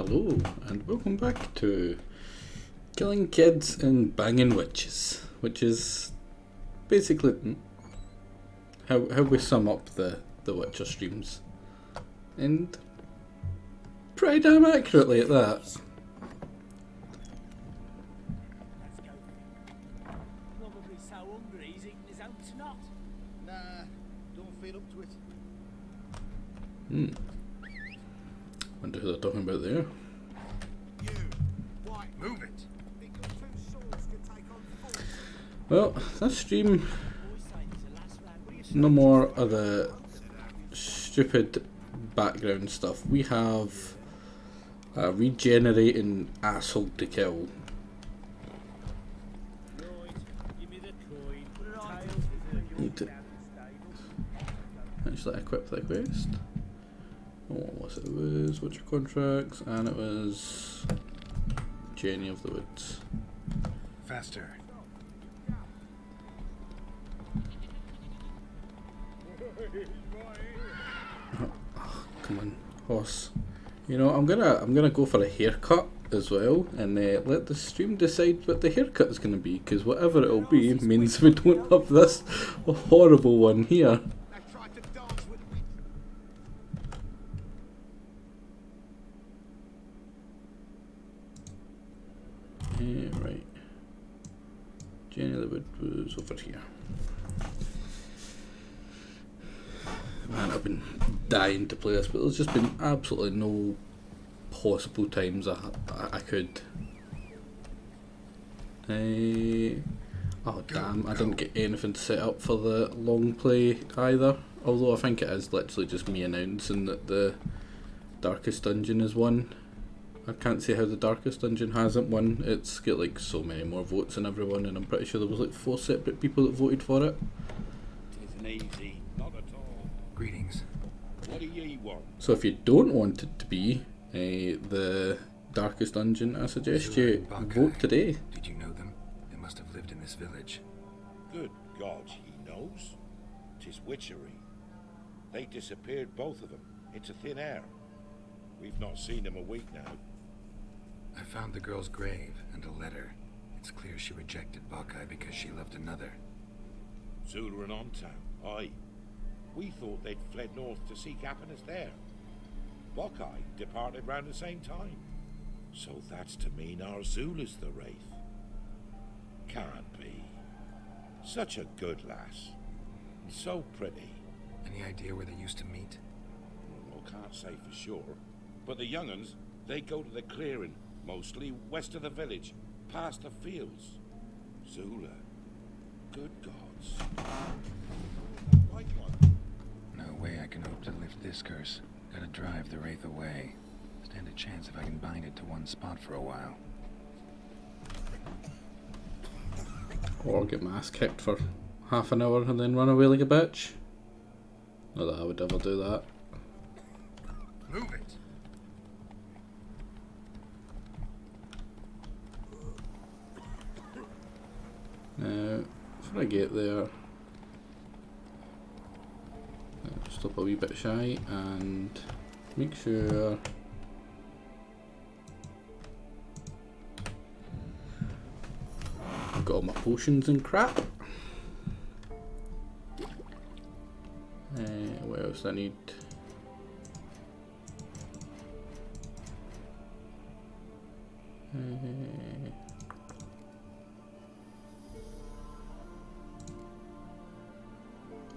Hello, and welcome back to Killing Kids and Banging Witches, which is basically how we sum up the Witcher streams. And pretty damn accurately at that. Probably so hungry he's eating his own snot. Nah, don't feel up to it. Wonder who they're talking about there. You, white, move it. Think your two swords can take on four. Well, this stream, no more of the stupid background stuff. We have a regenerating asshole to kill. Need to actually equip the quest. What was it? It was Witcher Contracts, and it was Jenny of the Woods. Faster. Oh, come on, horse. You know, I'm gonna go for a haircut as well, and let the stream decide what the haircut is gonna be, because whatever it'll be means we don't have this horrible one here. They tried to dance with me. Right. Jenny of the Wood was over here. Man, I've been dying to play this, but there's just been absolutely no possible times I could. Oh damn, I didn't get anything set up for the long play either. Although I think it is literally just me announcing that the Darkest Dungeon is one. I can't see how the Darkest Dungeon hasn't won. It's got like so many more votes than everyone, and I'm pretty sure there was like 4 separate people that voted for it. It isn't easy, not at all. Greetings. What do ye want? So if you don't want it to be the Darkest Dungeon, I suggest you vote today. Did you know them? They must have lived in this village. Good God, he knows. 'Tis witchery. They disappeared, both of them, into thin air. We've not seen them a week now. I found the girl's grave and a letter. It's clear she rejected Buckeye because she loved another. Zula and Ontown, aye. We thought they'd fled north to seek happiness there. Buckeye departed round the same time. So that's to mean our Zula's the wraith. Can't be. Such a good lass. And so pretty. Any idea where they used to meet? Well, can't say for sure. But the young'uns, they go to the clearing, mostly west of the village, past the fields. Zula. Good gods. Right one. No way I can hope to lift this curse. Gotta drive the wraith away. Stand a chance if I can bind it to one spot for a while. Or get my ass kicked for half an hour and then run away like a bitch. Not that I would ever do that. Move it! Now, before I get there, just stop a wee bit shy and make sure I've got all my potions and crap. What else do I need?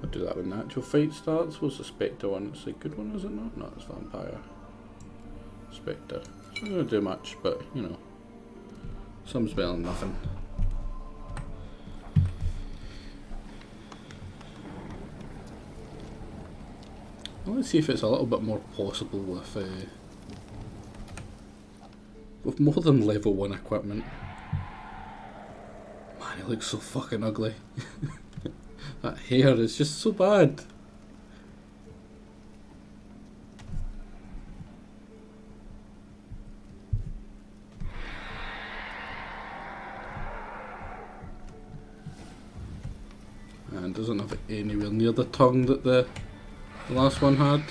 I'll do that when the actual fight starts. What's the Spectre one? It's a good one, is it not? No, it's Vampire. Spectre. It's not going to do much, but you know, some's better than nothing. Well, let's see if it's a little bit more possible with more than level 1 equipment. Man, it looks so fucking ugly. That hair is just so bad. And doesn't have anywhere near the tongue that the last one had.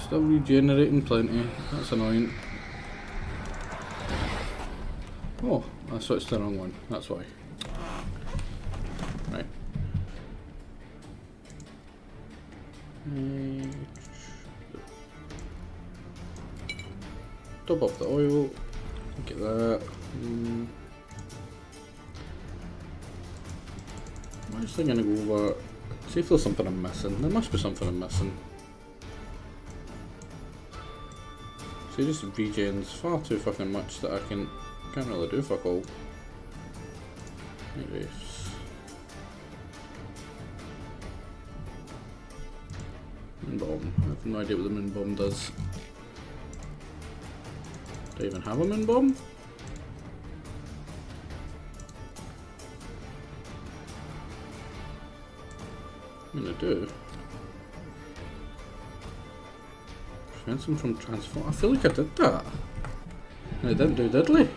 Still regenerating plenty. That's annoying. Oh, I switched the wrong one. That's why. Right. Top up the oil. Get that. I'm actually gonna go over. See if there's something I'm missing. There must be something I'm missing. So it just regens far too fucking much that I can't really do fuck all. Anyways. Moon bomb. I have no idea what the moon bomb does. Do I even have a moon bomb? I mean I do. Prevents him from transform. I feel like I did that. And I didn't do diddly.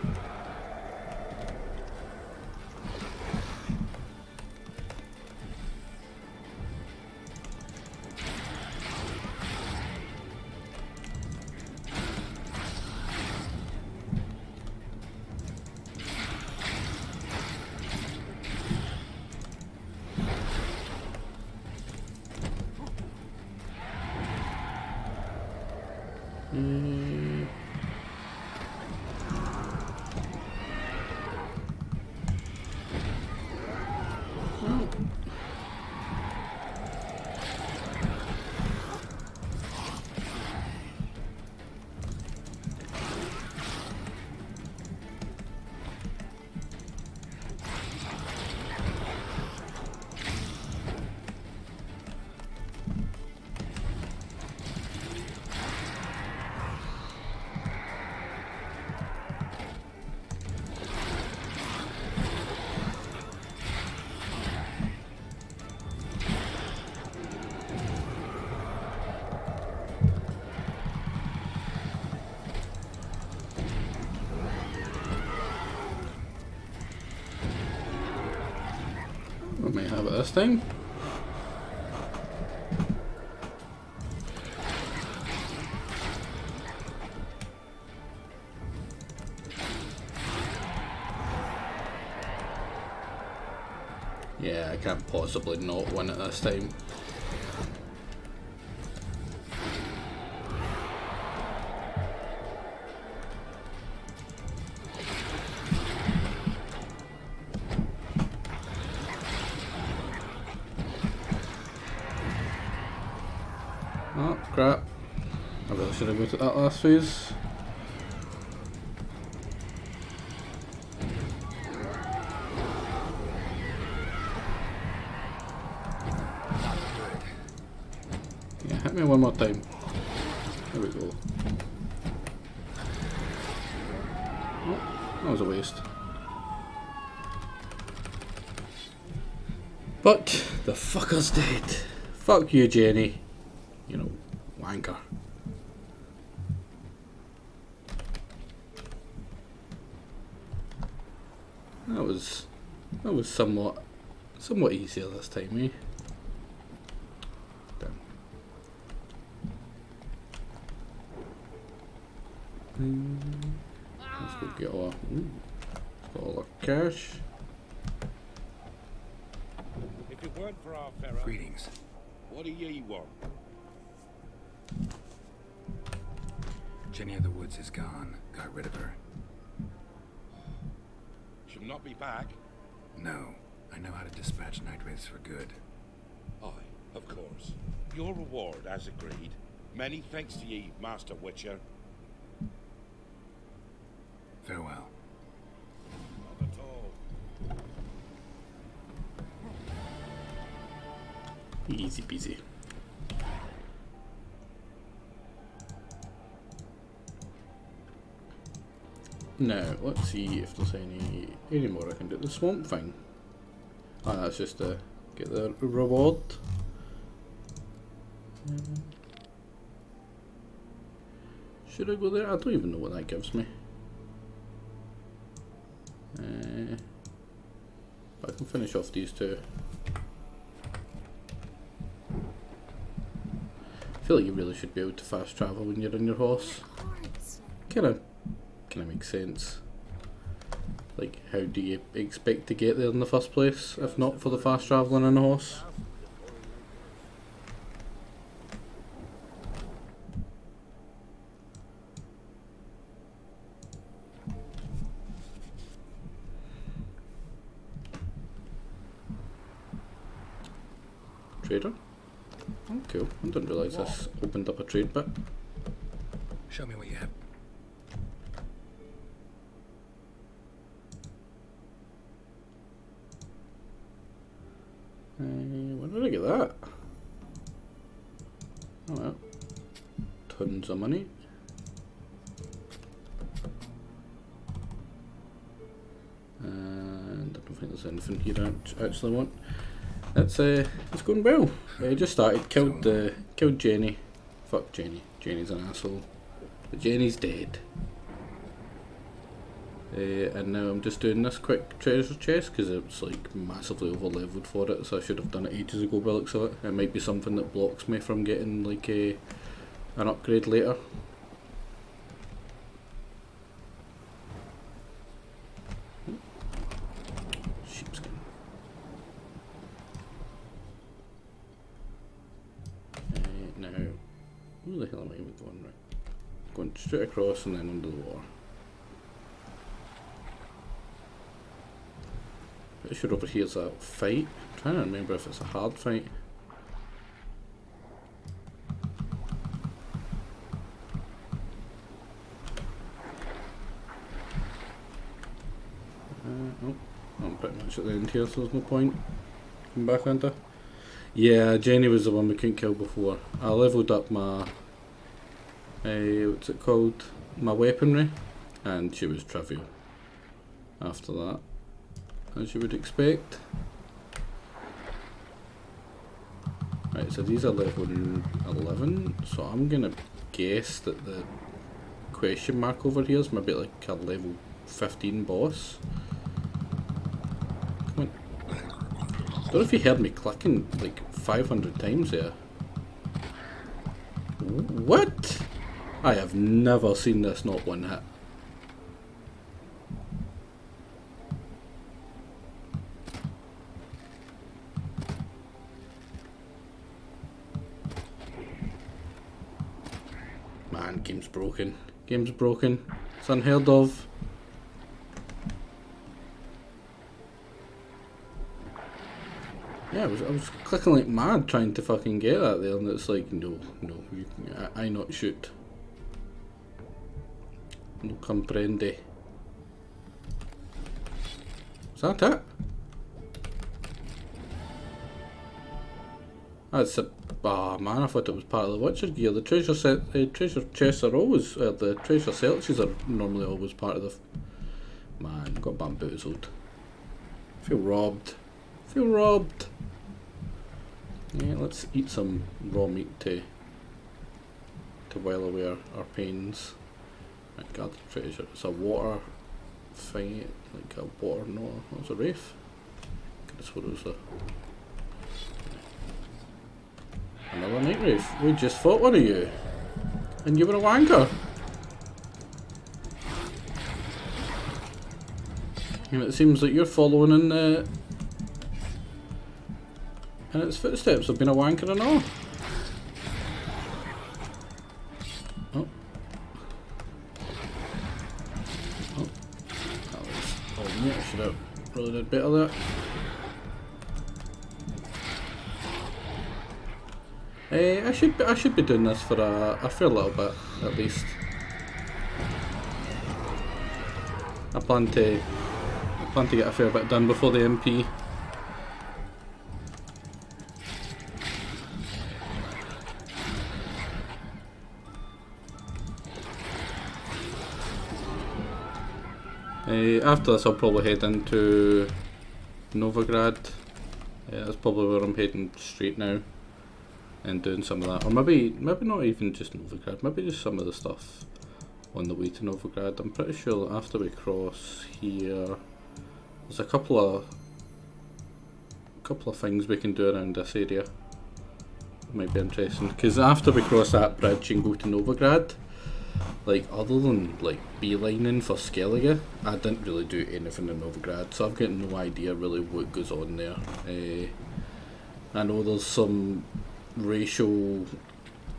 I may have it this time. Yeah, I can't possibly not win it this time. Oh, crap. I really should have got at that last phase. Yeah, hit me one more time. There we go. Oh, that was a waste. But the fucker's dead. Fuck you, Jenny. You know, wanker. That was somewhat easier this time, eh? Damn. Let's go get all our cash. If it weren't for our Pharaoh, Greetings. what do ye want? Jenny of the Woods is gone. Got rid of her. She'll not be back. No. I know how to dispatch night wraiths for good. Aye, of course. Your reward, as agreed. Many thanks to ye, Master Witcher. Farewell. Not at all. Easy peasy. Now, let's see if there's any more I can do. The swamp thing. Ah, that's just to get the reward. Should I go there? I don't even know what that gives me. But I can finish off these two. feel like you really should be able to fast travel when you're on your horse. Kinda makes sense. Like, how do you expect to get there in the first place, if not for the fast travelling on a horse? Trader? Oh, cool. I didn't realise this opened up a trade bit. Show me what you have. Where did I get that? Oh well. Tons of money. And I don't think there's anything here I actually want. It's going well. I just started, killed Jenny. Fuck Jenny. Jenny's an asshole. But Jenny's dead. And now I'm just doing this quick treasure chest because it's like massively over leveled for it, so I should have done it ages ago by the looks of it. It might be something that blocks me from getting like an upgrade later. Sheepskin. Now, where the hell am I even going? Right, going straight across and then under the water. Pretty sure over here's a fight. I'm trying to remember if it's a hard fight. Oh, I'm pretty much at the end here, so there's no point coming back under. Yeah, Jenny was the one we couldn't kill before. I leveled up my what's it called? My weaponry, and she was trivial after that, as you would expect. Right, so these are level 11, so I'm gonna guess that the question mark over here is maybe like a level 15 boss. Come on. Don't know if you heard me clicking like 500 times there. What? I have never seen this not one hit. Man, game's broken. Game's broken. It's unheard of. Yeah, I was clicking like mad trying to fucking get that there, and it's like, no, I not shoot. No comprende. Is that it? That's a... Ah, man, I thought it was part of the Witcher gear. The treasure chests are always... the treasure searches are normally always part of the... Man, got bamboozled. Feel robbed. Feel robbed. Yeah, let's eat some raw meat to while away our pains. Right, gather treasure. It's a water fight, like a water, no, what's a wraith? Could have sworn it was another night wraith. We just fought one of you, and you were a wanker. And it seems that you're following in its footsteps of being a wanker and all. Oh. Oh. That was all me. I should have really did better there. I should be doing this for a fair little bit, at least. I plan to get a fair bit done before the MP. After this I'll probably head into Novigrad. That's probably where I'm heading straight now, and doing some of that. Or maybe not even just Novigrad, maybe just some of the stuff on the way to Novigrad. I'm pretty sure that after we cross here, there's a couple of things we can do around this area. Might be interesting, because after we cross that bridge and go to Novigrad, like, other than like beelining for Skellige, I didn't really do anything in Novigrad, so I've got no idea really what goes on there. I know there's some racial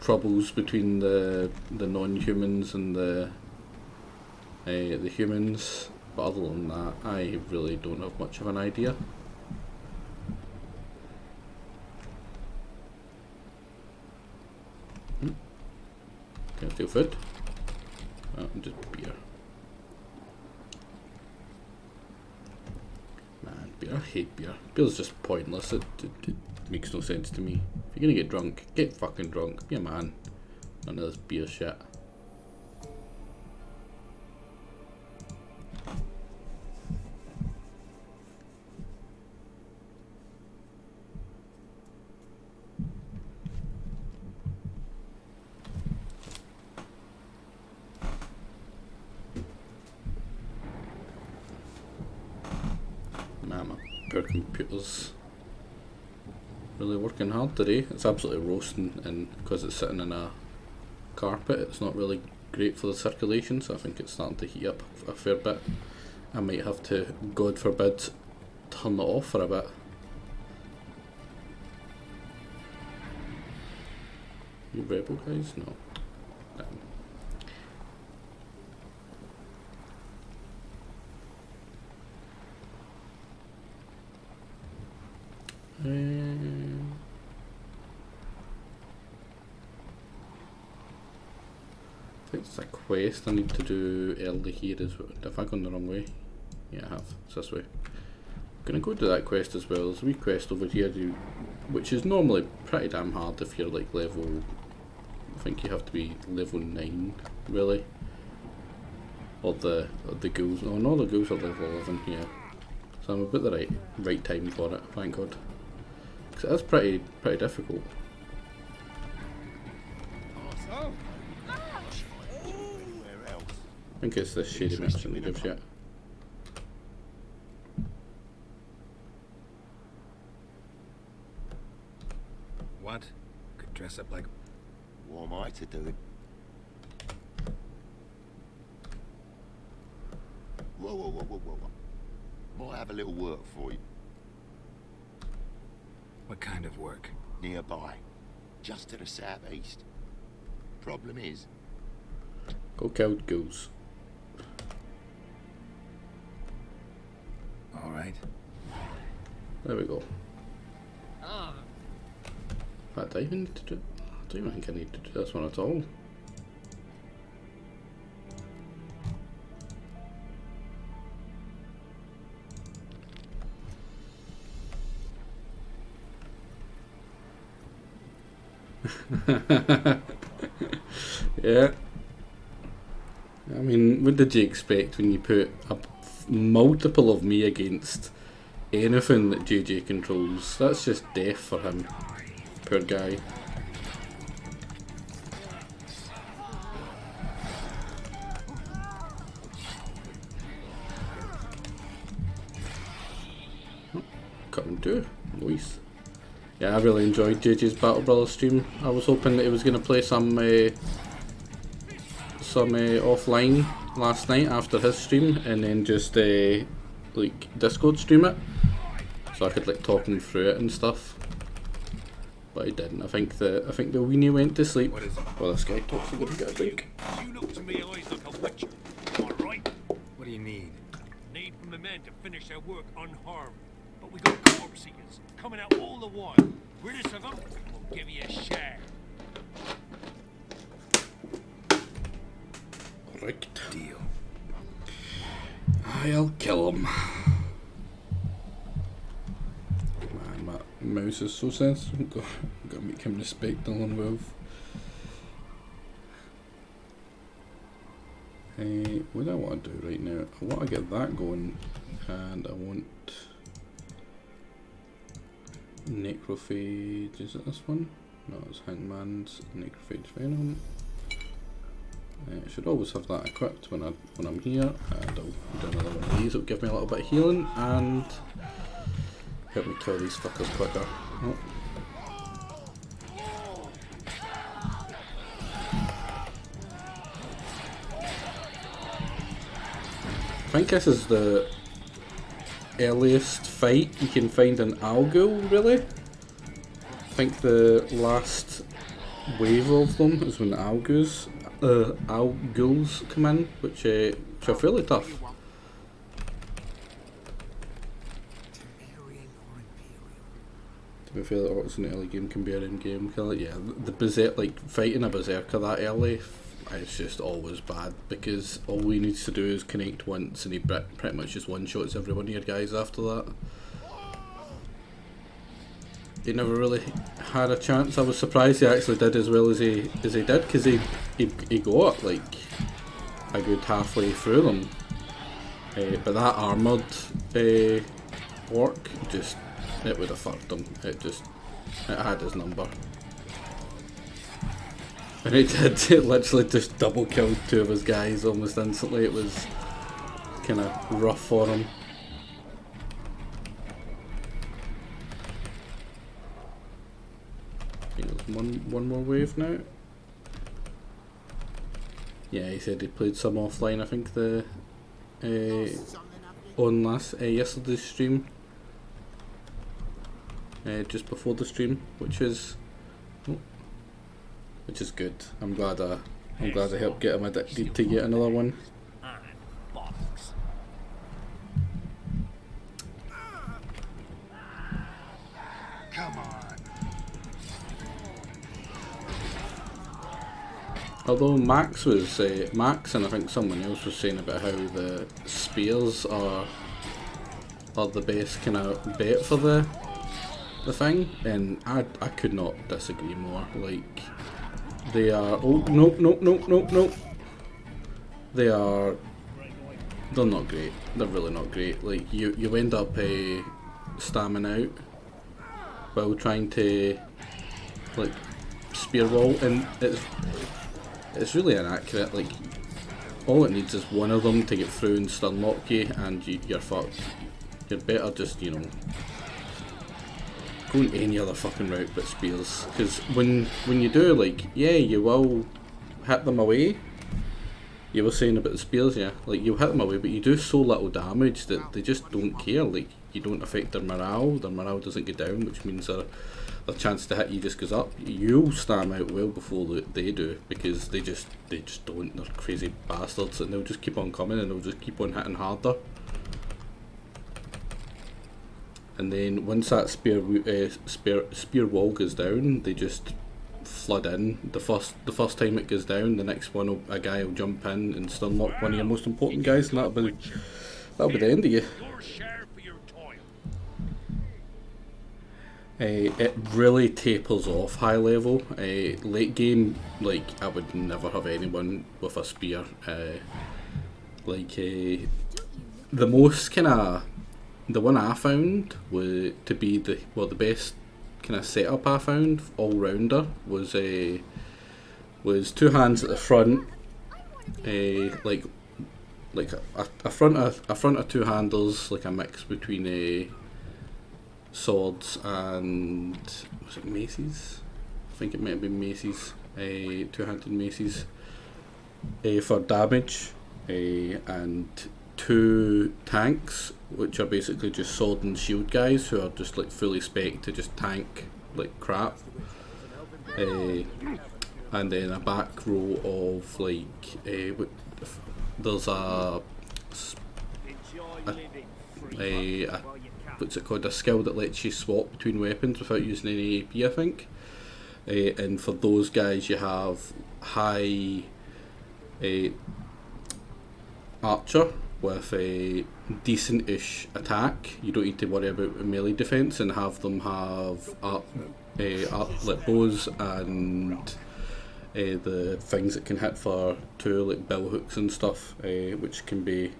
troubles between the non-humans and the humans, but other than that, I really don't have much of an idea. Can I steal food? Oh, just beer. Man, beer. I hate beer. Beer's just pointless. It makes no sense to me. If you're gonna get drunk, get fucking drunk. Be a man. None of this beer shit. Man, my poor computer's really working hard today. It's absolutely roasting, and because it's sitting in a carpet, it's not really great for the circulation, so I think it's starting to heat up a fair bit. I might have to, God forbid, turn it off for a bit. You rebel guys? No. Damn. I think it's a quest I need to do early here as well. Have I gone the wrong way? Yeah, I have. It's this way. I'm gonna go do that quest as well. There's a wee quest over here, which is normally pretty damn hard if you're like level. I think you have to be level 9, really. Or the ghouls. Oh no, the ghouls are level 11. Yeah. So I'm about the right time for it. Thank God. Because it is pretty difficult. I think it's this shady mission that gives you. What? Could dress up like... What am I to do? Whoa. Might have a little work for you. What kind of work? Nearby. Just to the southeast. Problem is... Go kill ghouls. Alright. There we go. In fact, I even need to do... I don't even think I need to do this one at all. Yeah. I mean, what did you expect when you put a multiple of me against anything that JJ controls? That's just death for him. Poor guy. Cut him too. Nice. Yeah, I really enjoyed JJ's Battle Brothers stream. I was hoping that he was going to play some offline last night after his stream, and then just like Discord stream it, so I could like talk him through it and stuff. But he didn't. I think the weenie went to sleep. What is it? Well, this guy talks a good get a drink. You look to me eyes like a witcher. Alright? What do you need? Need from the men to finish their work unharmed. But we got corpse eaters coming out all the while. Rid us of them, we'll give you a share. Right. Deal. I'll kill him. Man, my mouse is so sensitive. Gotta make him respect the lone wolf. What do I want to do right now? I want to get that going, and I want necrophage. Is it this one? No, it's Hangman's necrophage venom. I should always have that equipped when I'm here, and I'll do another one of these. It'll give me a little bit of healing and help me kill these fuckers quicker. Oh. think this is the earliest fight you can find an Algul, really. I think the last wave of them is when Alguls come in, which are fairly tough. To be fair, the odds in the early game can be an in-game killer. Yeah, the berserk, like fighting a berserker that early, it's just always bad because all he needs to do is connect once and he pretty much just one-shots every one of your guys after that. He never really had a chance. I was surprised he actually did as well as he did, because he got like a good halfway through them. But that armoured orc, just, it would have fucked him. It had his number. And it did. It literally just double killed two of his guys almost instantly. It was kind of rough for him. One more wave now. Yeah, he said he played some offline. I think the on yesterday's stream, just before the stream, which is good. I'm glad I helped get him addicted to get another one. Come on. Although Max and I think someone else was saying about how the spears are the best kind of bet for the thing, and I could not disagree more. Like, they are, oh nope. They're not great. They're really not great. Like, you end up stamming out while trying to like spear wall, and it's really inaccurate. Like, all it needs is one of them to get through and stun lock you, and you're fucked. You're better just, you know, going any other fucking route but spears. Because when you do, like, yeah, you will hit them away. You were saying about the spears, yeah. Like, you hit them away, but you do so little damage that they just don't care. Like, you don't affect their morale doesn't go down, which means their chance to hit you just goes up. You'll stam out well before they do, because they just don't. They're crazy bastards, and they'll just keep on coming, and they'll just keep on hitting harder. And then once that spear wall goes down, they just flood in. The first time it goes down, the next one a guy will jump in and stun lock one of your most important guys, and that'll be the end of you. It really tapers off high level. Late game, like, I would never have anyone with a spear. The most the one I found was to be the best kind of setup I found all rounder was two hands at the front, like a front of two handles, like a mix between swords and, was it maces? I think it might have been maces, two-handed maces for damage, and two tanks, which are basically just sword and shield guys who are just like fully spec'd to just tank like crap, and then a back row of like there's a what's it called, a skill that lets you swap between weapons without using any AP, I think. And for those guys you have high archer with a decent-ish attack. You don't need to worry about melee defense, and have them have like bows and the things that can hit for two, like bill hooks and stuff, which can be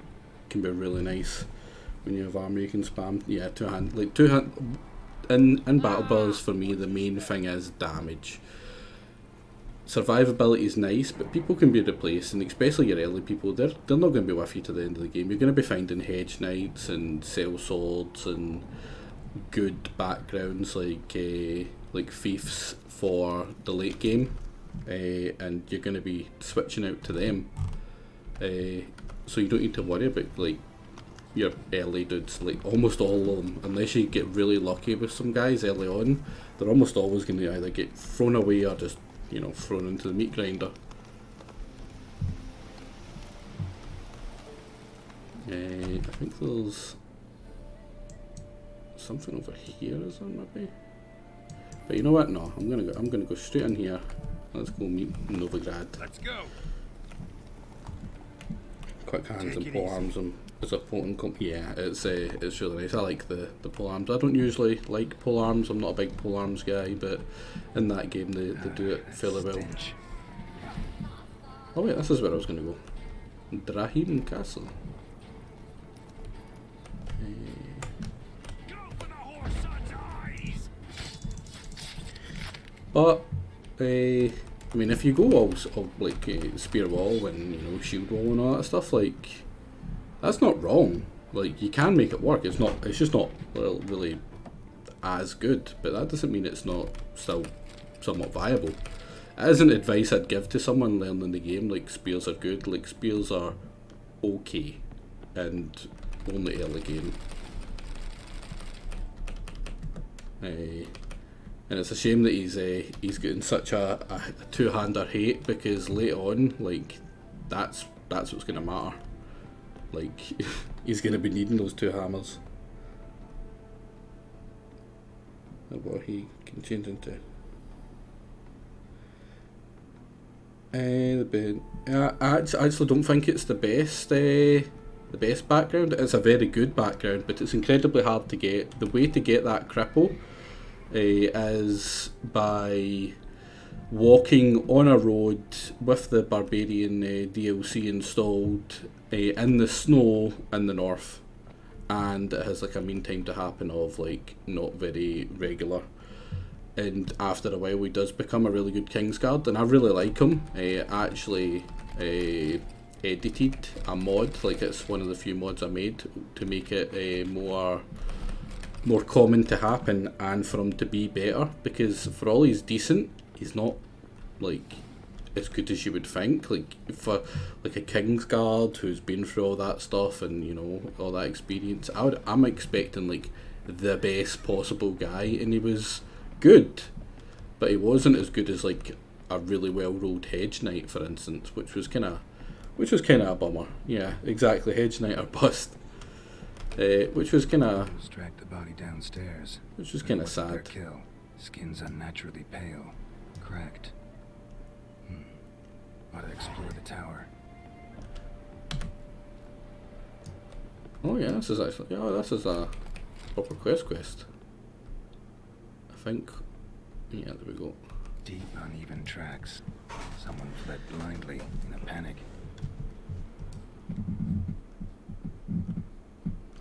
really nice. When you have armor you can spam. Yeah, two hand in battle bills. For me the main thing is damage. Survivability is nice, but people can be replaced, and especially your early people, they're not going to be with you to the end of the game. You're going to be finding hedge knights and cell swords and good backgrounds like fiefs for the late game, and you're going to be switching out to them. so you don't need to worry about like your early dudes. Like almost all of them, unless you get really lucky with some guys early on, they're almost always going to either get thrown away or just, you know, thrown into the meat grinder. I think there's something over here, is there maybe? But you know what? No, I'm gonna go straight in here. Let's go meet Novigrad. Let's go. Quick hands Take and it pole easy. arms and as a floating yeah, it's really nice. I like the pole arms. I don't usually like pole arms. I'm not a big pole arms guy, but in that game they do it fairly well. Stench. Oh wait, this is where I was gonna go. Drahim Castle. Go for the horse son's eyes. But I mean, if you go all like spear wall and, you know, shield wall and all that stuff, like that's not wrong. Like you can make it work. It's not. It's just not really as good. But that doesn't mean it's not still somewhat viable. It isn't advice I'd give to someone learning the game. Like spears are good. Like spears are okay, and only early game. And it's a shame that he's getting such a two-hander hate, because late on, like that's what's gonna matter. Like he's gonna be needing those two hammers. What he can change into. I actually don't think it's the best background. It's a very good background, but it's incredibly hard to get. The way to get that cripple is by walking on a road with the Barbarian DLC installed in the snow in the north, and it has like a mean time to happen of like not very regular. And after a while, he does become a really good Kingsguard, and I really like him. I actually edited a mod, like it's one of the few mods I made to make it more common to happen and for him to be better, because for all he's decent, he's not like as good as you would think. Like for like a Kingsguard who's been through all that stuff and, you know, all that experience, I'm expecting like the best possible guy, and he was good, but he wasn't as good as like a really well rolled Hedge Knight, for instance, which was kind of a bummer. Yeah, exactly, Hedge Knight or bust. Which was kind of Drag the body downstairs. Which was kinda What's their sad. Kill. Skin's unnaturally pale, cracked. Ought to explore the tower. oh yeah, this is a proper quest. I think. Yeah, there we go. Deep, uneven tracks. Someone fled blindly in a panic.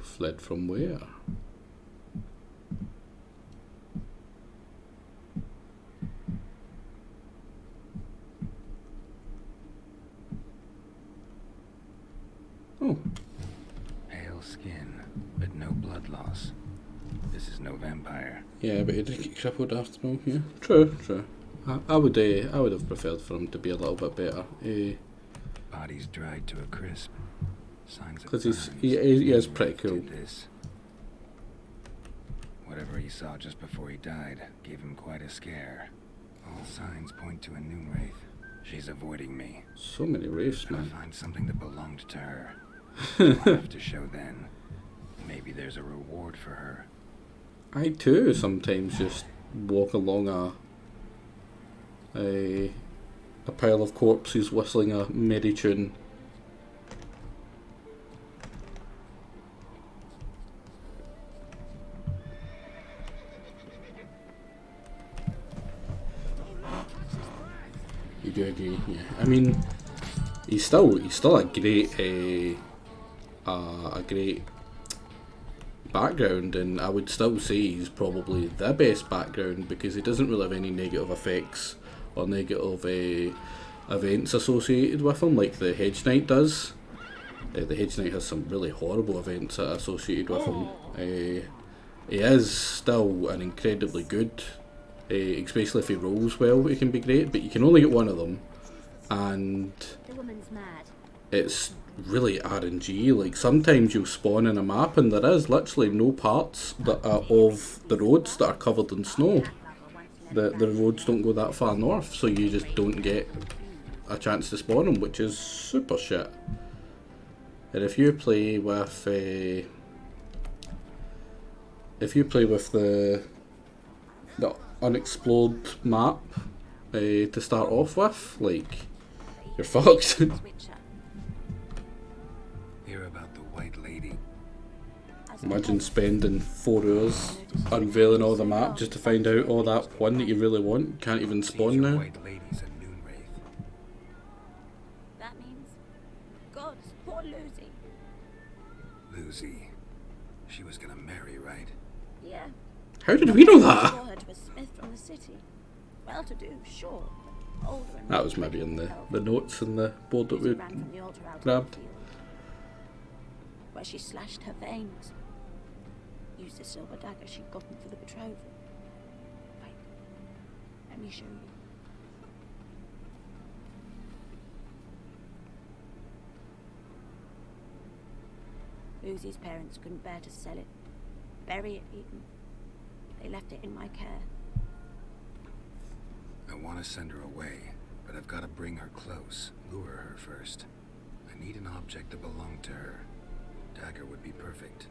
Fled from where? Oh, Pale skin, but no blood loss. This is no vampire. yeah, but he did get crippled after all. Yeah, true. I would have preferred for him to be a little bit better. Body's dried to a crisp. Signs of 'Cause burns. he is pretty Did cool. this. Whatever he saw just before he died gave him quite a scare. All signs point to a new wraith. She's avoiding me. So many wraiths, Gotta man. find something that belonged to her. I'll have to show then. Maybe there's a reward for her. I too sometimes just walk along a pile of corpses whistling a merry tune. You do agree, yeah. I mean, he's still a great background, and I would still say he's probably the best background, because he doesn't really have any negative effects or negative events associated with him like the Hedge Knight does. The Hedge Knight has some really horrible events associated with him. He is still an incredibly good, especially if he rolls well, he can be great, but you can only get one of them, and The woman's mad. it's really RNG. Like sometimes you'll spawn in a map and there is literally no parts that are of the roads that are covered in snow. The roads don't go that far north, so you just don't get a chance to spawn them, which is super shit. And if you play with the unexplored map to start off with, like, you're fucked. Hear about the White Lady. Imagine spending 4 hours unveiling all the map just to find out all that one that you really want can't even spawn Seems your now. White Lady's a noon wraith. That means God's poor Lucy. Lucy. She was gonna marry, right? Yeah. How did we know Saw that? her to a smith from the city. Well-to-do, sure. Older and That was maybe in the notes in the board that we ran from the altar out grabbed. in the field, where she slashed her veins. Used the silver dagger she'd gotten for the betrothal. Wait, let me show you. Lucy's parents couldn't bear to sell it, bury it even. They left it in my care. I want to send her away, but I've got to bring her close, lure her first. I need an object that belonged to her. Dagger would be perfect.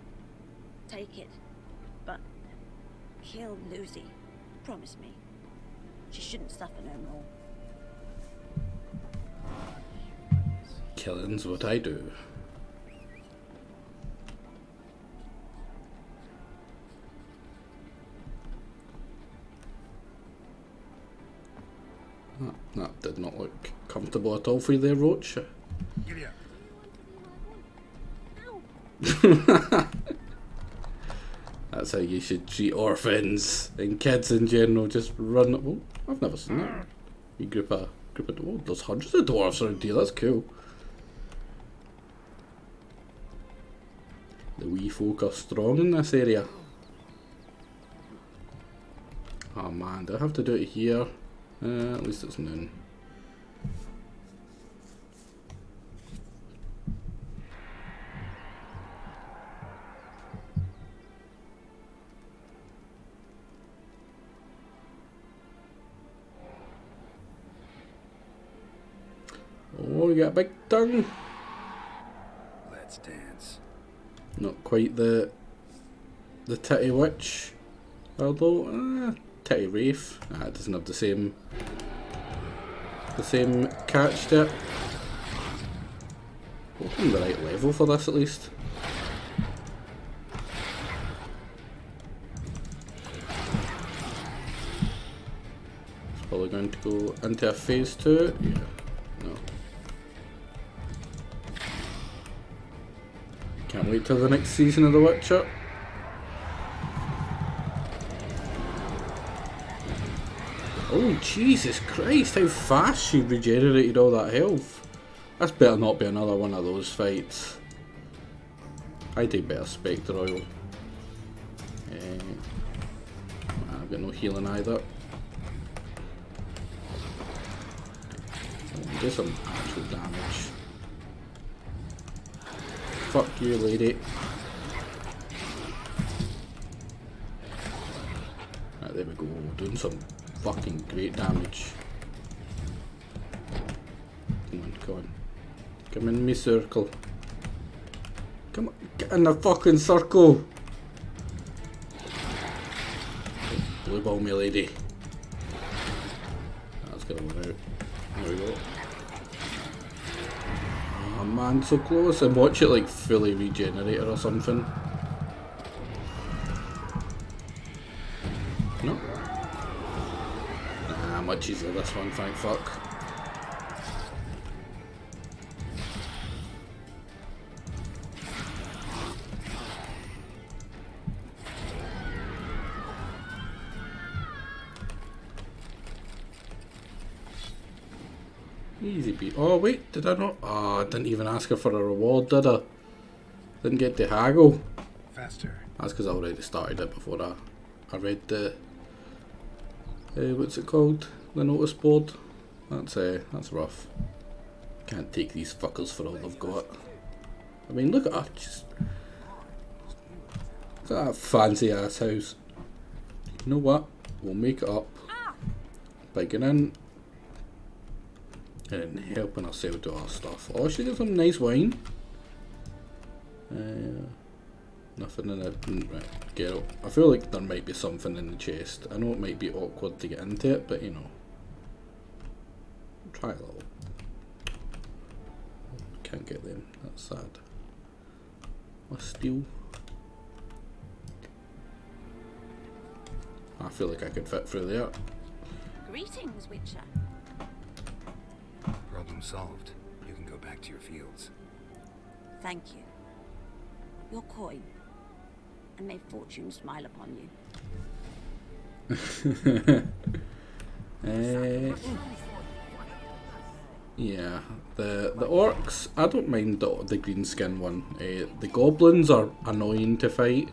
Take it, but kill Lucy. Promise me. She shouldn't suffer no more. Killing's what I do. That did not look comfortable at all for you there, Roach. Giddy up. That's how you should treat orphans and kids in general. Just run. Oh, I've never seen that. You group of oh, there's hundreds of dwarves around here. That's cool. The wee folk are strong in this area. Oh man, do I have to do it here? At least it's noon. Oh, you got a big tongue. Let's dance. Not quite the titty witch, although titty wraith. It doesn't have the same catch to it. Hoping the right level for this at least. It's probably going to go into a phase 2. Yeah, no. Can't wait till the next season of The Witcher. Oh Jesus Christ, how fast she regenerated all that health. That's better not be another one of those fights. I take better Spectre Oil. I've got no healing either. Do some actual damage. Fuck you, lady. Right, there we go, doing some fucking great damage. Come on, come on. Come in me circle. Come on, get in the fucking circle! Blue ball me, lady. That's gonna run out. There we go. Oh man, so close. And watch it like fully regenerate or something. No. Nah, much easier this one, thank fuck. Easy beat. Oh wait, did I not? Oh, I didn't even ask her for a reward, did I? Didn't get to haggle. Faster. That's because I already started it before I read the what's it called? The notice board. That's rough. Can't take these fuckers for all they've got. I mean, look at her. Just look at that fancy ass house. You know what? We'll make it up by going in and helping her sell to our stuff. Oh, she got some nice wine. Nothing in it. Right, get out. I feel like there might be something in the chest. I know it might be awkward to get into it, but you know. Try a little. Can't get them. That's sad. A steel. I feel like I could fit through there. Greetings, Witcher. Problem solved. You can go back to your fields. Thank you. Your coin. And may fortune smile upon you. Yeah, the orcs, I don't mind the green skin one. The goblins are annoying to fight,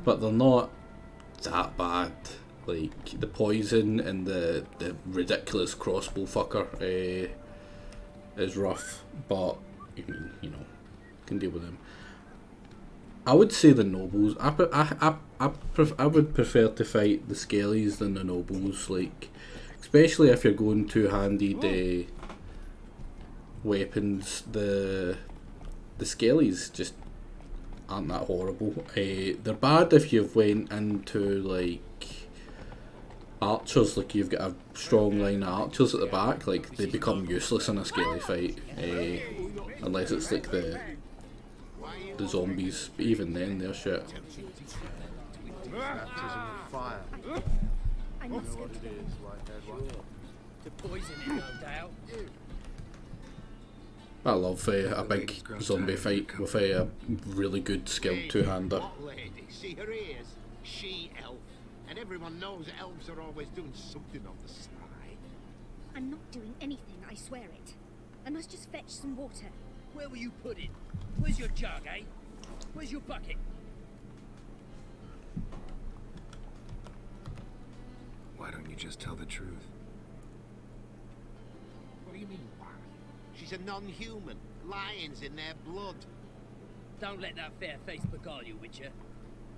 but they're not that bad. Like, the poison and the ridiculous crossbow fucker is rough, but you know, can deal with them. I would say the nobles. I would prefer to fight the skellies than the nobles. Like, especially if you're going two-handed weapons. The skellies just aren't that horrible. They're bad if you've went into like archers. Like, you've got a strong line of archers at the back. Like, they become useless in a skelly fight, unless it's like the zombies, but even then they're shit. Baptism of fire. I must Know what it is, white-haired one. To poison it, no doubt. I love a big zombie fight with a really good skilled two-hander. What lady? See her ears? She elf. And everyone knows elves are always doing something on the sly. I'm not doing anything, I swear it. I must just fetch some water. Where will you put it? Where's your jug, eh? Where's your bucket? Why don't you just tell the truth? What do you mean, why? She's a non-human. Lions in their blood. Don't let that fair face beguile you, Witcher.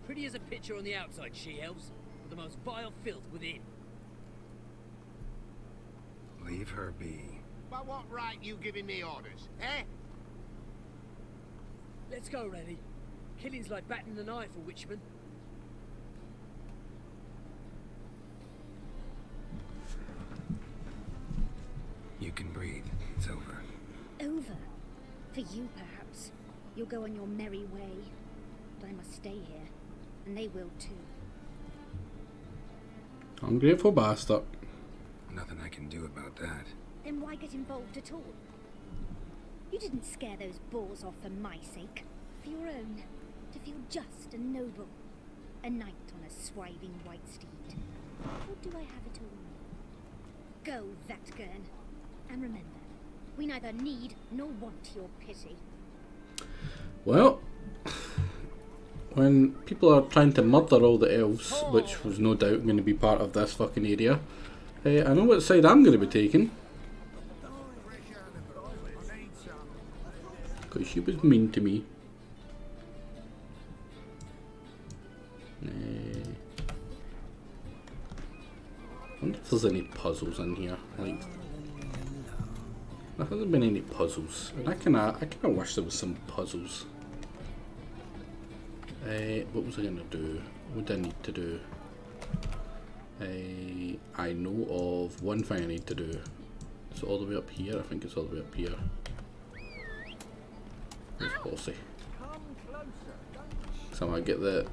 Pretty as a picture on the outside, she-elves, but the most vile filth within. Leave her be. By what right you giving me orders, eh? Let's go, Rennie. Killing's like batting an eye for Witchman. You can breathe. It's over. Over? For you, perhaps. You'll go on your merry way. But I must stay here. And they will too. Ungrateful bastard. Nothing I can do about that. Then why get involved at all? You didn't scare those boars off for my sake. For your own. To feel just and noble. A knight on a swiving white steed. Or do I have it all? Go, Vatgern. And remember, we neither need nor want your pity. Well, when people are trying to murder all the elves, which was no doubt going to be part of this fucking area, I know what side I'm going to be taking. Because she was mean to me. I wonder if there's any puzzles in here. Like, there hasn't been any puzzles, and I kinda wish there was some puzzles. What was I gonna do? What do I need to do? I know of one thing I need to do. It's all the way up here. I think it's all the way up here. Where's Bossy? So I might get the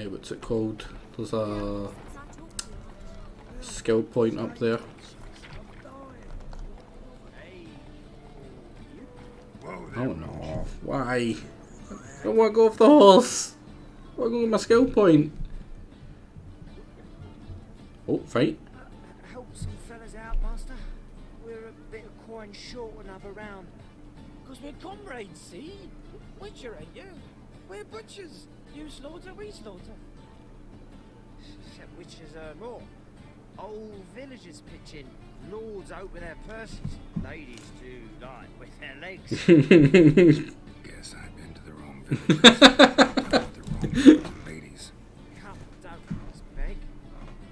what's it called? There's a skill point up there. Oh no, why? I don't want to go off the horse. I want to go with my skill point. Oh, fight. Help some fellas out, master. We're a bit of coin short another round. Because we're comrades, see? Witcher, ain't you? We're butchers. You slaughter, we slaughter. Except witches earn more. Old villagers pitch in. Lords open their purses. Ladies do like with their legs. Guess I've been to the wrong village. The wrong lords and ladies. Come, don't ask, beg.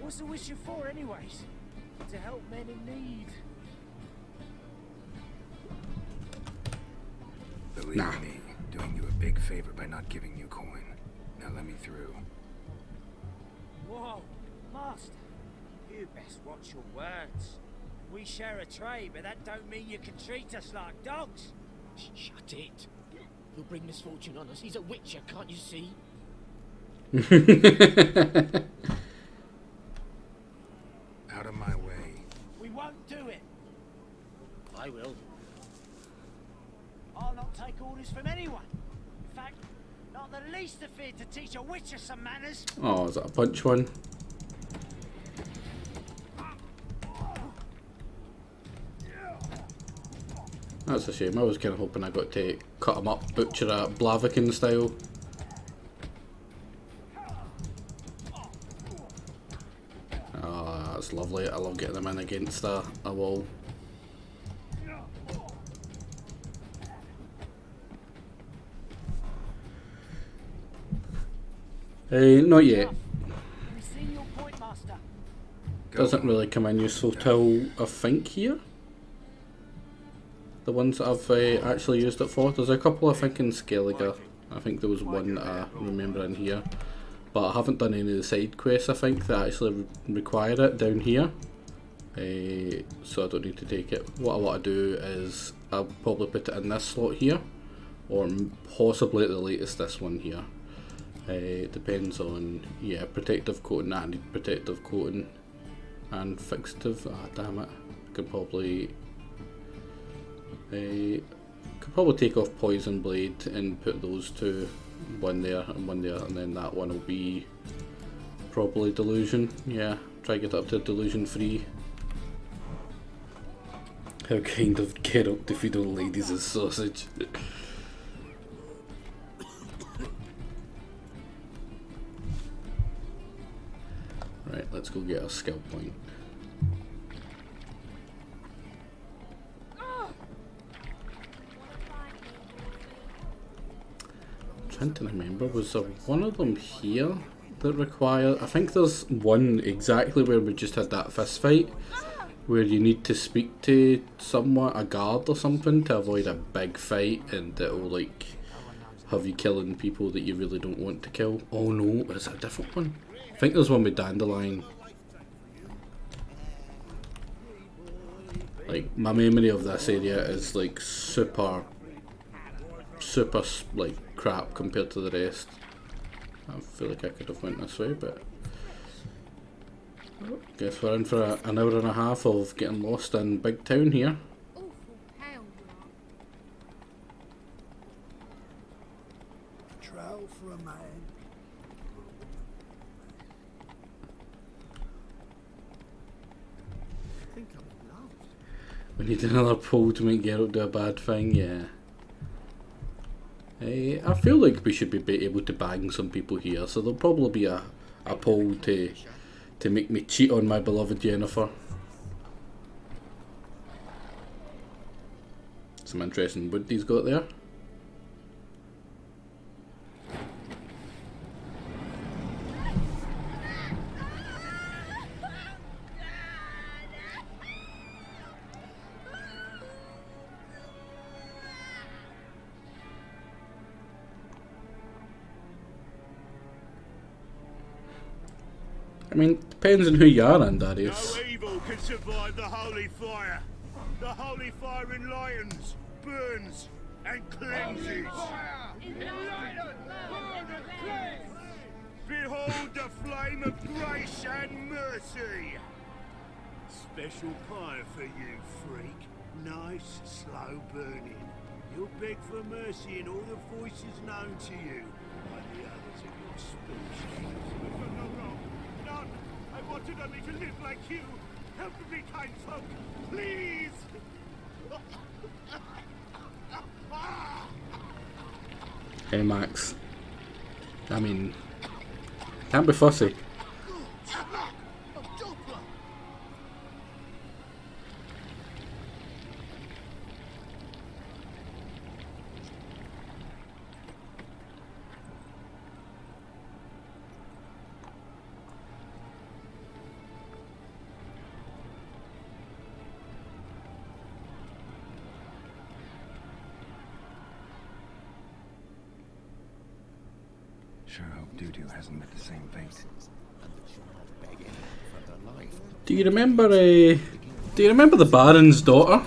What's the wish you for, anyways? To help men in need. Believe me, doing you a big favor by not giving you coin. Now let me through. Whoa, Master. You best watch your words. We share a trade, but that don't mean you can treat us like dogs. Shut it. He'll bring misfortune on us. He's a witcher, can't you see? Out of my way. We won't do it. I will. I'll not take orders from anyone. In fact, not the least afeard to teach a witcher some manners. Oh, is that a punch one? That's a shame. I was kind of hoping I got to cut him up, butcher a Blaviken style. Oh, that's lovely. I love getting them in against a wall. Not yet. We've seen your point, Master. Doesn't really come in useful till I think here. The ones that I've actually used it for. There's a couple I think in Skellige. I think there was one that I remember in here. But I haven't done any of the side quests I think that actually require it down here. So I don't need to take it. What I want to do is I'll probably put it in this slot here. Or possibly at the latest this one here. Depends on, yeah, protective coating. I need protective coating and fixative. Ah, damn it. Could probably take off poison blade and put those two, one there, and then that one will be probably delusion. Yeah, try to get up to delusion free. How kind of Geralt to feed old ladies as sausage. Right, let's go get a skill point. I'm trying to remember, was there one of them here that require? I think there's one exactly where we just had that fist fight, where you need to speak to someone, a guard or something, to avoid a big fight, and it'll like have you killing people that you really don't want to kill. Oh no, is it a different one? I think there's one with Dandelion. Like, my memory of this area is like super like crap compared to the rest. I feel like I could have went this way, but guess we're in for an hour and a half of getting lost in Big Town here. Trial for a man. I think I'm in love. We need another pull to make Geralt do a bad thing, yeah. I feel like we should be able to bang some people here, so there'll probably be a pull to make me cheat on my beloved Yennefer. Some interesting wood he's got there. I mean, depends on who you are, Andarius. No evil can survive the holy fire. The holy fire enlightens, burns, and cleanses. Behold the flame of grace and mercy. Special fire for you, freak. Nice, slow burning. You'll beg for mercy in all the voices known to you, like the others of your species. We've done no wrong. None. I wanted only to live like you. Help me, kind folk, please. Hey Max. I mean, can't be fussy. Sure hope Doo-Doo hasn't met the same fate. Do you remember? Do you remember the Baron's daughter?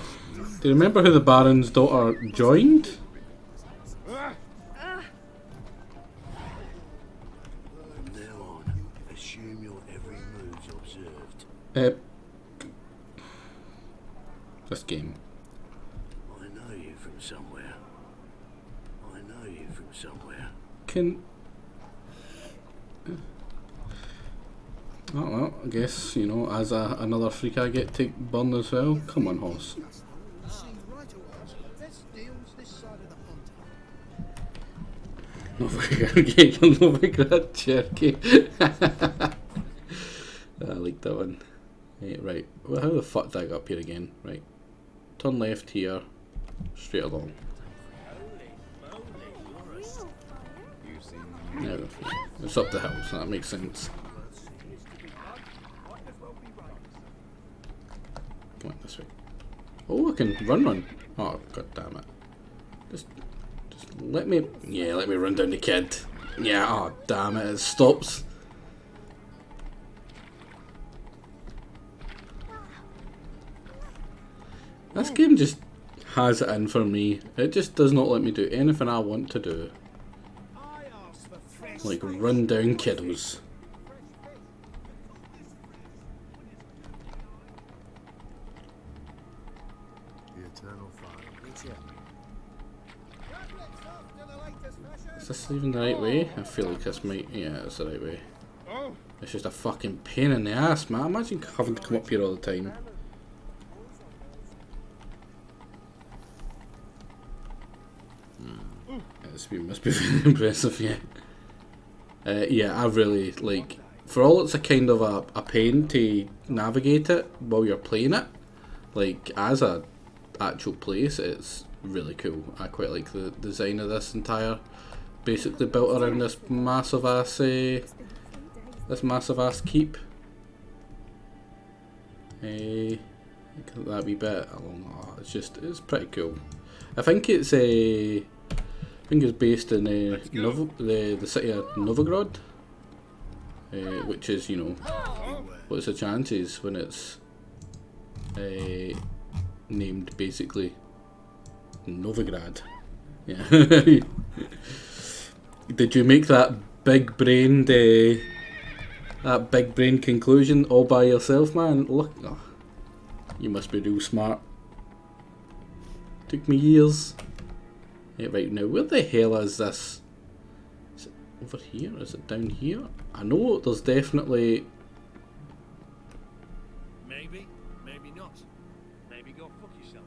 Do you remember who the Baron's daughter joined? From now on, assume your every move's observed. This game. I know you from somewhere. I know you from somewhere. Can. Oh well, I guess, you know, as another freak I get to burn as well. Come on, horse. Novigrad Cherokee. I like that one. Right, well, how the fuck did I get up here again? Right, turn left here, straight along. No, it's up the hill, so that makes sense. Come on, this way. Oh, I can run. Oh, god damn it. Just let me, yeah, let me run down the kid. Yeah, oh damn it, it stops. This game just has it in for me. It just does not let me do anything I want to do. Like run down kiddos. Is this even the right way? I feel like this might, yeah, it's the right way. It's just a fucking pain in the ass, man. Imagine having to come up here all the time. This must be very impressive, yeah. Yeah, I really, like, for all it's a kind of a pain to navigate it while you're playing it, like, as a actual place, it's really cool. I quite like the design of this entire, basically built around this massive ass keep. That wee bit along, it's pretty cool. I think it's based in the city of Novigrad, which is, you know, what's the chances when it's named basically Novigrad? Yeah. Did you make that big brain conclusion all by yourself, man? Look, oh, you must be real smart. Took me years. Yeah, right now, where the hell is this? Is it over here? Is it down here? I know there's definitely. Maybe not. Maybe go fuck yourself.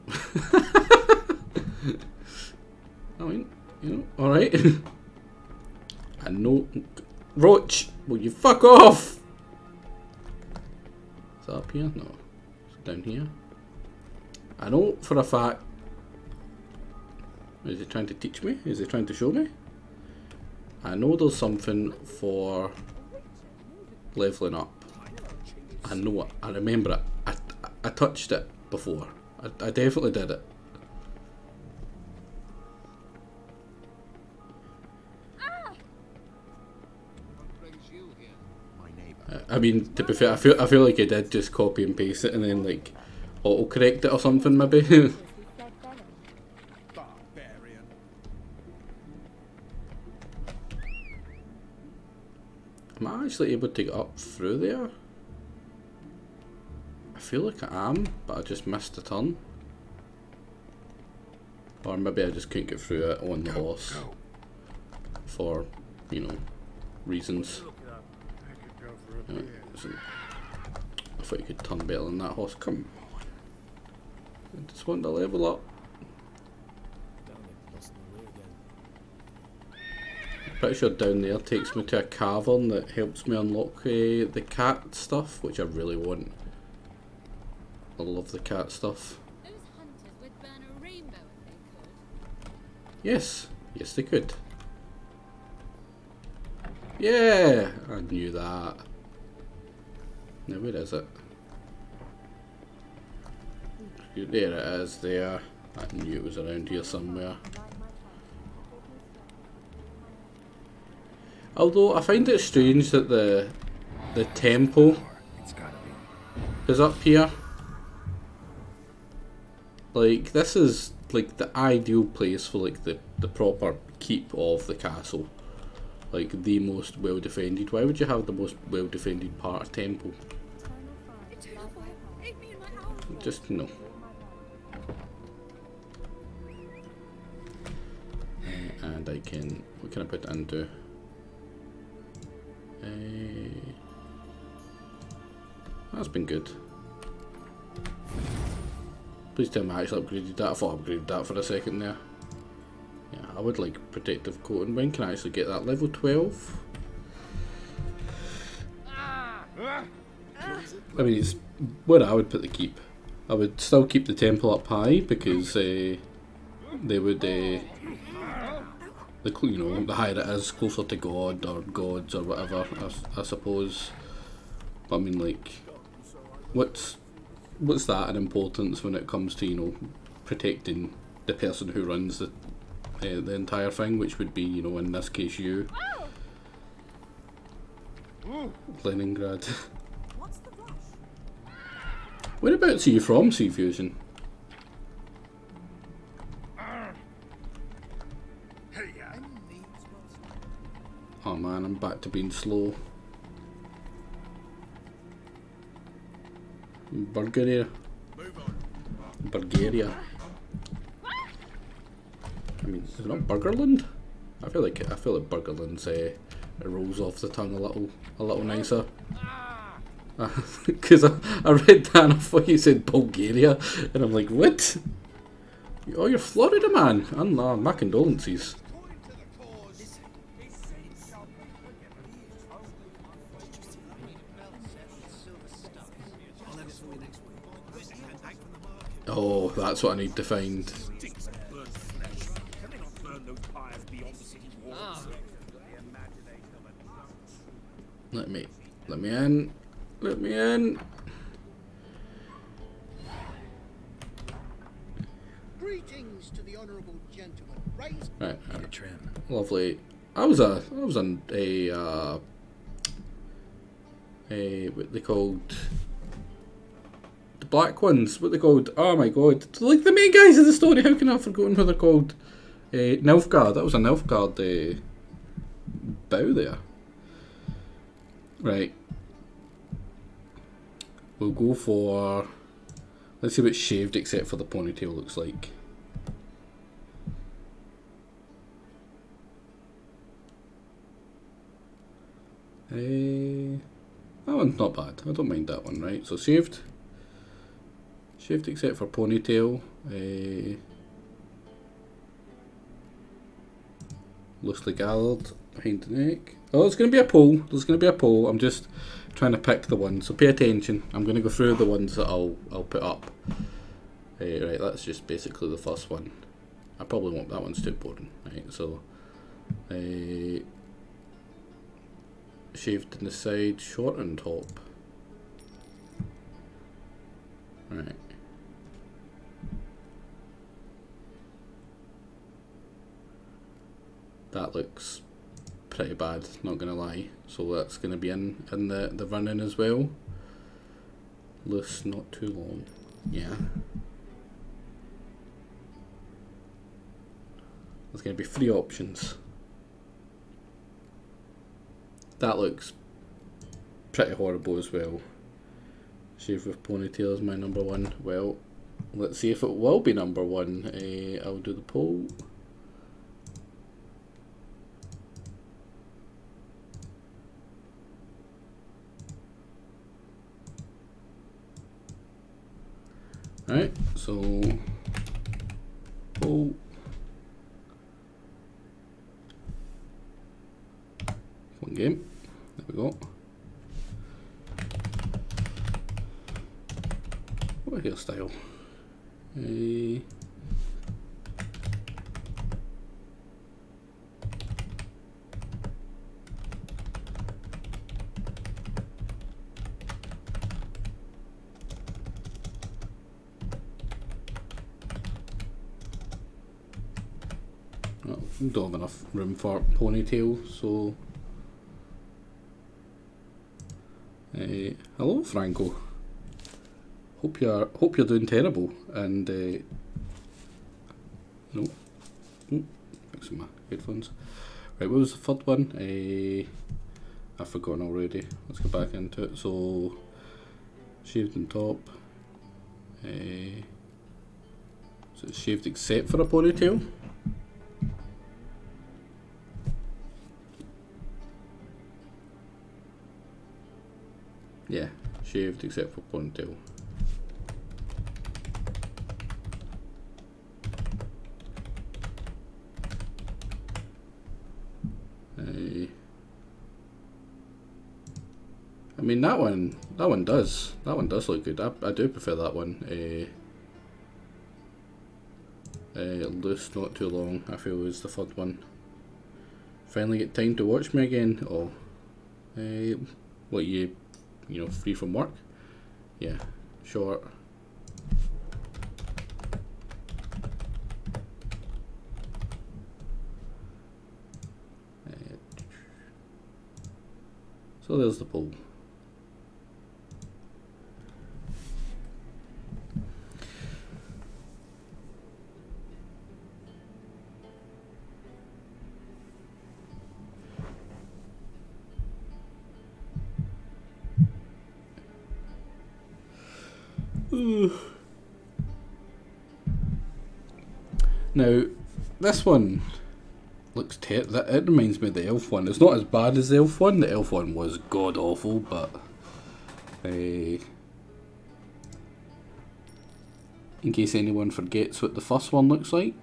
I mean, you know, alright. I know. Roach! Will you fuck off? Is that up here? No. Is it down here? I know for a fact. Is he trying to teach me? Is he trying to show me? I know there's something for leveling up. I know it. I remember it. I touched it before. I definitely did it. I mean, to be fair, I feel like I did just copy and paste it and then like autocorrect it or something maybe. Am I actually able to get up through there? I feel like I am, but I just missed the turn. Or maybe I just couldn't get through it on the horse. For, you know, reasons. So I thought you could turn better than that horse. Come on. I just want to level up. Pretty sure down there takes me to a cavern that helps me unlock the cat stuff, which I really want. I love the cat stuff. Those hunters would burn a rainbow if they could. Yes, yes they could. Yeah, I knew that. Now where is it? There it is there. I knew it was around here somewhere. Although I find it strange that the temple It's gotta be. is up here. Like, this is like the ideal place for like the proper keep of the castle. Like the most well defended. Why would you have the most well defended part of temple? Just no. And I can, what can I put it into? That's been good. Please tell me I actually upgraded that. I thought I upgraded that for a second there. Yeah, I would like protective coating. When can I actually get that? Level 12? I mean, it's where I would put the keep. I would still keep the temple up high because they would, the higher it is, closer to God or gods or whatever, I suppose. But I mean, like, what's that in importance when it comes to protecting the person who runs the entire thing, which would be in this case you, Leningrad. Whereabouts are you from, Sea Fusion? Oh man, I'm back to being slow. Bulgaria. Bulgaria. I mean, is it not Burgerland? I feel like Burgerland's it rolls off the tongue a little nicer. Because I read that and I thought you said Bulgaria, and I'm like, what? Oh, you're Florida, man. My condolences. Oh, that's what I need to find. Let me in. Let me in. Greetings to the honourable gentleman. Right. Need a trim. Lovely. I was on a what they called, the black ones. What they called? Oh my god! Like the main guys of the story. How can I have forgotten what they're called? Nilfgaard. That was a Nilfgaard bow there. Right. We'll go for. Let's see what shaved except for the ponytail looks like. That one's not bad. I don't mind that one, right? So shaved. Shaved except for ponytail. Loosely gathered behind the neck. Oh, there's going to be a poll. There's going to be a poll. I'm just trying to pick the one. So pay attention. I'm going to go through the ones that I'll put up. Right, that's just basically the first one. I probably won't. That one's too boring. Right, so shaved in the side, short on top. Right. That looks pretty bad, not gonna lie. So that's gonna be in the running as well. Loose, not too long. Yeah. There's gonna be 3 options. That looks pretty horrible as well. Shave with ponytail is my number 1. Well, let's see if it will be number 1. I'll do the poll. Alright, so poll. One game. There we go. What a hairstyle. Don't have enough room for ponytail, so Hello, Franco. Hope you're doing terrible. And no, fixing my headphones. Right, what was the third one? I've forgotten already. Let's go back into it. So, shaved on top. So it's shaved except for a ponytail. Yeah, shaved except for ponytail. I mean that one does look good. I do prefer that one. Loose, not too long. I feel is the third one. Finally get time to watch me again. Oh, what you know, free from work? Yeah, short. So there's the poll. Now, this one looks it reminds me of the elf one. It's not as bad as the elf one. The elf one was god awful, but in case anyone forgets what the first one looks like,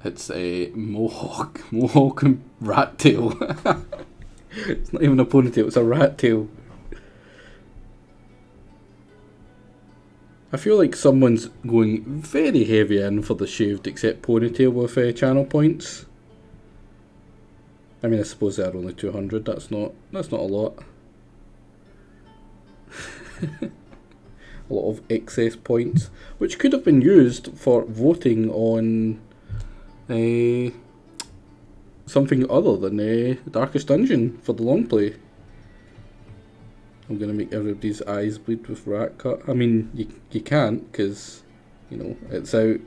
it's a mohawk and rat tail. It's not even a ponytail, it's a rat tail. I feel like someone's going very heavy in for the shaved except ponytail with channel points. I mean, I suppose they are only 200. That's not a lot. A lot of excess points, which could have been used for voting on something other than Darkest Dungeon for the long play. I'm gonna make everybody's eyes bleed with rat cut. I mean, you can't, because you know it's out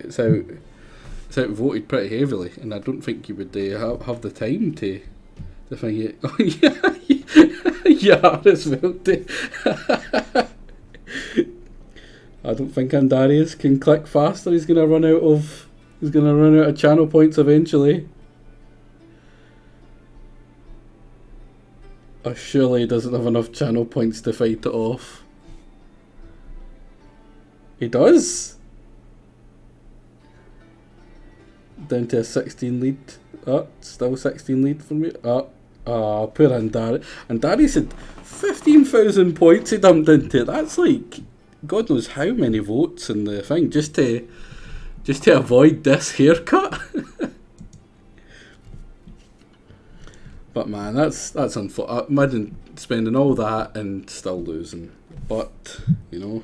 voted pretty heavily, and I don't think you would have the time to think it. Oh yeah, yeah, as well. I don't think Andarius can click faster. He's gonna run out of channel points eventually. Oh, surely he doesn't have enough channel points to fight it off. He does. Down to a 16 lead. Still 16 lead for me. Poor Andari. Andari said 15,000 points he dumped into it. That's like God knows how many votes in the thing just to avoid this haircut. But man, that's unfortunate. Imagine spending all that and still losing. But you know,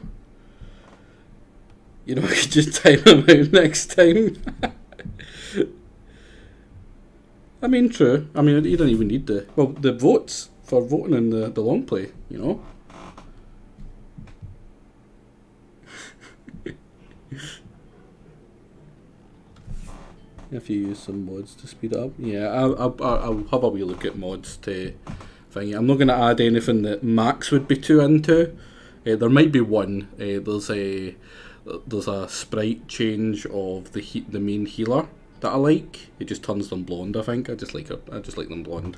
I could just time him out next time. I mean, true. I mean, you don't even need the votes for voting in the long play. You know. If you use some mods to speed up, yeah, I'll have a wee look at mods to thing. I'm not going to add anything that Max would be too into. There might be one. There's a sprite change of the main healer that I like. It just turns them blonde. I think I just like them blonde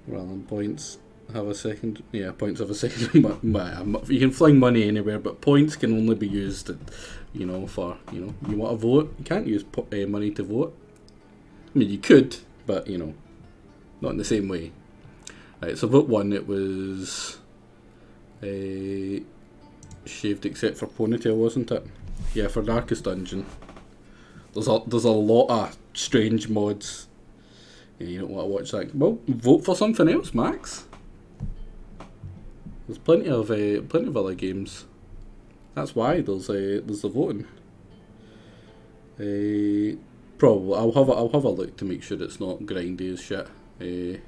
rather than points. Have a second, yeah, points have a second. You can fling money anywhere, but points can only be used, for you want to vote. You can't use money to vote. I mean, you could, but not in the same way. Right, so vote 1, it was shaved except for ponytail, wasn't it? Yeah, for Darkest Dungeon. There's a lot of strange mods. Yeah, you don't want to watch that. Well, vote for something else, Max. There's plenty of other games. That's why there's the voting. Probably I'll have a look to make sure it's not grindy as shit. would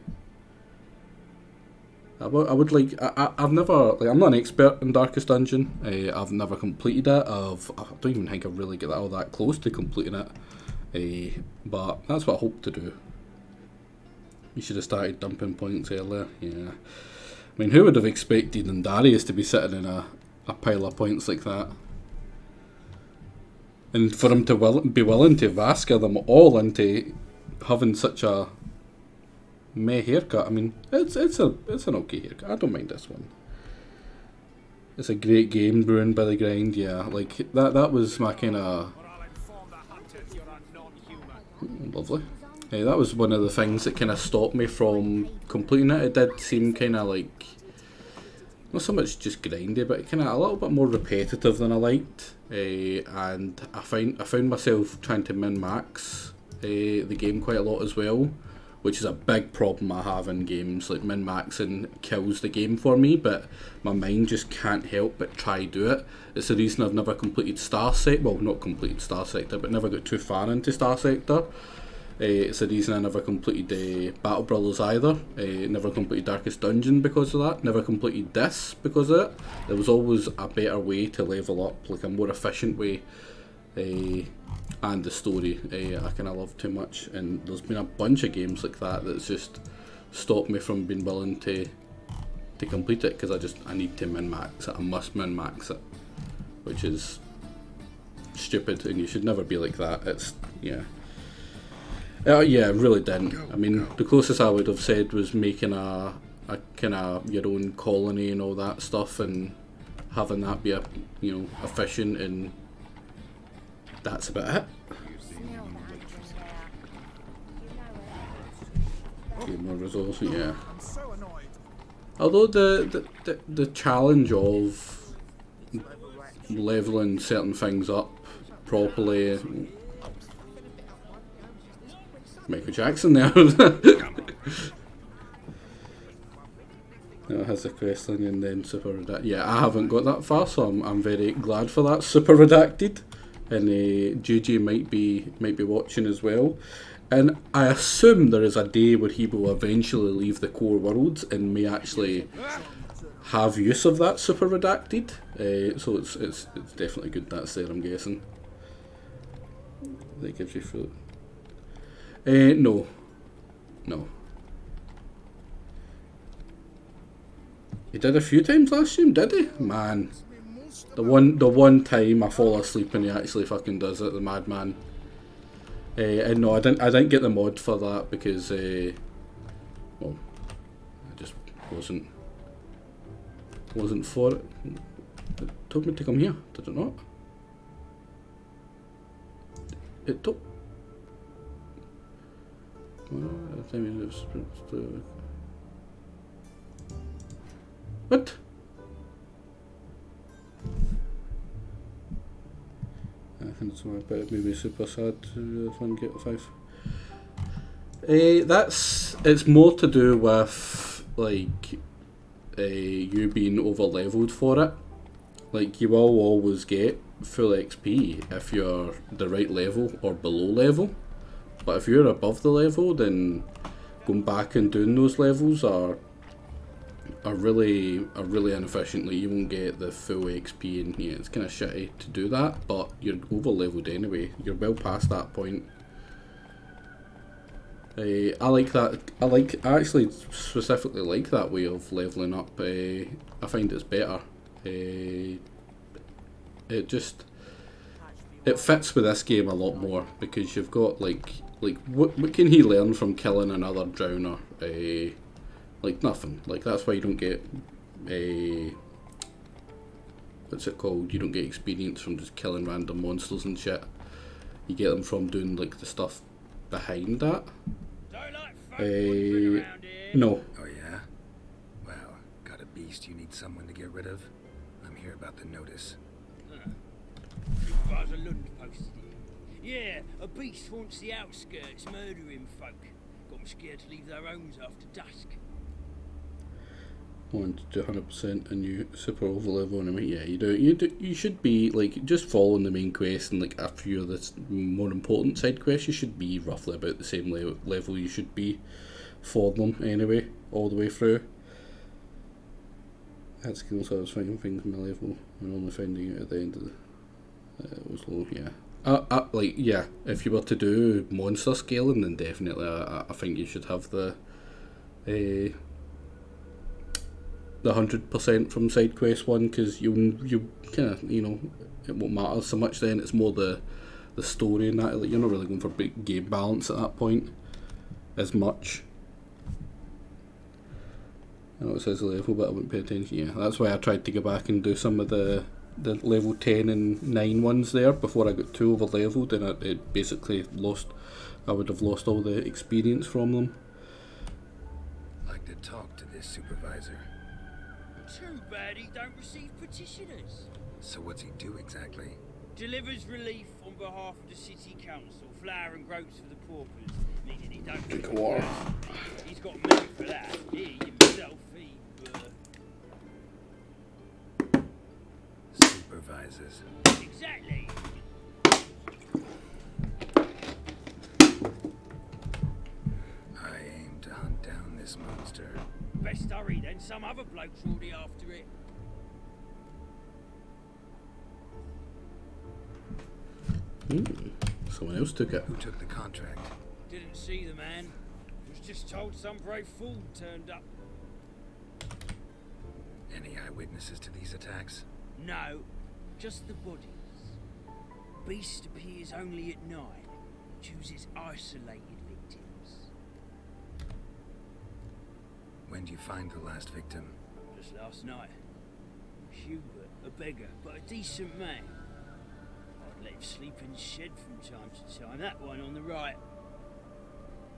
like. I've never like. I'm not an expert in Darkest Dungeon. I've never completed it. I don't even think I've really got all that close to completing it. But that's what I hope to do. You should have started dumping points earlier. Yeah. I mean, who would have expected Darius to be sitting in a pile of points like that? And for him to be willing to Vaska them all into having such a meh haircut. I mean, it's an okay haircut. I don't mind this one. It's a great game, ruined by the grind. Yeah, like that was my kind of lovely. That was one of the things that kind of stopped me from completing it. It did seem kind of like not so much just grindy, but kind of a little bit more repetitive than I liked. And I found myself trying to min max the game quite a lot as well, which is a big problem I have in games. Like min maxing kills the game for me, but my mind just can't help but try do it. It's the reason I've never completed Star Sector. Well, not completed Star Sector, but never got too far into Star Sector. It's the reason I never completed Battle Brothers either. Never completed Darkest Dungeon because of that. Never completed this because of it. There was always a better way to level up, like a more efficient way. And the story I kind of love too much. And there's been a bunch of games like that that's just stopped me from being willing to complete it because I need to min-max it. I must min-max it. Which is stupid, and you should never be like that. It's, yeah. Yeah, it really didn't. I mean, the closest I would have said was making a kind of your own colony and all that stuff, and having that be efficient, and that's about it. More results, yeah. Although the challenge of leveling certain things up properly. Michael Jackson there. Has a question and then super redacted. Yeah, I haven't got that far, so I'm very glad for that. Super redacted, and JJ might be watching as well. And I assume there is a day where he will eventually leave the core worlds and may actually have use of that super redacted. So it's definitely good that's there. I'm guessing that gives you full. No. He did a few times last stream, did he? Man, the one time I fall asleep and he actually fucking does it, the madman. And no, I didn't get the mod for that because well, I just wasn't for it. It told me to come here, did it not? It took. What? I think it's more about maybe super sad to fun get 5. It's more to do with like you being over leveled for it. Like you will always get full XP if you're the right level or below level. But if you're above the level, then going back and doing those levels are really inefficient. Like you won't get the full XP, and yeah, it's kind of shitty to do that. But you're over leveled anyway. You're well past that point. I like that. I actually specifically like that way of leveling up. I find it's better. It fits with this game a lot more because you've got like what can he learn from killing another drowner? Like nothing. Like that's why you don't get what's it called? You don't get experience from just killing random monsters and shit. You get them from doing like the stuff behind that. No. Oh yeah? Well, got a beast you need someone to get rid of? I'm here about the notice. Yeah, a beast haunts the outskirts, murdering folk. Got them scared to leave their homes after dusk. 1 to 100% and you super over level enemy. Yeah, you do. You should be like just following the main quest and like a few of the more important side quests. You should be roughly about the same level you should be for them anyway, all the way through. At skills, I was finding things in my level and only finding it at the end of it was low. Yeah. Like yeah, if you were to do monster scaling, then definitely I think you should have the 100% from side quest one, because you kind of, you know, it won't matter so much then. It's more the story and that. Like, you're not really going for big game balance at that point as much. I know it says level, but I wouldn't pay attention. Yeah, that's why I tried to go back and do some of the level 10 and 9 ones there before I got too over leveled, and it basically I would have lost all the experience from them. Like to talk to this supervisor. Too bad he don't receive petitioners. So what's he do exactly? Delivers relief on behalf of the city council, flour and groats for the paupers, meaning he don't think War. he's got money for that. He himself, Supervises. Exactly. I aim to hunt down this monster. Best hurry, then some other bloke's already after it. Someone else took it. Who took the contract? Didn't see the man. Was just told some brave fool turned up. Any eyewitnesses to these attacks? No, just the bodies. Beast appears only at night. Chooses isolated victims. When did you find the last victim? Just last night. Hubert, a beggar, but a decent man. I'd let him sleep in the shed from time to time. That one on the right.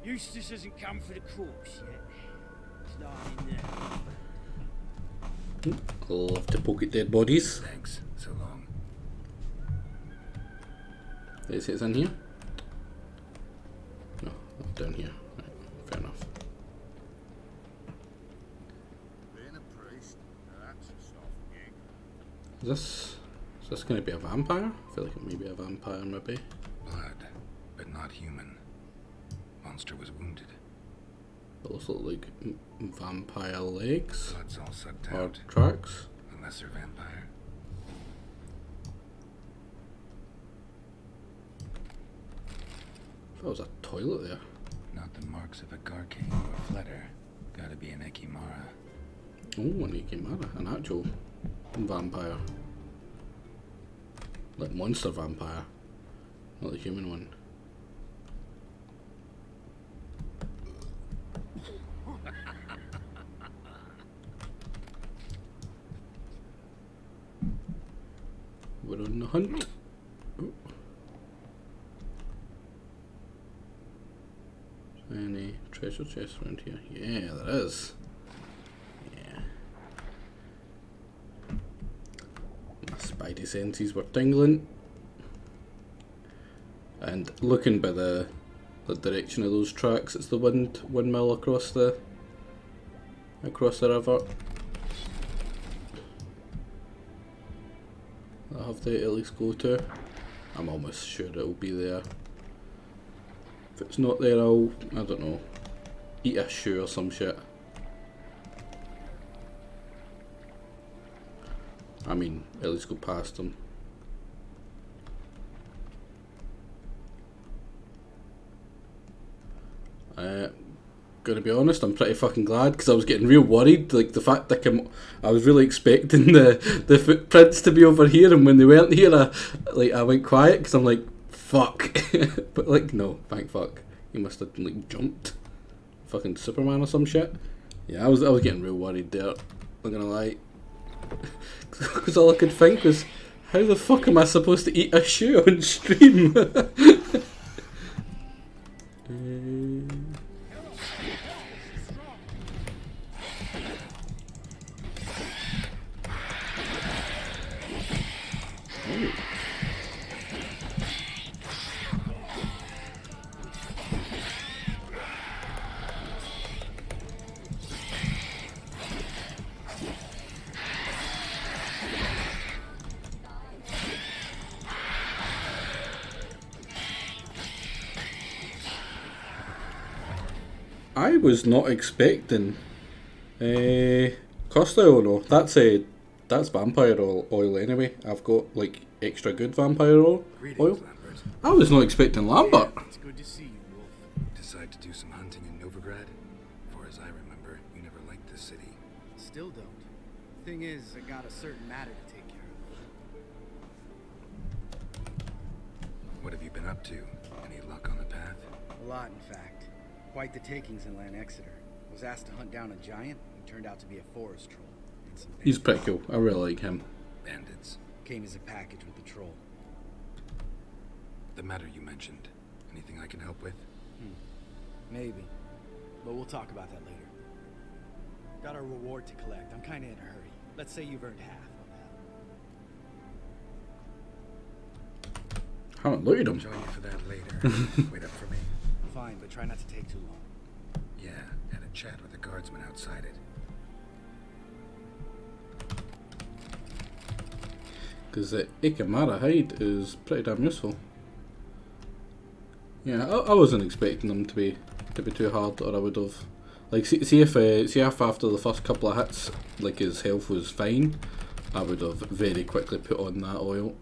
Eustace hasn't come for the corpse yet. It's lying in there. Love to poke at dead bodies. Thanks. So long. Is it in here? No, down here. Right, fair enough. Being a priest, now that's a soft gig. Is this going to be a vampire? I feel like it may be a vampire, maybe. Blood, but not human. Monster was wounded. Those look like vampire legs. Blood's all sucked Or out. tracks. A lesser vampire. I thought it was a toilet there. Not the marks of a Garcane or a Fletter. Gotta be an Ekimara. Oh, an Ikimara, an actual vampire. Like monster vampire. Not the human one. We're on the hunt. Oh. Any treasure chests around here? Yeah, there is. Yeah. My spidey senses were tingling. And looking by the direction of those tracks, it's the windmill across the river. I'll have to at least go to. I'm almost sure it'll be there. If it's not there, I'll, I don't know, eat a shoe or some shit. I mean, at least go past them. Gonna be honest, I'm pretty fucking glad, because I was getting real worried. Like the fact that I was really expecting the footprints to be over here, and when they weren't here, I went quiet because I'm like, fuck. But like, no, thank fuck. He must have like jumped, fucking Superman or some shit. Yeah, I was getting real worried there. Not gonna lie, because all I could think was, how the fuck am I supposed to eat a shoe on stream? I was not expecting costly oil. No, that's vampire oil anyway. I've got like extra good vampire oil. Greetings, Lambert. I was not expecting Lambert. It's good to see you, Wolf. Decide to do some hunting in Novigrad? For as I remember, you never liked the city. Still don't. Thing is, I got a certain matter to take care of. What have you been up to? Any luck on the path? A lot, in fact. Quite the takings in Lan Exeter. Was asked to hunt down a giant, who turned out to be a forest troll. And some He's pretty cool. I really like him. Bandits. Came as a package with the troll. The matter you mentioned. Anything I can help with? Maybe. But we'll talk about that later. Got a reward to collect. I'm kinda in a hurry. Let's say you've earned half on that. Haven't looted him. Join you for that later. Wait up for me. Fine, but try not to take too long. Yeah, had a chat with the guardsman outside it. Because the Ikamara hide is pretty damn useful. Yeah, I wasn't expecting them to be too hard, or I would have like see if after the first couple of hits, like his health was fine, I would have very quickly put on that oil.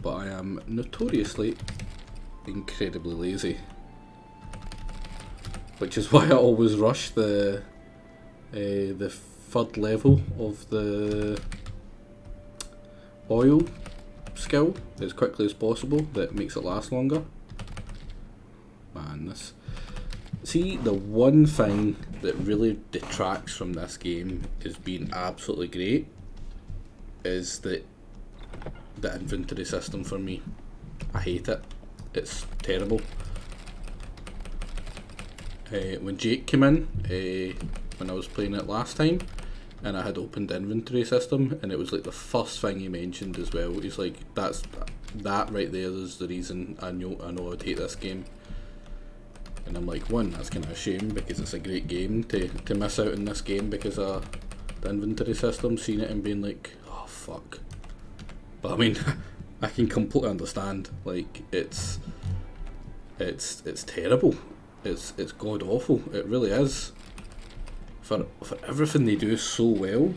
But I am notoriously incredibly lazy, which is why I always rush the third level of the oil skill as quickly as possible. That makes it last longer. Man, this... See, the one thing that really detracts from this game as being absolutely great is the inventory system for me. I hate it. It's terrible. When Jake came in, when I was playing it last time, and I had opened the inventory system, and it was like the first thing he mentioned as well. He's like, that right there is the reason I know I'd hate this game. And I'm like, one, that's kind of a shame because it's a great game to miss out on this game because of the inventory system, seeing it and being like, oh fuck. But I mean, I can completely understand. Like, it's terrible. It's god awful. It really is. For everything they do so well.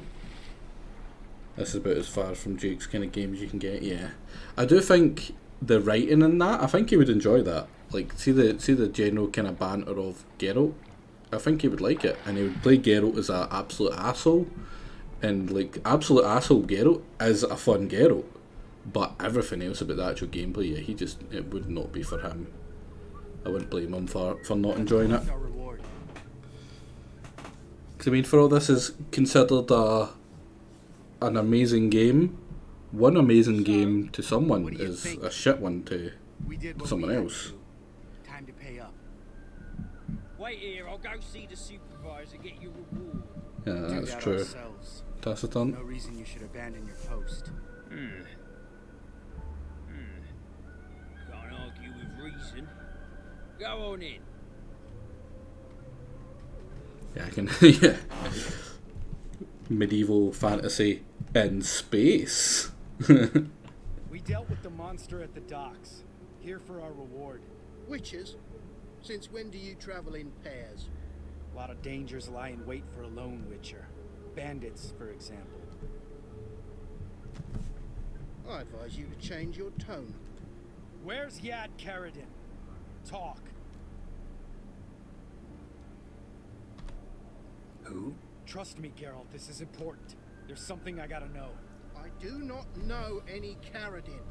This is about as far from Jake's kind of games you can get. Yeah, I do think the writing in that, I think he would enjoy that. Like, see the general kind of banter of Geralt. I think he would like it, and he would play Geralt as an absolute asshole. And like, absolute asshole Geralt is a fun Geralt, but everything else about the actual gameplay, yeah, it would not be for him. I wouldn't blame him for not enjoying it. Because I mean, for all this is considered an amazing game, one amazing game to someone is a shit one to someone else. Time to pay up. Wait here, I'll go see the supervisor, get your reward. Yeah, that's that true. Ourselves. Taciturn. No reason you should abandon your post. Can't argue with reason. Go on in. Yeah, I can. Yeah. Medieval fantasy in space. We dealt with the monster at the docks. Here for our reward. Witches? Since when do you travel in pairs? A lot of dangers lie in wait for a lone witcher. Bandits, for example. I advise you to change your tone. Where's Yad Karadin? Talk. Who? Trust me, Geralt, this is important. There's something I gotta know. I do not know any Karadin.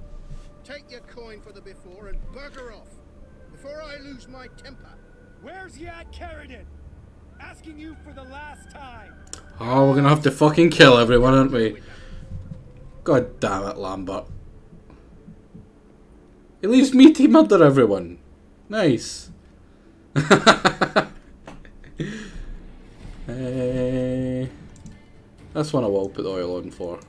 Take your coin for the before and bugger off, before I lose my temper. Where's Yad Karadin? Asking you for the last time. Oh, we're gonna have to fucking kill everyone, aren't we? God damn it, Lambert. It leaves me to murder everyone. Nice. This one I will put the oil on for.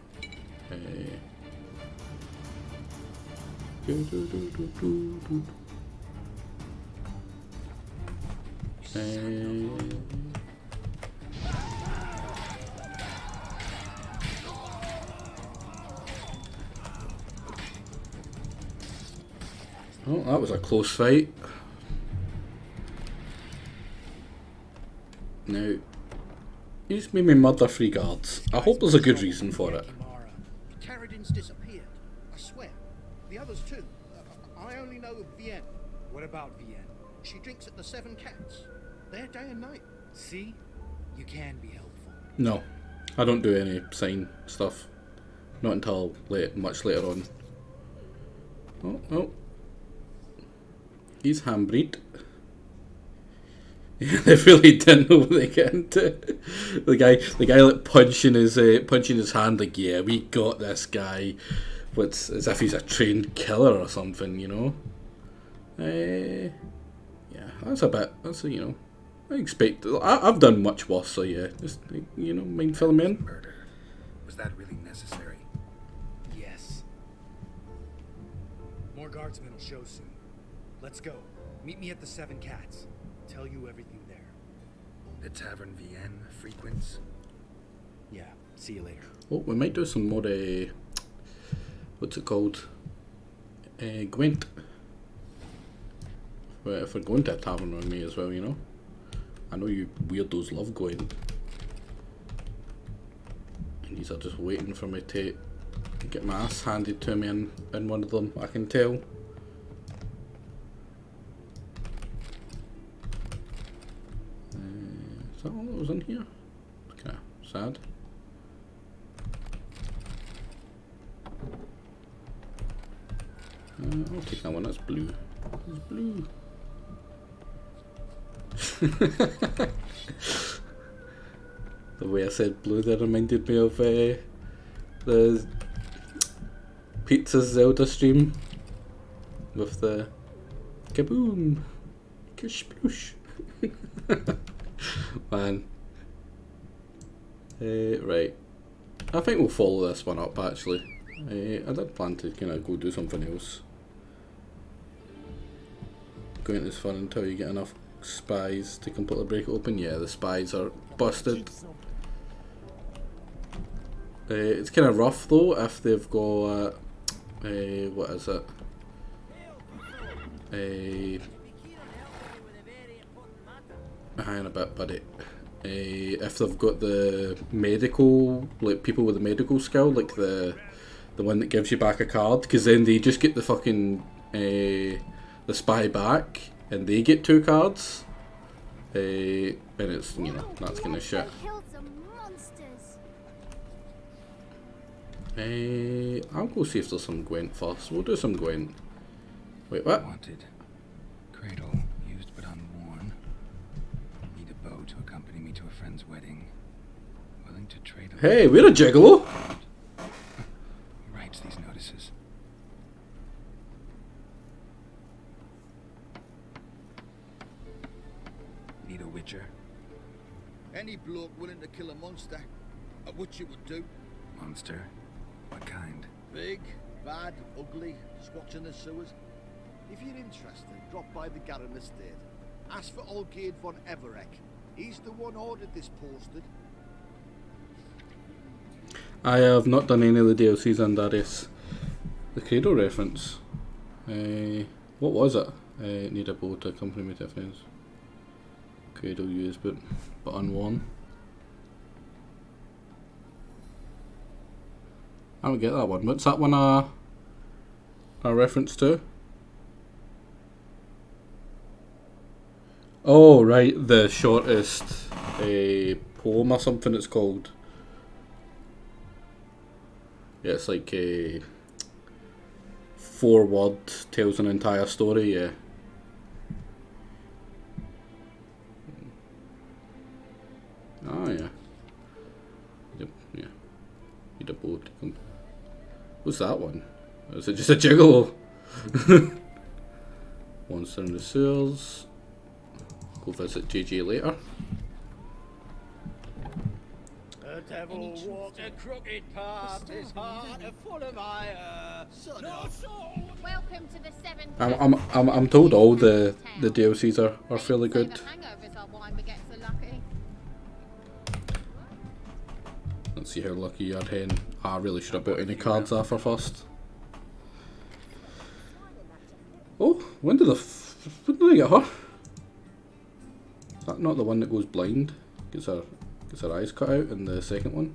Oh, that was a close fight. Now, he's made me murder 3 guards. I hope there's a good reason for it. Carradin's disappeared. I swear. The others too. I only know of Vienne. What about Vienne? She drinks at the Seven Cats. There day and night. See? You can be helpful. No, I don't do any sign stuff. Not until much later on. Oh, oh. He's handbreed. Yeah, they really didn't know what they get into. The guy like punching his hand like, yeah, we got this guy. What's as if he's a trained killer or something, you know. Yeah, that's you know, I expect. I've done much worse, so yeah, just you know, mind filling me in. Murder. Was that really necessary? Yes. More guardsmen will show soon. Let's go. Meet me at the Seven Cats. Tell you everything there. The Tavern Vienne frequents? Yeah, see you later. Oh, we might do some more, what's it called? Gwent. Well, if we're going to a tavern with me as well, you know. I know you weirdos love Gwent. And these are just waiting for me to get my ass handed to me in one of them, I can tell. Is that all that was in here? It's kind of sad. I'll take that one, that's blue. It's blue. The way I said blue there reminded me of the Pizza's Zelda stream with the kaboom, kashploosh. Man. Right. I think we'll follow this one up actually. I did plan to kind of go do something else. Going this fun until you get enough spies to completely break it open. Yeah, the spies are busted. It's kind of rough though if they've got what is it? Hang on a bit, buddy. If they've got the medical, like people with the medical skill, like the one that gives you back a card, because then they just get the fucking the spy back, and they get 2 cards. And it's, you know, that's kind of shit. I'll go see if there's some Gwent first. We'll do some Gwent. Wait, what? Wanted. Cradle, used but unworn. Need a bow to accompany me to a friend's wedding. Willing to trade a... Hey, we're a gigolo! Writes these notices. Need a witcher? Any bloke willing to kill a monster, a witcher would do. Monster? What kind? Big, bad, ugly, squatching the sewers. If you're interested, drop by the Garren estate. Ask for Olgierd von Everek. He's the one ordered this posted. I have not done any of the DLCs on Darius. The Cradle reference. What was it? Need a bow to accompany me to friends. Cradle used but unworn. I don't get that one. What's that one a reference to? Oh right, the shortest poem or something it's called. Yeah, it's like a 4-word tells an entire story, yeah. Oh yeah. Yeah. Need a boat to come. What's that one? Is it just a gigolo? Monster in the sewers. Go visit JJ later. The devil walked a crooked path, his heart full of ire. No soul. Welcome to the Seven. I'm told all the DLCs are fairly good. Hangovers are why we get so lucky. Let's see how lucky you are, Hen. I really should have bought any cards off her first. Oh, when did I get her? Is that not the one that goes blind? Gets her eyes cut out in the second one.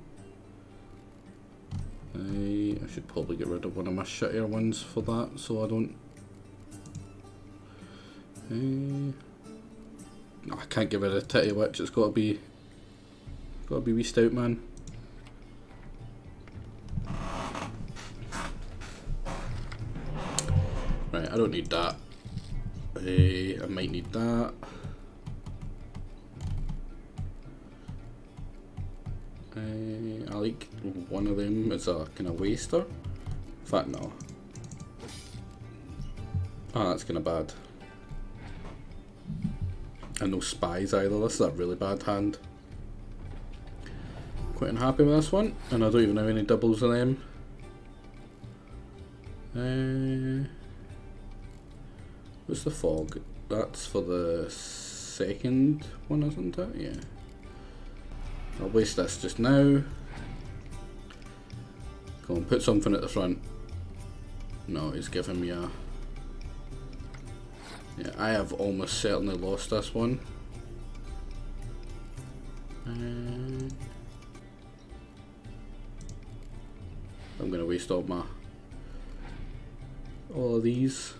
I should probably get rid of one of my shittier ones for that, so I don't. No, I can't get rid of Titty Witch. It's got to be wee Stout Man. Right, I don't need that. I might need that. I like one of them as a kind of waster. In fact, no. Ah, that's kind of bad. And no spies either. This is a really bad hand. Quite unhappy with this one, and I don't even have any doubles of them. What's the fog? That's for the second one, isn't it? Yeah. I'll waste this just now. Go on, put something at the front. No, he's giving me a... Yeah, I have almost certainly lost this one. I'm gonna waste all of these.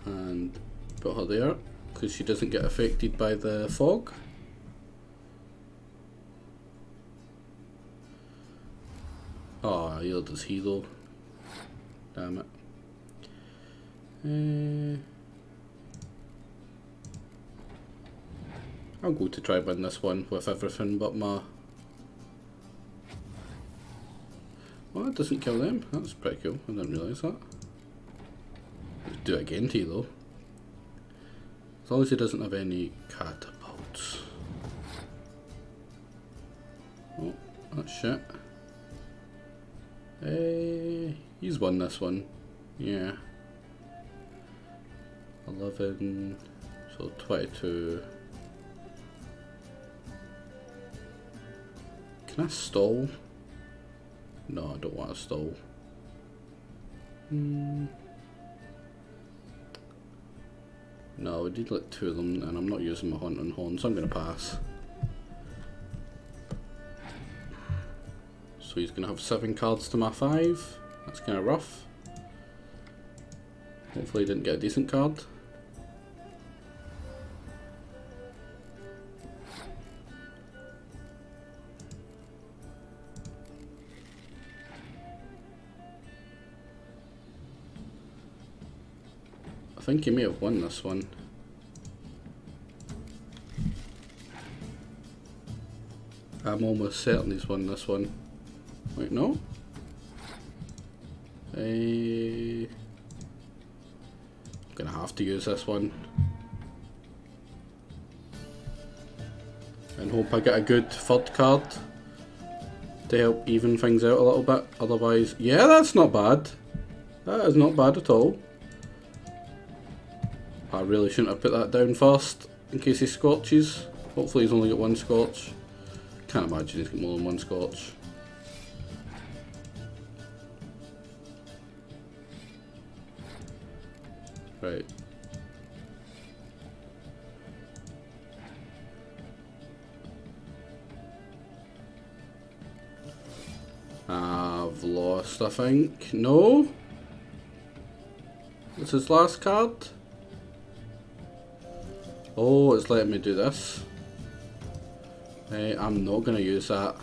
And put her there, because she doesn't get affected by the fog. Oh, neither does he though. Damn it. I'll go to try win this one with everything but my... Well, that doesn't kill them. That's pretty cool. I didn't realise that. Let's do it again to you though. As long as he doesn't have any catapults. Oh, that's shit. He's won this one. Yeah. 11, so 22. Can I stall? No, I don't want to stall. No, we did like 2 of them, and I'm not using my hunting horn, so I'm going to pass. So he's going to have 7 cards to my 5. That's kind of rough. Hopefully he didn't get a decent card. I think he may have won this one. I'm almost certain he's won this one. Wait, no? I'm gonna have to use this one. And hope I get a good third card to help even things out a little bit. Otherwise, yeah, that's not bad. That is not bad at all. I really shouldn't have put that down first, in case he scorches. Hopefully he's only got 1 scorch. Can't imagine he's got more than 1 scorch. Right. I've lost, I think. No? This is his last card? Oh, it's letting me do this. I'm not going to use that.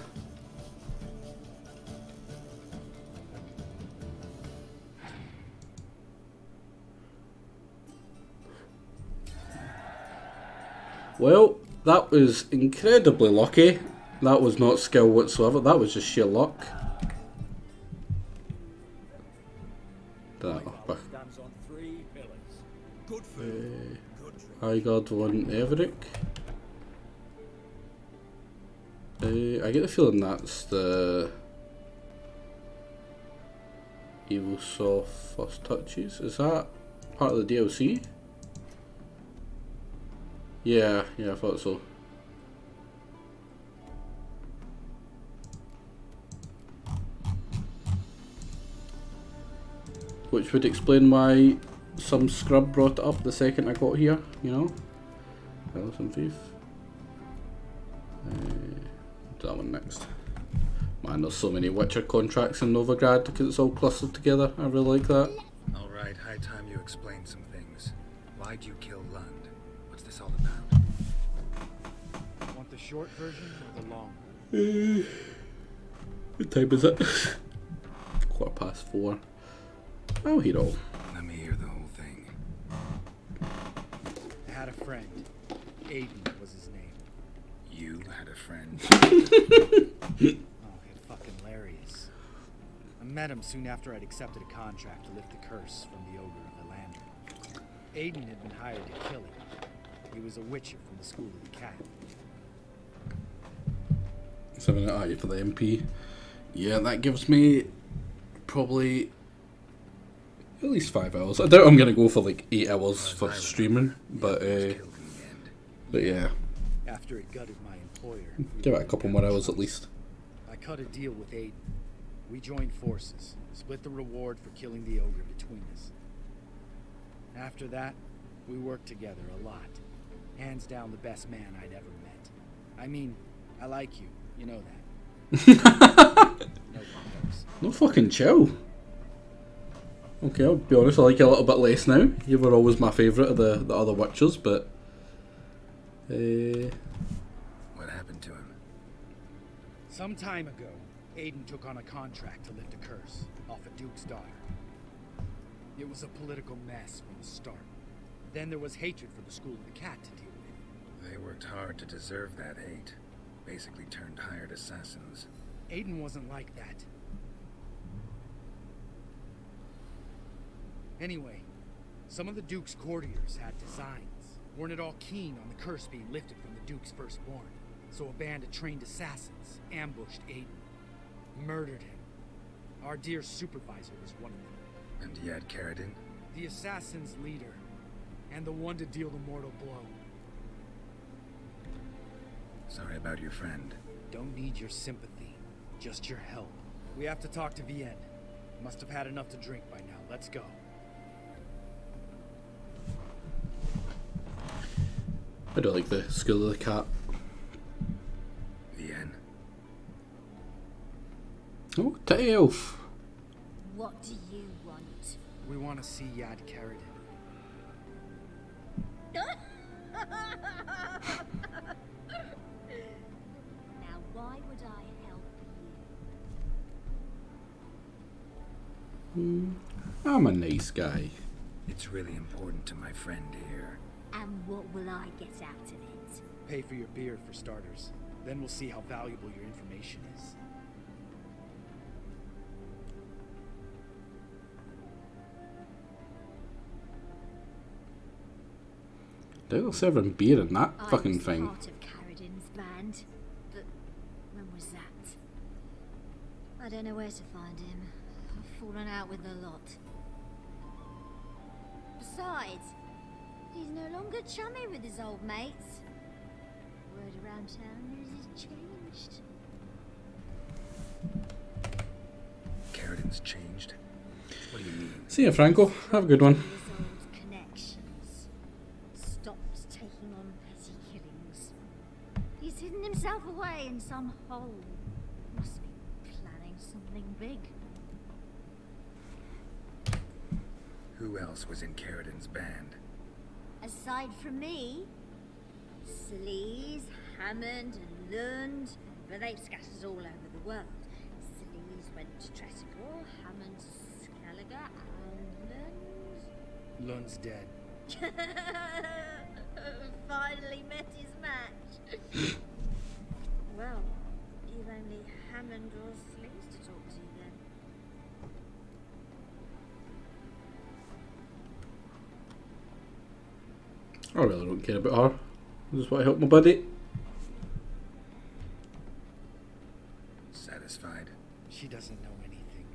Well, that was incredibly lucky. That was not skill whatsoever, that was just sheer luck. Highguard 1 Everick. I get the feeling that's the Evil Saw First Touches. Is that part of the DLC? Yeah, I thought so. Which would explain why some scrub brought it up the second I got here, you know. Some thief. That one next. Man, there's so many Witcher contracts in Novigrad because it's all clustered together. I really like that. Alright, high time you explain some things. Why'd you kill Lund? What's this all about? Want the short version or the long? What time is it? 4:15. Oh, hero. Let me hear the whole thing. I had a friend. Aiden was his name. You had a friend? Oh, he's fucking hilarious. I met him soon after I'd accepted a contract to lift the curse from the ogre of the land. Aiden had been hired to kill him. He was a witcher from the School of the Cat. 7 out for the MP. Yeah, that gives me probably at least 5 hours. I doubt I'm gonna go for like 8 hours for streaming, but yeah. After it gutted my employer, Give it a couple more hours at least. I cut a deal with Aiden. We joined forces, split the reward for killing the ogre between us. After that, we worked together a lot. Hands down the best man I'd ever met. I mean, I like you. You know that. No fucking chill. Okay, I'll be honest, I like you a little bit less now. You were always my favourite of the other Witchers, but... What happened to him? Some time ago, Aiden took on a contract to lift a curse off a duke's daughter. It was a political mess from the start. Then there was hatred for the School of the Cat to deal with. They worked hard to deserve that hate. Basically turned hired assassins. Aiden wasn't like that. Anyway, some of the Duke's courtiers had designs. Weren't at all keen on the curse being lifted from the Duke's firstborn. So a band of trained assassins ambushed Aiden. Murdered him. Our dear supervisor was one of them. And you had Carradine? The assassin's leader. And the one to deal the mortal blow. Sorry about your friend. Don't need your sympathy. Just your help. We have to talk to Vienne. Must have had enough to drink by now. Let's go. I don't like the School of the Cat. Vienne. Oh, titty elf. What do you want? We want to see Yad Carradine. Now, why would I help you? I'm a nice guy. It's really important to my friend here. And what will I get out of it? Pay for your beard for starters. Then we'll see how valuable your information is. They're serving beer in that I fucking was thing. part of Carradine's band, but when was that? I don't know where to find him. I've fallen out with a lot. Besides, he's no longer chummy with his old mates. Word around town is he's changed. Carradine's changed? What do you mean? See ya, Franco. Have a good one. His old connections. Stopped taking on petty killings. He's hidden himself away in some hole. Must be planning something big. Who else was in Carradine's band? Aside from me, Sleaze, Hammond, and Lund, but they've scattered all over the world. Sleaze went to Tretigor, Hammond to Skellige, and Lund's dead. finally met his match. Well, you've only Hammond or Sleaze to talk to then. I really don't care about her. I just want to help my buddy. Satisfied? She doesn't know anything.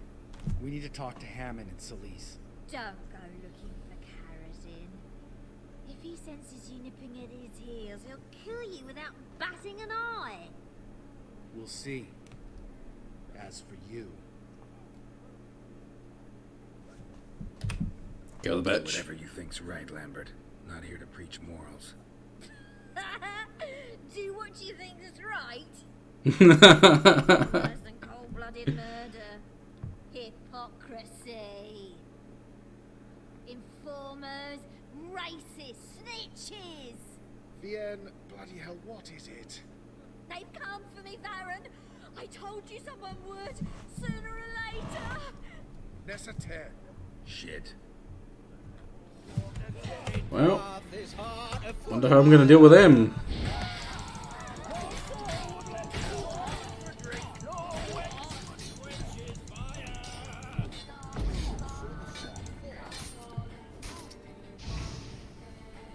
We need to talk to Hammond and Celise. Don't go looking for Carradine. If he senses you nipping at his heels, he'll kill you without batting an eye. We'll see. As for you... Kill the bitch. Whatever you think's right, Lambert. Not here to preach morals. Do what you think is right. Worse than cold-blooded murder. Hypocrisy. Informers. Racist. Snitches. Vienne, bloody hell, what is it? They've come for me, Baron. I told you someone would. Sooner or later. Nessater. Shit. Well, wonder how I'm gonna deal with them.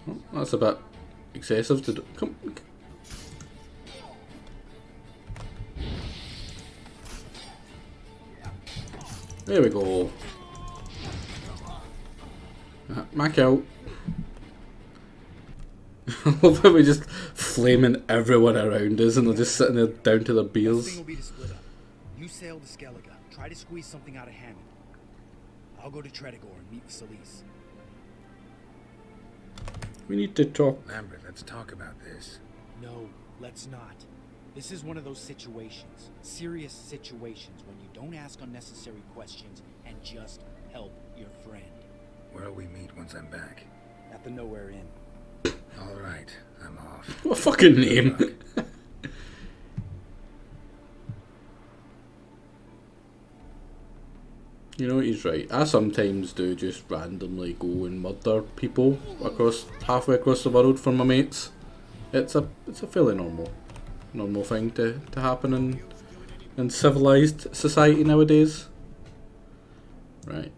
Oh, that's a bit excessive to do. Come. There we go. Mac out. I love how we're just flaming everyone around us and they're just sitting there down to their Next beers. thing will be to split up. You sail to Skellige. Try to squeeze something out of Hammond. I'll go to Tredigor and meet with Solis. We need to talk. Lambert, let's talk about this. No, let's not. This is one of those situations, serious situations, when you don't ask unnecessary questions and just help your friend. Where'll we meet once I'm back? At the Nowhere Inn. Alright, I'm off. What a fucking name. You know, he's right. I sometimes do just randomly go and murder people halfway across the world for my mates. It's a fairly normal thing to happen in civilized society nowadays. Right.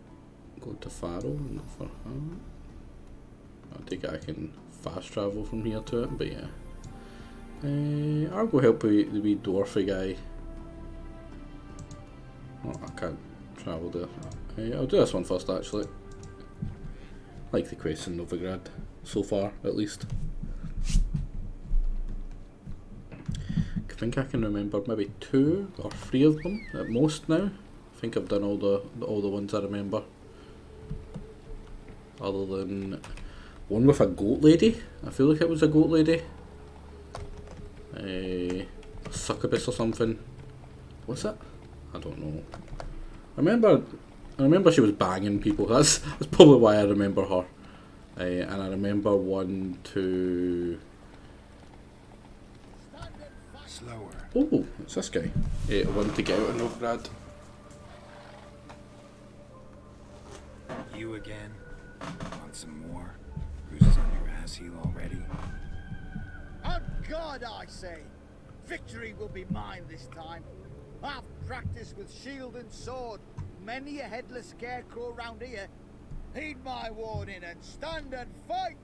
Go to Faro and look for her. I think I can fast travel from here to it, but yeah. I'll go help the wee dwarfy guy. Oh, I can't travel there. I'll do this one first actually. Like the quests in Novigrad, so far at least. I think I can remember maybe 2 or 3 of them at most now. I think I've done all the ones I remember. Other than one with a goat lady. I feel like it was a goat lady. A succubus or something. What's it? I don't know. I remember she was banging people. That's probably why I remember her. And I remember one to. Slower. Oh, it's this guy. One to get out of Novigrad. You again? Want some more? Bruises on your ass heel already? On God, I say! Victory will be mine this time. I've practiced with shield and sword. Many a headless scarecrow round here. Heed my warning and stand and fight!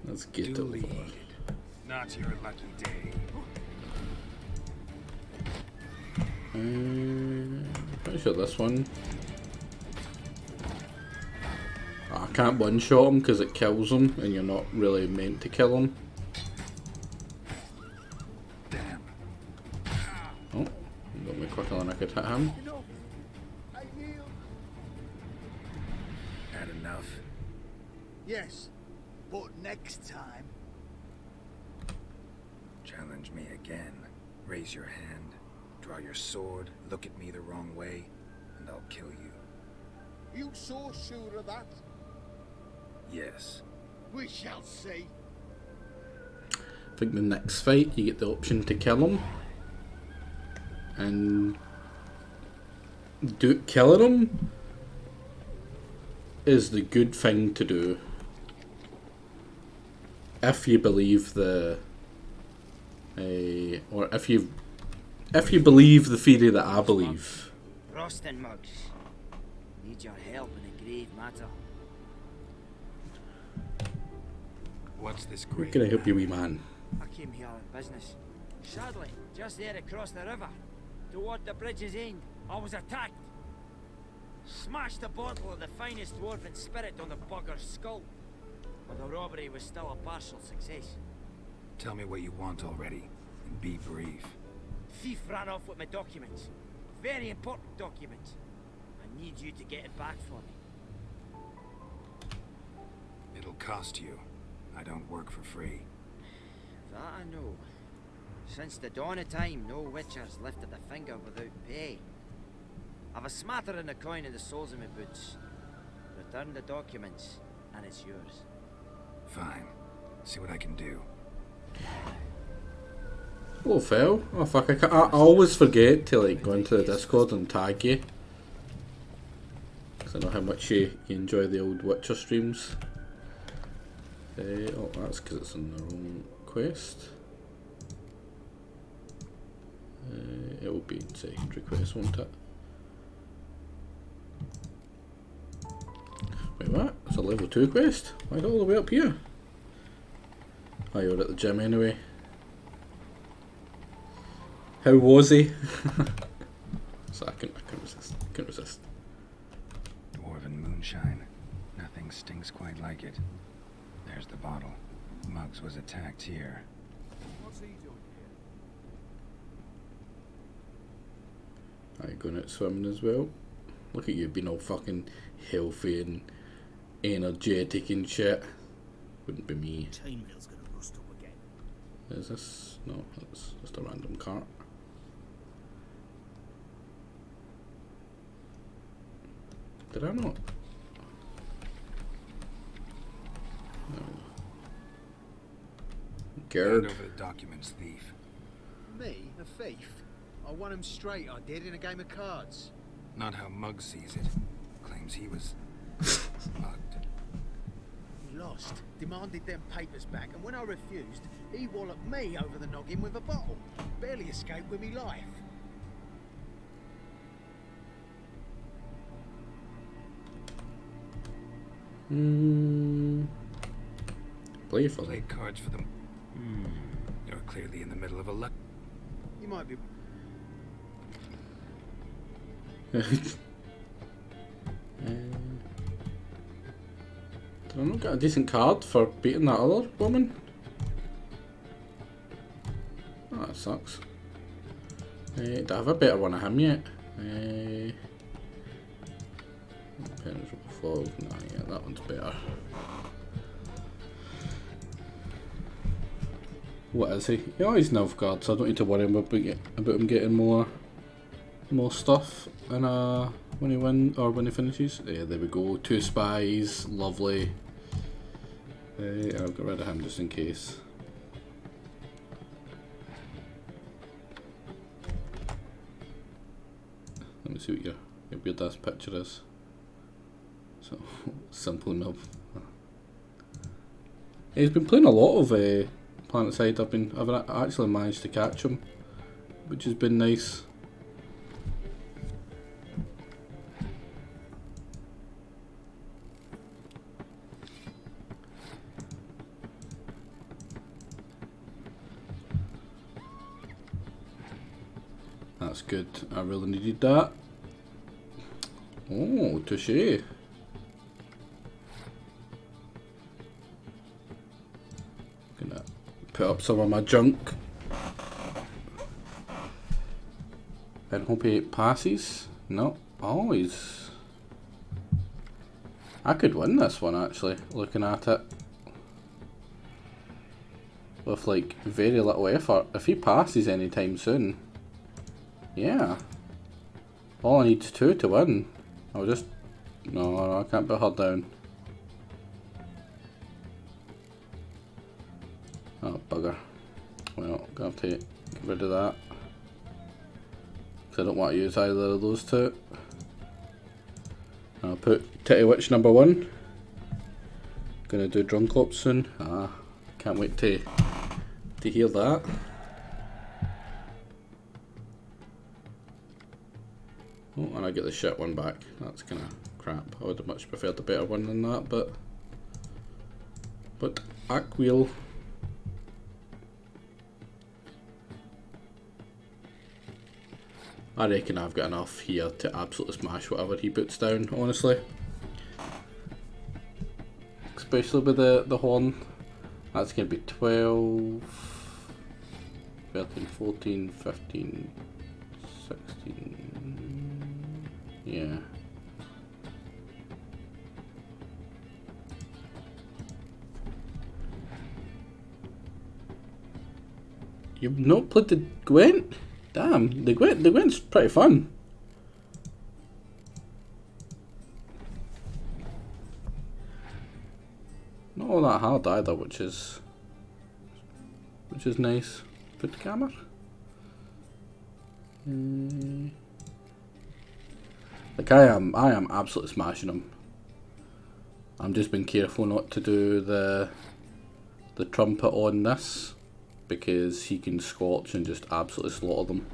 Let's get Duly over. heeded. Not your lucky day. Pretty sure this one. I can't one-shot him because it kills him, and you're not really meant to kill him. Damn. Oh, got me quicker than I could hit him. You know, I yield. Had enough? Yes, but next time. Challenge me again. Raise your hand. Draw your sword. Look at me the wrong way. And I'll kill you. You so sure of that? Yes. We shall see. I think the next fight you get the option to kill him. And killing him is the good thing to do. If you believe or if you believe the theory that I believe. Rostin mugs. Need your help in a grave matter. What's this How great? can I help you, wee man? I came here on business. Sadly, just there across the river, toward the bridge's end, I was attacked. Smashed a bottle of the finest dwarven spirit on the bugger's skull. But the robbery was still a partial success. Tell me what you want already, and be brief. Thief ran off with my documents. Very important documents. I need you to get it back for me. It'll cost you. I don't work for free. That I know. Since the dawn of time, no witcher's lifted a finger without pay. I've a smattering of coin in the soles of my boots. Return the documents, and it's yours. Fine. See what I can do. Hello, Phil. Oh fuck, I always forget to like go into the Discord and tag you. Because I know how much you enjoy the old Witcher streams. Oh, that's because it's in the wrong quest. It will be in secondary quest, won't it? Wait, what? It's a level 2 quest? Why all the way up here? Oh, you're at the gym anyway. How was he? So I couldn't resist. Couldn't resist. Dwarven moonshine. Nothing stinks quite like it. There's the bottle. Muggs was attacked here. What's he doing here? Are you going out swimming as well? Look at you being all fucking healthy and energetic and shit. Wouldn't be me. Chainmail's gonna rust up again. Is this? No, that's just a random cart. Did I not? No. Hand Gerd. over the documents, thief. Me? A thief? I won him straight, I did, in a game of cards. Not how Muggs sees it. Claims he was mugged. He lost, demanded them papers back, and when I refused, he walloped me over the noggin with a bottle. Barely escaped with me life. Playful. Played cards for them. You're clearly in the middle of a luck. You might be... Did I not get a decent card for beating that other woman? Oh, that sucks. Do I have a better one of him yet? Penetrable fog. Nah, yeah, that one's better. What is he? Oh, he's Nilfgaard, so I don't need to worry about him getting more stuff in when he finishes. Yeah, there we go. 2 spies, lovely. I'll get rid of him just in case. Let me see what your weird ass picture is. So simple enough. He's been playing a lot of Planetside. I've actually managed to catch him, which has been nice. That's good. I really needed that. Oh, touche. Gonna put up some of my junk and hope it passes. No, always. I could win this one actually, looking at it. With like very little effort. If he passes anytime soon. Yeah. All I need is 2 to win. I'll just... No, I can't put her down. Oh, bugger. Well, I'm going to have to get rid of that. Because I don't want to use either of those 2. I'll put Titty Witch number 1. Gonna do Drunk Ops soon. Can't wait to hear that. Oh, and I get the shit one back. That's kind of crap. I would have much preferred a better one than that, but Aquil. I reckon I've got enough here to absolutely smash whatever he puts down, honestly. Especially with the horn. That's going to be 12, 13, 14, 15, 16... Yeah. You've not played the Gwent? Damn, the Gwent's pretty fun. Not all that hard either, which is nice. Put the camera. Like I am absolutely smashing him. I'm just being careful not to do the trumpet on this, because he can scorch and just absolutely slaughter them.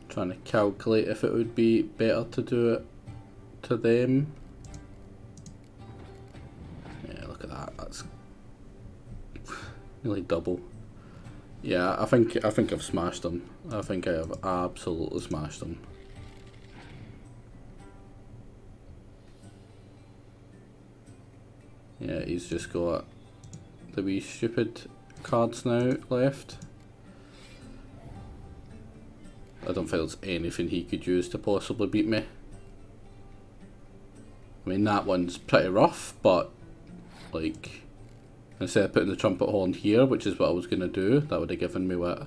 Trying to calculate if it would be better to do it to them. Yeah, look at that. That's nearly double. Yeah, I think I've smashed them. I think I have absolutely smashed them. Yeah, he's just got the wee stupid cards now left. I don't think there's anything he could use to possibly beat me. I mean, that one's pretty rough, but like, instead of putting the trumpet horn here, which is what I was going to do, that would have given me, what,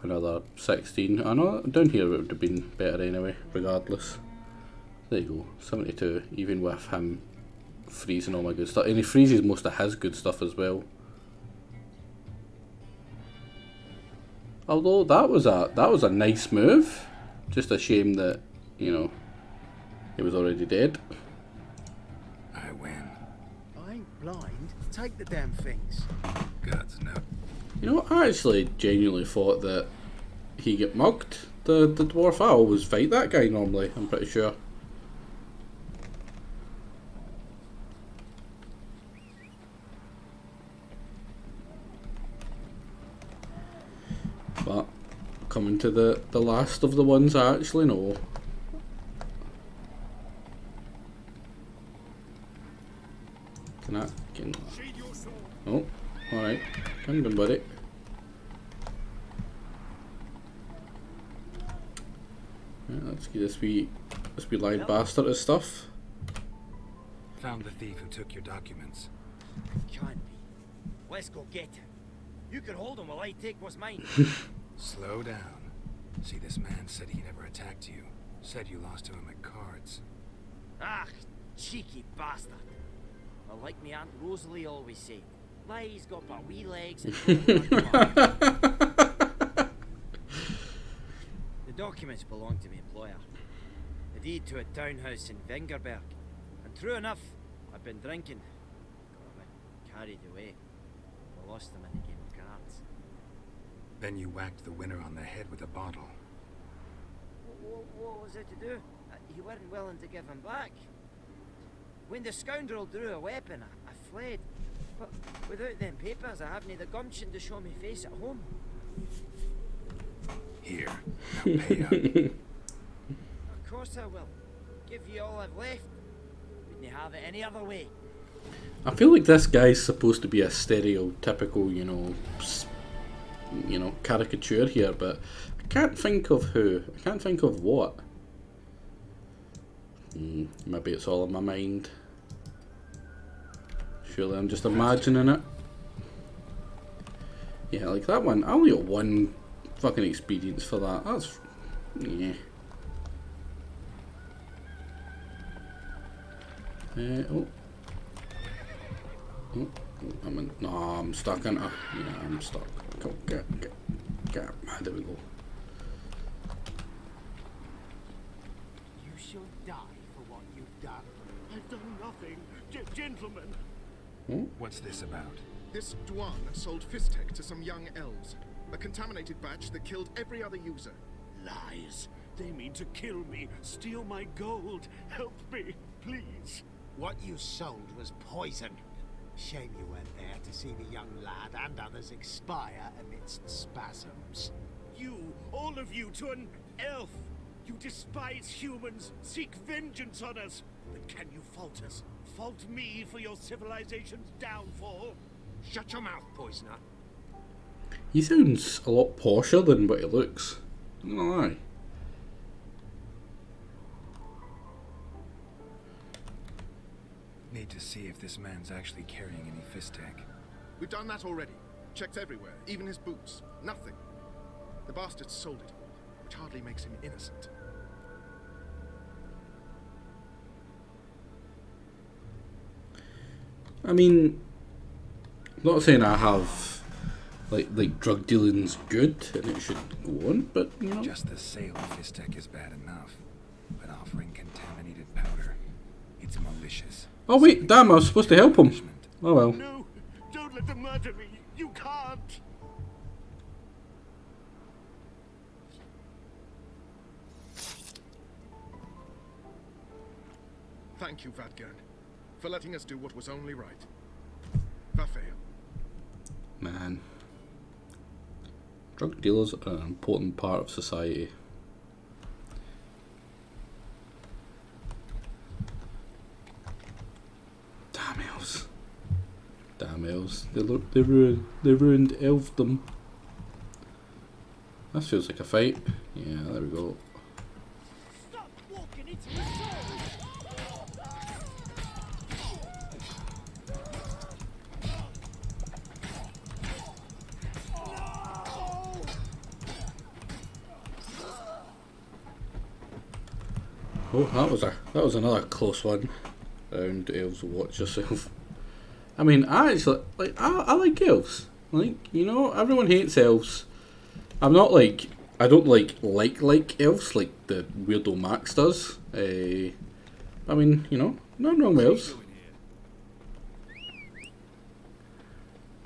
another 16. I know, down here it would have been better anyway, regardless. There you go, 72, even with him freezing all my good stuff. And he freezes most of his good stuff as well. Although that was a nice move. Just a shame that, you know, he was already dead. I win. I ain't blind. Take the damn things. Gods no. You know, I actually genuinely thought that he get mugged. The dwarf. I always fight that guy normally, I'm pretty sure. But coming to the last of the ones I actually know. Oh, alright. Come on, buddy. Yeah, let's get this wee live bastard of stuff. Found the thief who took your documents. Can't be. Let's go get him. You can hold him while I take what's mine. Slow down. See, this man said he never attacked you. Said you lost to him at cards. Ah, cheeky bastard. Well, like me Aunt Rosalie always said, lies got but wee legs and the documents belong to my employer. The deed to a townhouse in Vengerberg. And true enough, I've been drinking. Got a bit carried away. I lost them in the game of cards. Then you whacked the winner on the head with a bottle. What was it to do? You weren't willing to give him back. When the scoundrel drew a weapon, I fled. But without them papers, I haven't the gumption to show me face at home. Here, now pay up. Of course I will. Give you all I've left. Wouldn't have it any other way. I feel like this guy's supposed to be a stereotypical, you know, caricature here, but I can't think of who. I can't think of what. Maybe it's all in my mind. Surely I'm just imagining it. Yeah, like that one. I only got one fucking experience for that. That's... yeah. Oh, I'm in... no, I'm stuck in it. Yeah, I'm stuck. Go, get. There we go. You shall die for what you've done. I've done nothing. Gentlemen. What's this about? This Dwan sold Fistek to some young elves. A contaminated batch that killed every other user. Lies. They mean to kill me, steal my gold. Help me, please. What you sold was poison. Shame you weren't there to see the young lad and others expire amidst spasms. You, all of you, to an elf. You despise humans, seek vengeance on us. But can you fault us? Fault me for your civilization's downfall? Shut your mouth, poisoner. He sounds a lot posher than what he looks. I'm not gonna lie. Need investigate to see if this man's actually carrying any fist tech. We've done that already. Checked everywhere, even his boots. Nothing. The bastard sold it all, which hardly makes him innocent. I mean, I'm not saying I have like drug dealing's good and it should go on, but you know. Just the sale of fist tech is bad enough, but offering contaminated powder, it's malicious. Oh wait, damn! I was supposed to help him. Oh well. No, don't let them murder me. You can't. Thank you, Vadgern, for letting us do what was only right. Vafail. Man, drug dealers are an important part of society. Damn elves! Damn elves! They ruined elfdom. That feels like a fight. Yeah, there we go. Stop walking into the sword! Oh, that was another close one. Round elves, watch yourself. I mean, I actually I like elves. Like, you know, everyone hates elves. I'm not like I don't like elves like the weirdo Max does. I mean, you know, nothing wrong with elves.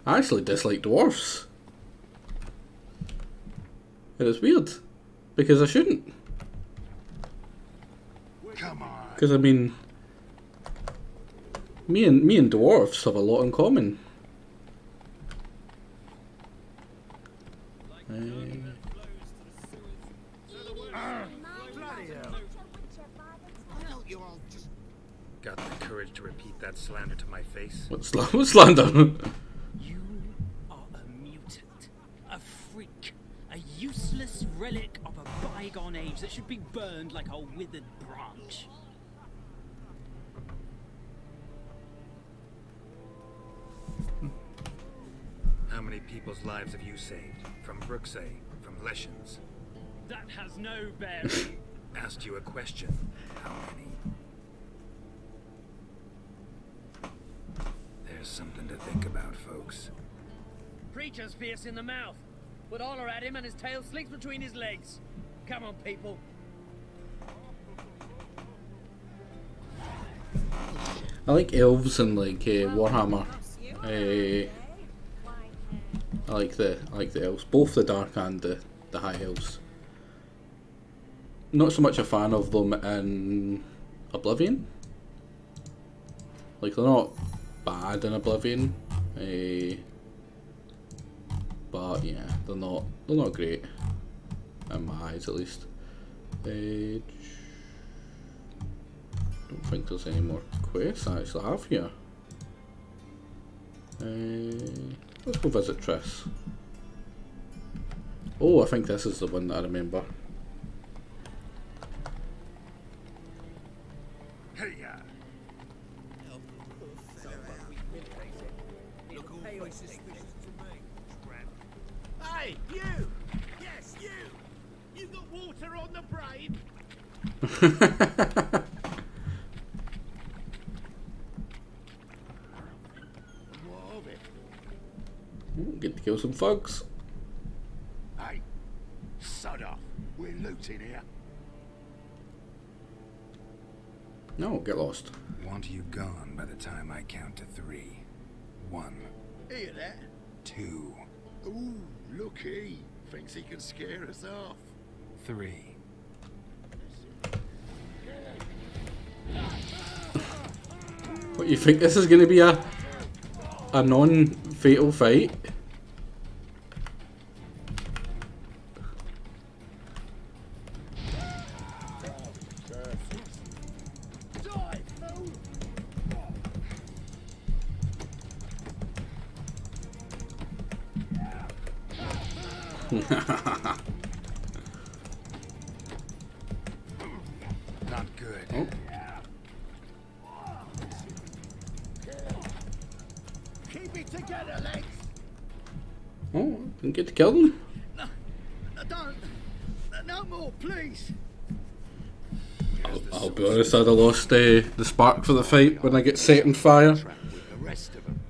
I actually dislike dwarfs. And it's weird because I shouldn't. Come on. Because I mean, me and dwarfs have a lot in common. Got the courage to repeat that slander to my face? What slander? You are a mutant, a freak, a useless relic of a bygone age that should be burned like a withered branch. How many people's lives have you saved? From Brooksay, from Leshens? That has no bearing. Asked you a question. How many? There's something to think about, folks. Preacher's fierce in the mouth. Put holler at him and his tail slinks between his legs. Come on, people. I like elves and like Warhammer. I like the elves, both the dark and the high elves. Not so much a fan of them in Oblivion. Like, they're not bad in Oblivion, but yeah, they're not great in my eyes, at least. Don't think there's any more quests I actually have here. Let's go visit Triss. Oh, I think this is the one that I remember. Hey, you! Yes, you! You got water on the brain? What of it? Get to kill some thugs. Hey, sod off. We're looting here. No, get lost. Want you gone by the time I count to 3. 1. Hear that? 2. Ooh, looky. Thinks he can scare us off. 3. What, you think this is going to be a non-fatal fight? Not good. Oh. Oh, didn't get to kill them. No, don't. No more, please. I'll be honest, I'd have lost the spark for the fight when I get set on fire. With the rest of them.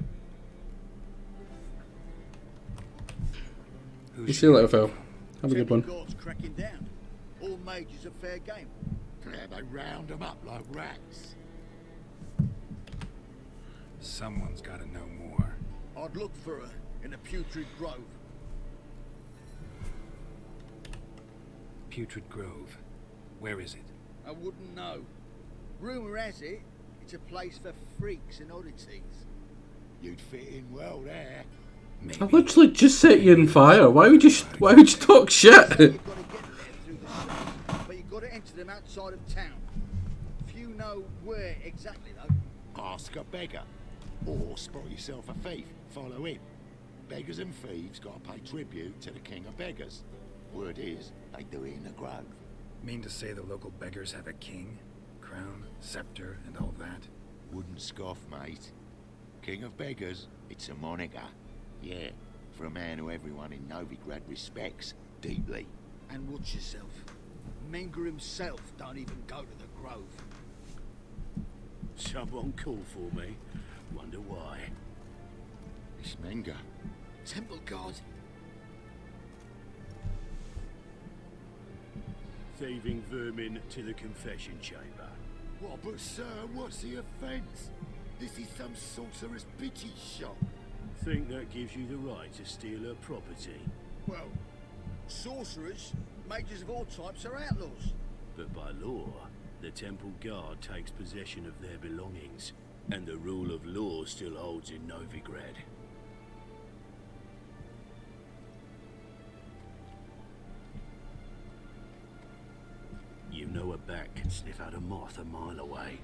You see you later, Phil. Have a good one. Guards cracking down. All mages are fair game. Yeah, they round them up like rats. Someone's got to know more. I'd look for her in a putrid grove. Putrid Grove. Where is it? I wouldn't know. Rumour has it, it's a place for freaks and oddities. You'd fit in well there. I literally just set you on fire. Why would you talk shit? You've got to get there through the streets, but you've got to enter them outside of town. Few know where exactly, though. Ask a beggar. Or spot yourself a thief. Follow him. Beggars and thieves got to pay tribute to the king of beggars. Word is, they do it in the grove. Mean to say the local beggars have a king, crown, scepter, and all that? Wouldn't scoff, mate. King of beggars, it's a moniker. Yeah, for a man who everyone in Novigrad respects deeply. And watch yourself. Menger himself don't even go to the grove. Someone called for me. Wonder why. It's Menger. Temple guard. Thieving vermin to the confession chamber. What, but sir, what's the offence? This is some sorcerer's bitchy shop. Think that gives you the right to steal her property? Well, sorcerers, mages of all types are outlaws. But by law, the temple guard takes possession of their belongings, and the rule of law still holds in Novigrad. You know a bat can sniff out a moth a mile away.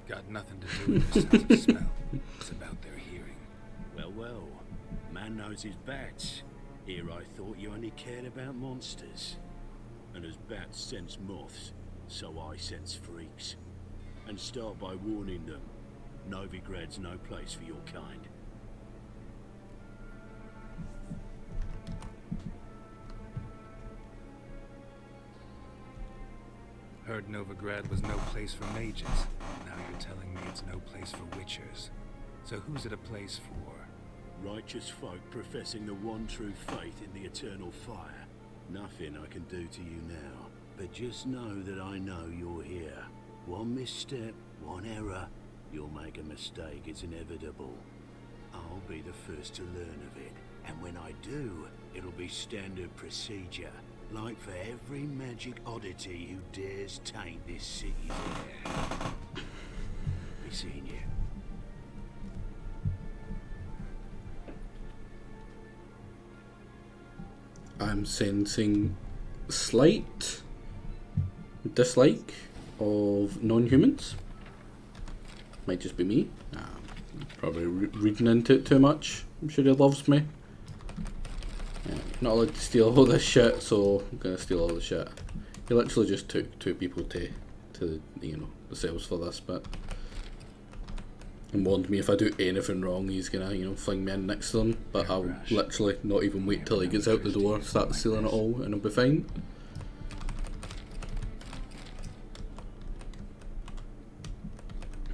Got nothing to do with the sense of smell. It's about their hearing. Well, well. Man knows his bats. Here I thought you only cared about monsters. And as bats sense moths, so I sense freaks. And start by warning them. Novigrad's no place for your kind. Heard Novigrad was no place for mages. Now you're telling me it's no place for witchers. So who's it a place for? Righteous folk professing the one true faith in the eternal fire. Nothing I can do to you now, but just know that I know you're here. One misstep, one error, you'll make a mistake, it's inevitable. I'll be the first to learn of it, and when I do, it'll be standard procedure. Like for every magic oddity who dares taint this city's air. Be seeing you. I'm sensing slight dislike of non-humans. Might just be me. Probably reading into it too much. I'm sure he loves me. Not allowed to steal all this shit, so I'm gonna steal all the shit. He literally just took two people to the cells for this bit, and warned me if I do anything wrong, he's gonna fling me in next to them. But I'll literally not even wait till he gets out the door, start stealing it all, and I'll be fine.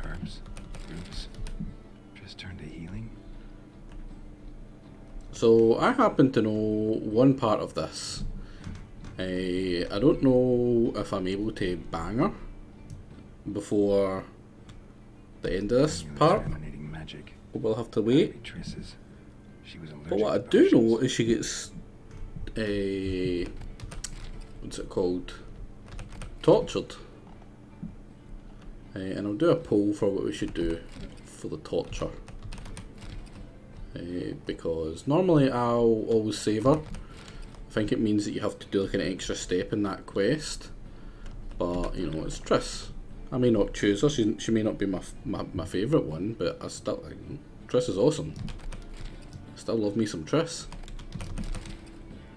Herbs, roots, just turn to healing. So I happen to know one part of this. I don't know if I'm able to bang her before the end of this part. We'll have to wait. But what I do know is she gets what's it called? Tortured. And I'll do a poll for what we should do for the torture. Because normally I'll always save her. I think it means that you have to do like an extra step in that quest, but it's Triss. I may not choose her, she may not be my favourite one, but I still Triss is awesome. I still love me some Triss.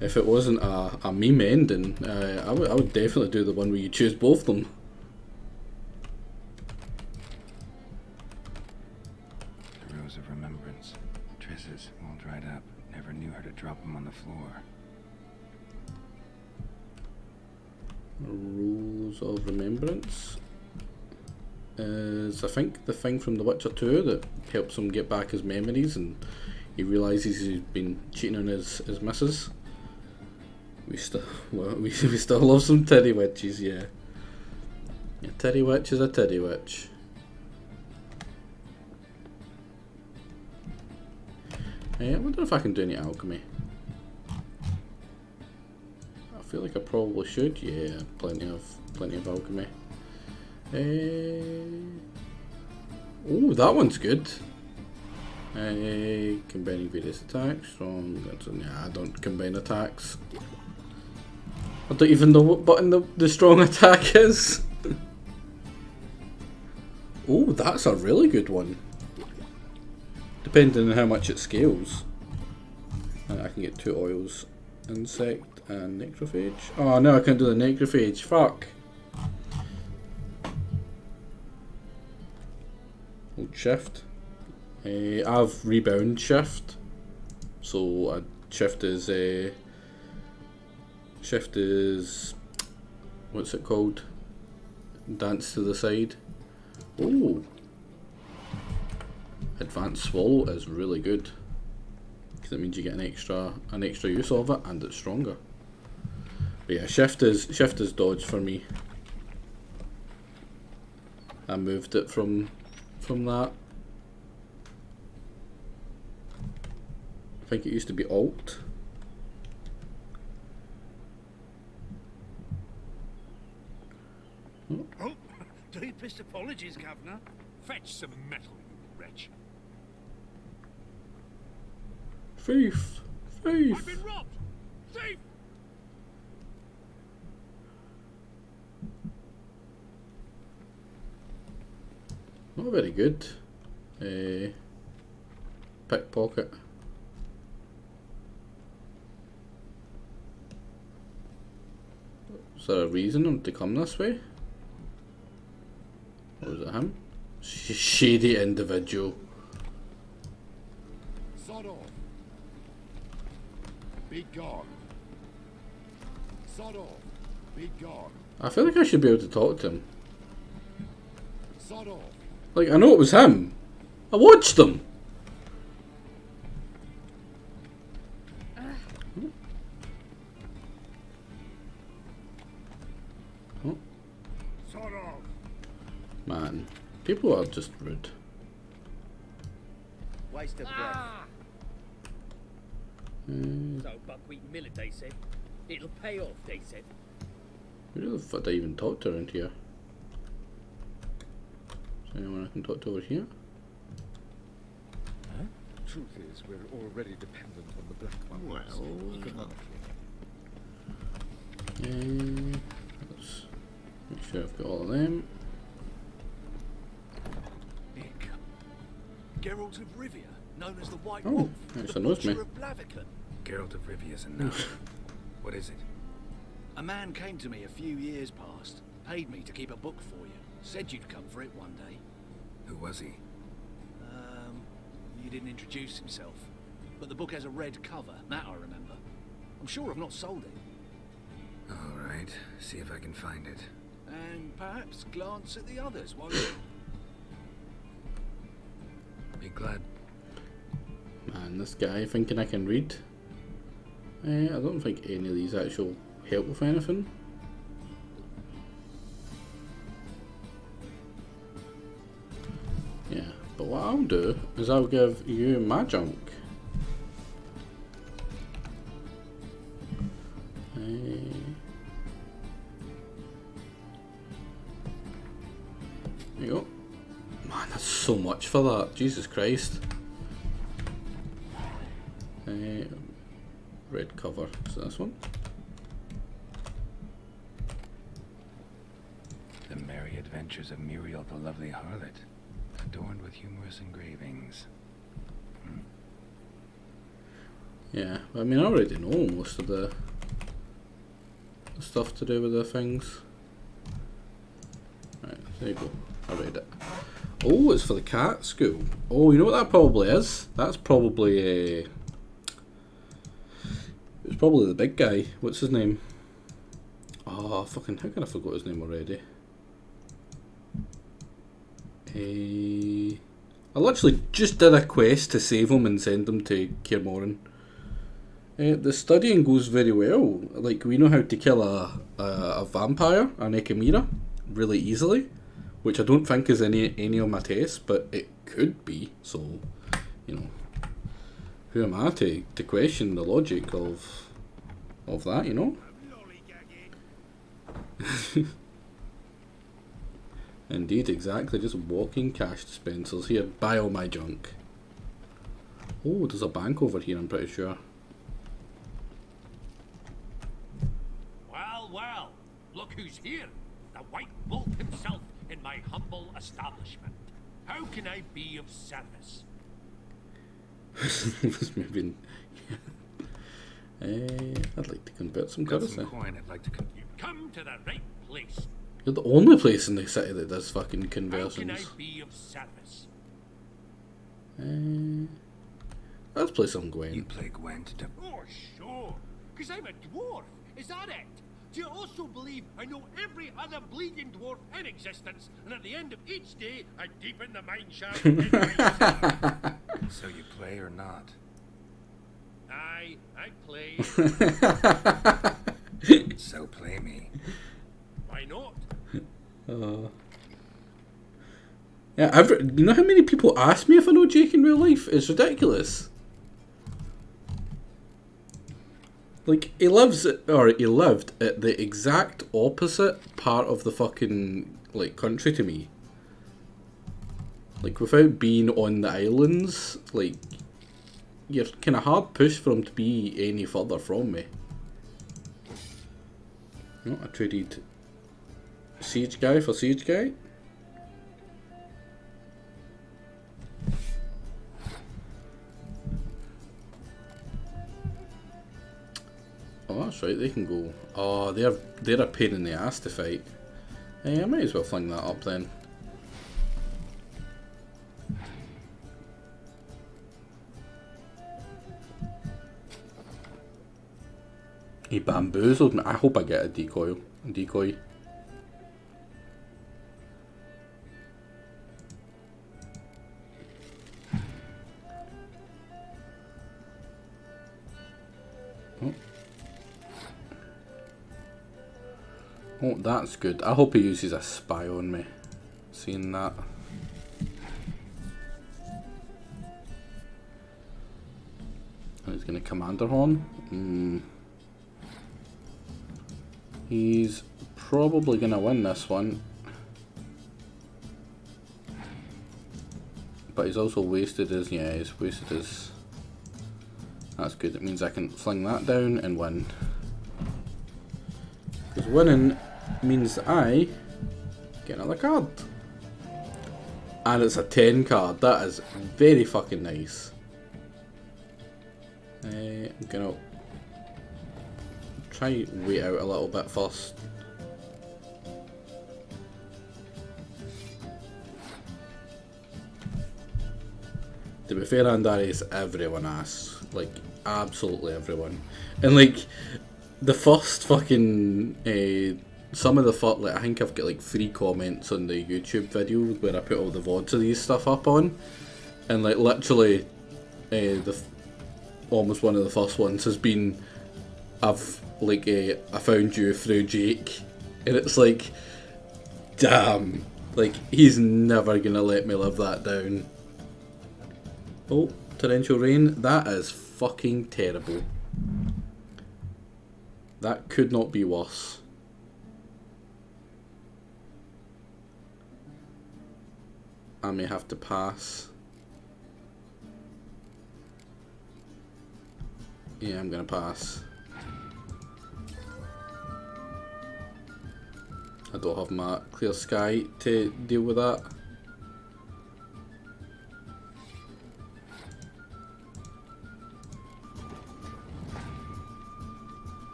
If it wasn't a meme ending, I would definitely do the one where you choose both of them. scissors, all dried up. Never knew her to drop them on the floor. Rules of Remembrance is, I think, the thing from The Witcher 2 that helps him get back his memories, and he realises he's been cheating on his missus. We still love some titty witches, yeah. A titty witch is a titty witch. I wonder if I can do any alchemy. I feel like I probably should. Yeah, plenty of alchemy. Oh, that one's good. Combining various attacks. Strong. Yeah, I don't combine attacks. I don't even know what button the strong attack is. Oh, that's a really good one. Depending on how much it scales. I can get 2 oils. Insect and necrophage. Oh no, I can't do the necrophage. Fuck. Hold shift. I've rebound shift. So a shift is what's it called? Dance to the side. Oh. Advanced swallow is really good. Because it means you get an extra use of it, and it's stronger. But yeah, shift is dodge for me. I moved it from that. I think it used to be alt. Oh, deepest apologies, Governor. Fetch some metal, you wretch. Thief! Thief! I've been robbed! Thief! Not very good. Pickpocket. Is there a reason to come this way? Or was it him? Shady individual. Sod off. Be gone. Sod off. Be gone. I feel like I should be able to talk to him. Sod off. Like, I know it was him. I watched him. Oh. Sod off. Man, people are just rude. Waste of breath. So buckwheat millet, they said. It'll pay off, they said. Who the fuck did I even talk to around here? Is there anyone I can talk to over here? Huh? Truth is, we're already dependent on the Black Ones. Let's make sure I've got all of them. Nick. Geralt of Rivia, known as the White Oh, Wolf. actually The knows me. Butcher of Blaviken. Geralt of Rivia's enough. What is it? A man came to me a few years past, paid me to keep a book for you, said you'd come for it one day. Who was he? He didn't introduce himself, but the book has a red cover, that I remember. I'm sure I've not sold it. All right, see if I can find it. And perhaps glance at the others, won't you? Be glad. Man, this guy thinking I can read. I don't think any of these actual help with anything. Yeah, but what I'll do is I'll give you my junk. There you go. Man, that's so much for that. Jesus Christ. Red cover. So this one. The Merry Adventures of Muriel the Lovely Harlot, adorned with humorous engravings. Yeah, I mean I already know most of the stuff to do with the things. Right, there you go. I read it. Oh, it's for the cat school. Oh, you know what that probably is? That's probably it's probably the big guy. What's his name? Oh, fucking, how can I forget his name already? I literally just did a quest to save him and send him to Kaer Morhen. The studying goes very well. Like, we know how to kill a vampire, an Ekimira, really easily. Which I don't think is any of my tests, but it could be. So, you know, who am I to question the logic of that, you know? Indeed, exactly. Just walking cash dispensers. Here, buy all my junk. Oh, there's a bank over here, I'm pretty sure. Well, well, look who's here. The White Wolf himself in my humble establishment. How can I be of service? Was moving. I'd like to convert some currency. Some coin. I'd like to. You've come to the right place. You're the only place in the city that does fucking conversions. How can I be of service? Let's play some Gwen. You play Gwen to. Oh, sure. Because I'm a dwarf. Is that it? Do you also believe I know every other bleeding dwarf in existence, and at the end of each day, I deepen the mine shaft in my So you play or not? Aye, I play. So play me. Why not? Yeah, you know how many people ask me if I know Jake in real life? It's ridiculous. Like, he lived at the exact opposite part of the fucking, like, country to me. Like, without being on the islands, like, you're kind of hard pushed for him to be any further from me. No, I traded Siege Guy for Siege Guy. Oh, that's right, they can go. Oh, they're a pain in the ass to fight. I might as well fling that up then. He bamboozled me. I hope I get a decoy. Oh, that's good. I hope he uses a spy on me. Seeing that. And he's going to Commander Horn. He's probably going to win this one. But he's also wasted his... Yeah, he's wasted his... That's good. It means I can fling that down and win. Because winning means I get another card. And it's a 10 card. That is very fucking nice. I'm gonna try wait out a little bit first. To be fair, Andarius, everyone asks. Like, absolutely everyone. And like, the first fucking some of the like, I think I've got like 3 comments on the YouTube video where I put all the VODs of these stuff up on, and like literally almost one of the first ones has been I found you through Jake, and it's like, damn, like he's never gonna let me live that down. Oh, torrential rain, that is fucking terrible. That could not be worse. I may have to pass. Yeah, I'm gonna pass. I don't have my clear sky to deal with that.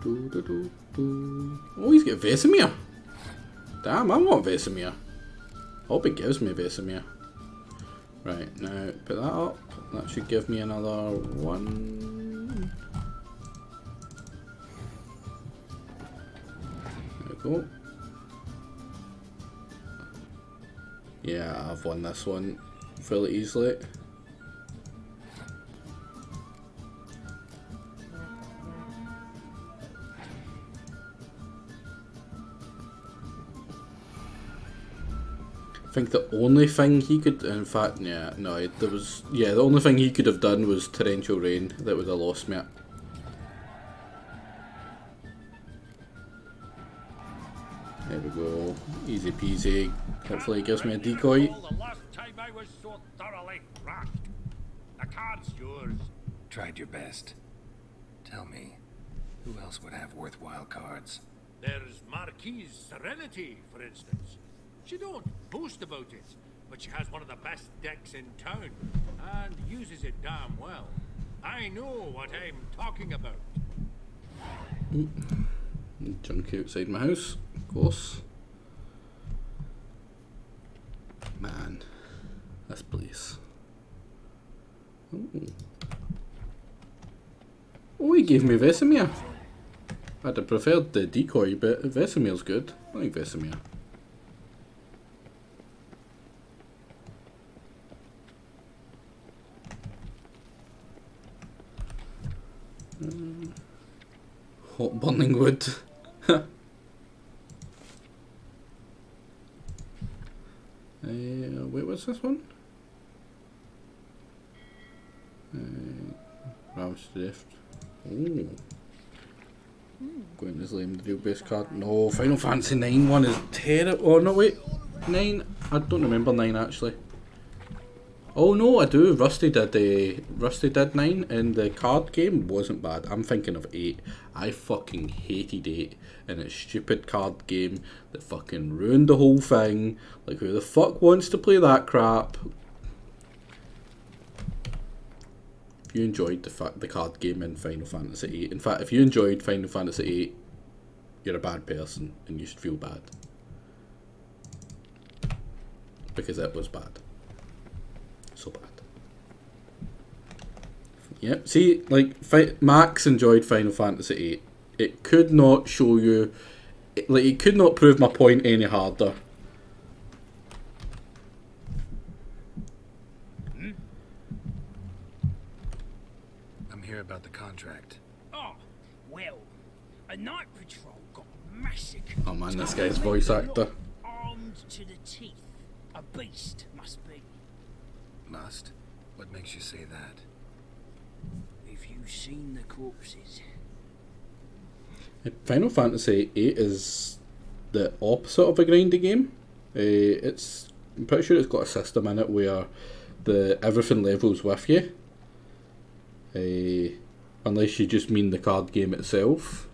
Oh, he's got Vesemir. Damn, I want Vesemir. Hope it gives me Vesemir. Right, now put that up. That should give me another one. There we go. Yeah, I've won this one fairly easily. I think the only thing he could, in fact, yeah, no, there was, yeah, the only thing he could have done was torrential rain. That would have lost me it. There we go, easy peasy. Hopefully it gives me a decoy. The last time I was so thoroughly thrashed. The card's yours. Tried your best. Tell me, who else would have worthwhile cards? There's Marquise Serenity, for instance. She don't boast about it, but she has one of the best decks in town, and uses it damn well. I know what I'm talking about. Junk outside my house, of course. Man, this place. Ooh. Oh, he gave me Vesemir. I'd have preferred the decoy, but Vesemir's good. I like Vesemir. Hot burning wood. Wait, what's this one? Rav's Drift. Ooh. Going to Slame the real base card. No, Final Fantasy 9 one is terrible. Oh no, wait. 9? I don't remember 9 actually. Oh no, I do. Rusty did 9, and the card game wasn't bad. I'm thinking of 8. I fucking hated 8, and its stupid card game that fucking ruined the whole thing. Like, who the fuck wants to play that crap? If you enjoyed the card game in Final Fantasy 8, in fact, if you enjoyed Final Fantasy 8, you're a bad person, and you should feel bad. Because it was bad. So bad. Yep, see, like, Max enjoyed Final Fantasy 8. It could not show you, it could not prove my point any harder. I'm here about the contract. Oh, well, a night patrol got massacred. Oh man, this guy's voice actor. Armed to the teeth. A beast must be. Must? What makes you say that? If you've seen the corpses. Final Fantasy 8 is the opposite of a grindy game. I'm pretty sure it's got a system in it where everything levels with you. Unless you just mean the card game itself.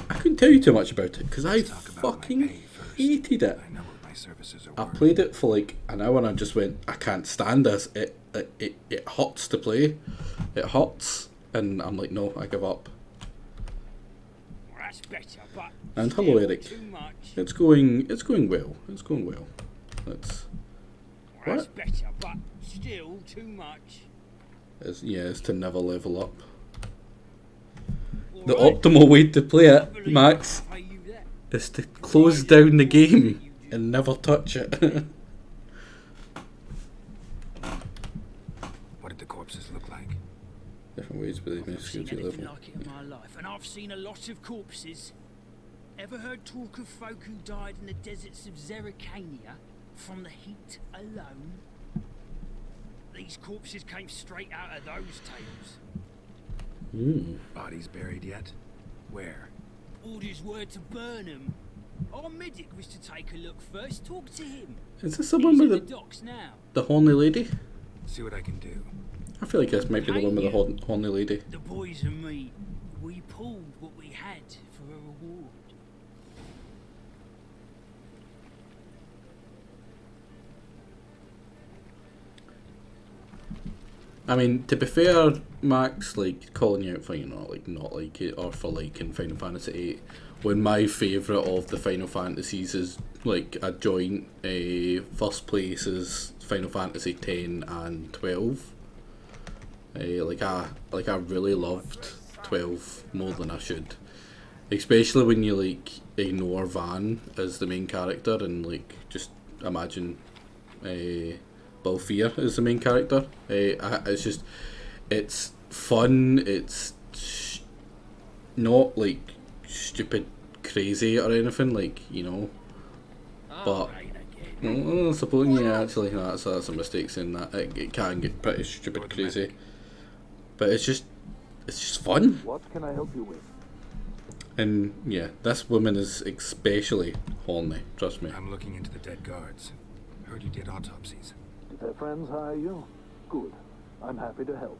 I couldn't tell you too much about it because I fucking hated it. I played it for like an hour and I just went, I can't stand this. It hurts to play. It hurts, and I'm like, no, I give up. That's better, but and hello, Eric. It's going well. It's going well. That's better, but still too much. It's to never level up. The optimal way to play it, Max, is to close down the game and never touch it. What did the corpses look like? Different ways, but they may I've seen skill anything level. like it in my life, and I've seen a lot of corpses. Ever heard talk of folk who died in the deserts of Zerrikania from the heat alone? These corpses came straight out of those tales. Bodies buried yet? Where? Orders were to burn them. Our medic was to take a look first. Talk to him. Is this the one with the docks now? the horny lady? See what I can do. I feel like this might be the one with the horny lady. The boys and me, we pulled what we had for a reward. I mean, to be fair, Max, like, calling you out for, you know, like, not like it, or for liking Final Fantasy VIII, when my favourite of the Final Fantasies is, like, a joint first place is Final Fantasy X and 12. I really loved 12 more than I should. Especially when you, like, ignore Van as the main character and, like, just imagine Balfir as the main character. It's fun, it's not, like, stupid crazy or anything, like, you know. But, I suppose, yeah, actually, that's a mistake saying that. It can get pretty stupid crazy. But it's just fun. What can I help you with? And yeah, this woman is especially horny, trust me. I'm looking into the dead guards. Heard you did autopsies. Did their friends hire you? Good. I'm happy to help.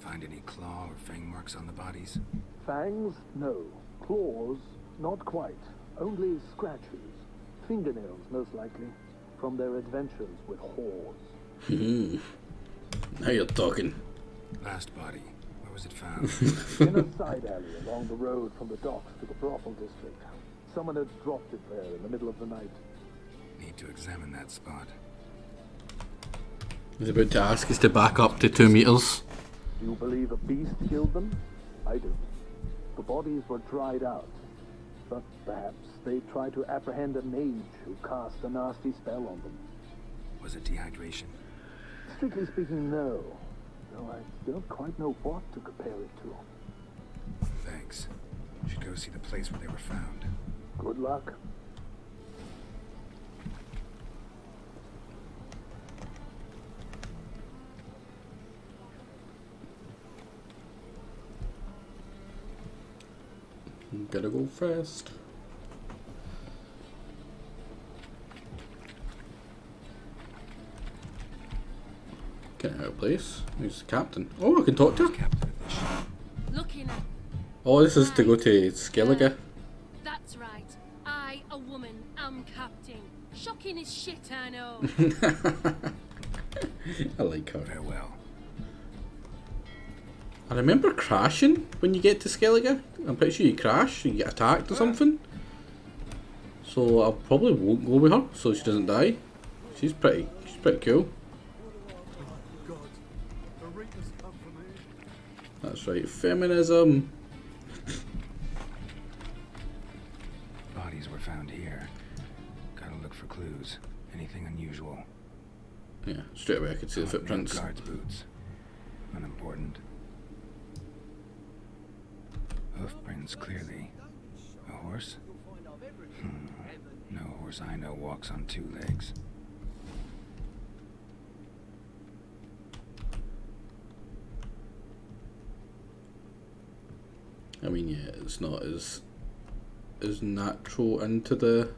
Find any claw or fang marks on the bodies? Fangs? No. Claws? Not quite. Only scratches. Fingernails, most likely. From their adventures with whores. Now you're talking. Last body. Where was it found? In a side alley along the road from the docks to the brothel district. Someone had dropped it there in the middle of the night. Need to examine that spot. He's about to ask us to back up to 2 meters. Do you believe a beast killed them? I do. The bodies were dried out. But perhaps they tried to apprehend a mage who cast a nasty spell on them. Was it dehydration? Strictly speaking, no. Though I don't quite know what to compare it to. Thanks. Should go see the place where they were found. Good luck. Gotta go fast. Get out of place. Who's the captain? Oh, I can talk to her. Looking at. Oh, this is to go to Skellige. That's right. I, a woman, am captain. Shocking as shit, I know. I like her. Farewell. I remember crashing when you get to Skellige. I'm pretty sure you crash, you get attacked or something. So I probably won't go with her, so she doesn't die. She's pretty cool. That's right, feminism. Bodies were found here. Gotta look for clues. Anything unusual. Yeah, straight away I could see the footprints. Guards' boots. Unimportant. Hoof prints clearly. A horse? No horse I know walks on 2 legs. I mean, yeah, it's not as natural into the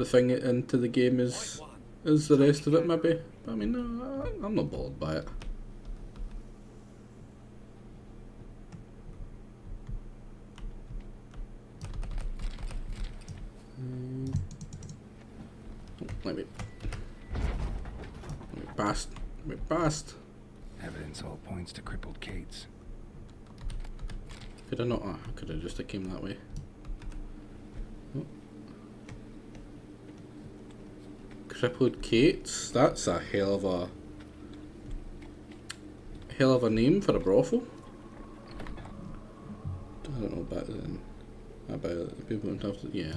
thing into the game as the rest of it, maybe. But I mean, no, I'm not bothered by it. Let me past. Evidence all points to crippled Kate's. Could I not? I could have just came that way. Oh. Crippled Kate's. That's a hell of a name for a brothel. I don't know about people don't have to. Yeah.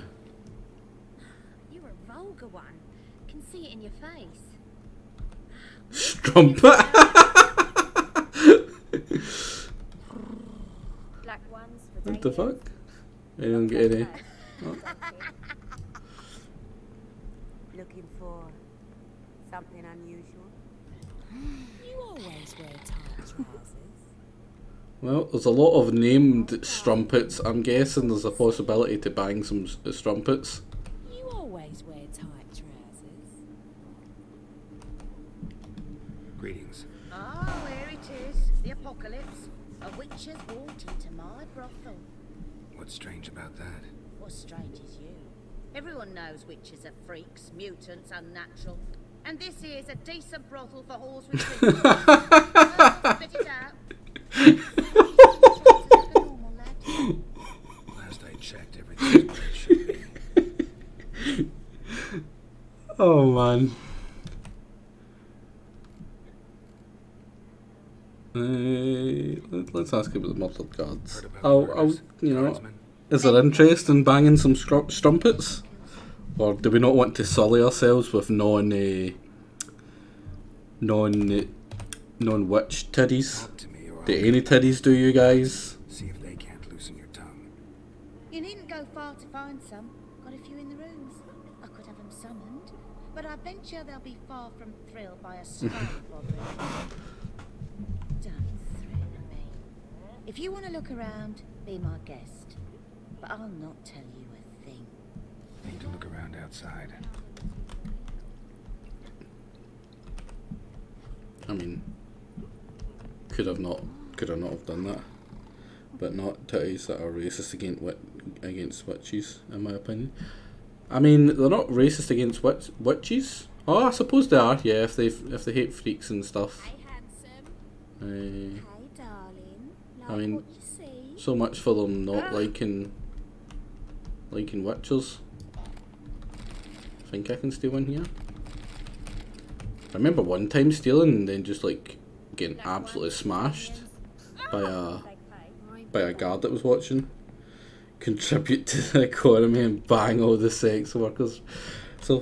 You're a vulgar one. Can see it in your face. Strumpet. Black ones for What the fuck? I don't get any. Oh. Looking for something unusual? You always wear tight trousers. Well, there's a lot of named strumpets. I'm guessing there's a possibility to bang some strumpets. You always wear tight trousers. Greetings. Ah, here it is. The apocalypse. A witch has walked into my brothel. What's strange about that? What's strange is you. Everyone knows witches are freaks, mutants, unnatural. And this here's a decent brothel for whores with drinks. Spit it out. Last I checked, everything was where it should be. Oh man. Let's ask about the murdered guards. You know, is there interest in banging some strumpets? Or do we not want to sully ourselves with non-witch titties? Do any titties do you guys? See if they can't loosen your tongue. You needn't go far to find some. Got a few in the rooms. I could have them summoned, but I venture they'll be far from thrilled by a spy bothering. Don't thrill me. If you want to look around, be my guest. But I'll not tell you a thing. Need to look around outside. I mean, could I not have done that? But not titties that are racist against witches, in my opinion. I mean, they're not racist against witches. Oh, I suppose they are. Yeah, if they hate freaks and stuff. Hey, handsome. Hey, darling. Like I mean, what you see? so much for them not liking witches. I think I can steal in here. I remember one time stealing and then just like getting absolutely smashed by a guard that was watching. Contribute to the economy and bang all the sex workers. So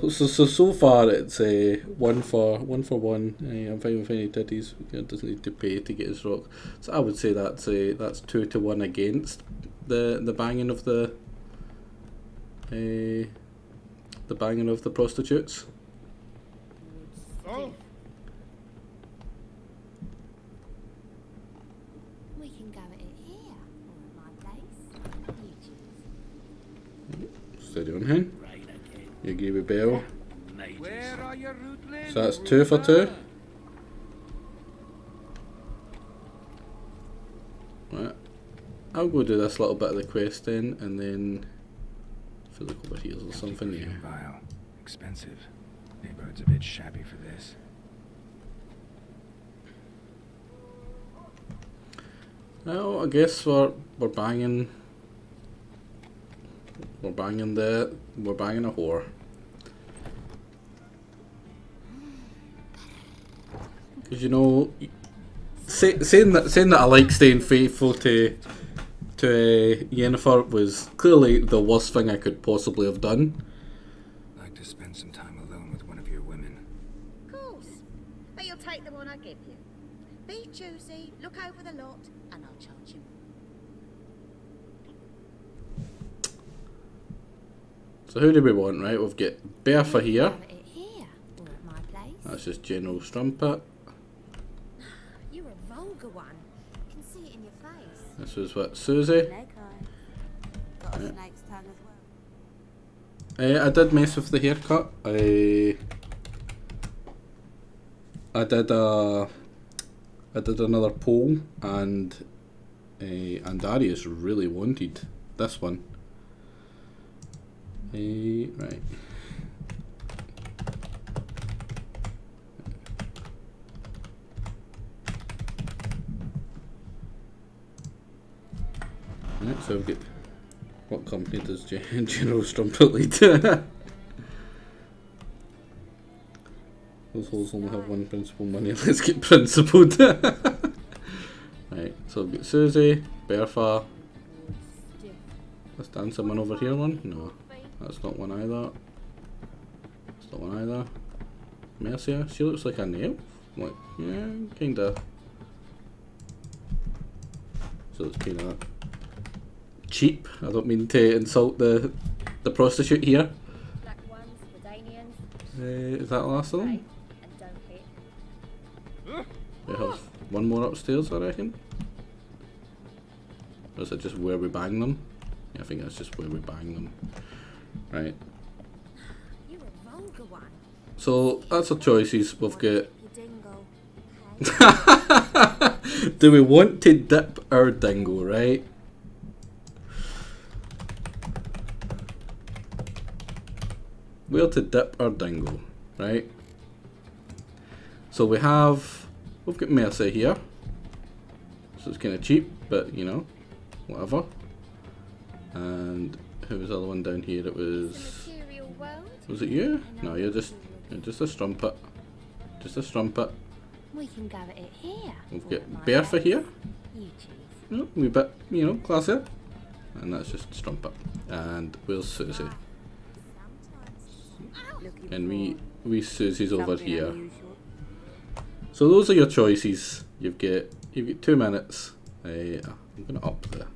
far it's one for one. I'm fine with any titties. It doesn't need to pay to get his rock. So I would say that's 2-1 against the banging of the prostitutes. Oh. We can go at it here or at my place. You choose. Steady on, hen. You gave a bell. Where are your rootlands? So that's 2 for 2. Right. I'll go do this little bit of the quest then, and then I feel like over here or something. Yeah. Vial. Expensive. Neighborhood's a bit shabby for this. Well, I guess we're banging. We're banging a whore. Because you know, saying that I like staying faithful to Yennefer was clearly the worst thing I could possibly have done. I'd like to spend some time alone with one of your women. Of course. But you'll take the one I give you. Be choosy, look over the lot, and I'll charge you. So who do we want, right? We've got Bertha here. Go at it here or at my place. That's just General Strumpet. You're a vulgar one. I can see it in your face. This was what, Susie? Got a Yeah. snake's tongue as well. I did mess with the haircut. I did another poll, and Darius really wanted this one. Right. Right, so we've got, what company does General Strumpet lead? Those holes only have one principal money. Let's get principled. Right, so we've got Susie, Bertha. Let's dance someone over here one. No, that's not one either. That's not one either. Mercia, she looks like a nail. Like, yeah, kinda. So it's kinda cheap. I don't mean to insult the prostitute here. Black ones, Redanians. Is that the last of them? And don't hit. We have one more upstairs, I reckon. Or is it just where we bang them? Yeah, I think that's just where we bang them. Right. You're a vulgar one. So that's our choices. We've got. Your dingle. Do we want to dip our dingle, right? Where to dip our dingle, right? So we've got Mercy here. So it's kind of cheap, but you know, whatever. And who was the other one down here? It was. Was it you? No, you're just a strumpet. Just a strumpet. We can go at it here. We've got Bertha here. You choose. Oh, a wee bit, you know, classier. And that's just strumpet. And where's Susie? And we Susie's over here. So those are your choices. You've got 2 minutes. I'm gonna up there.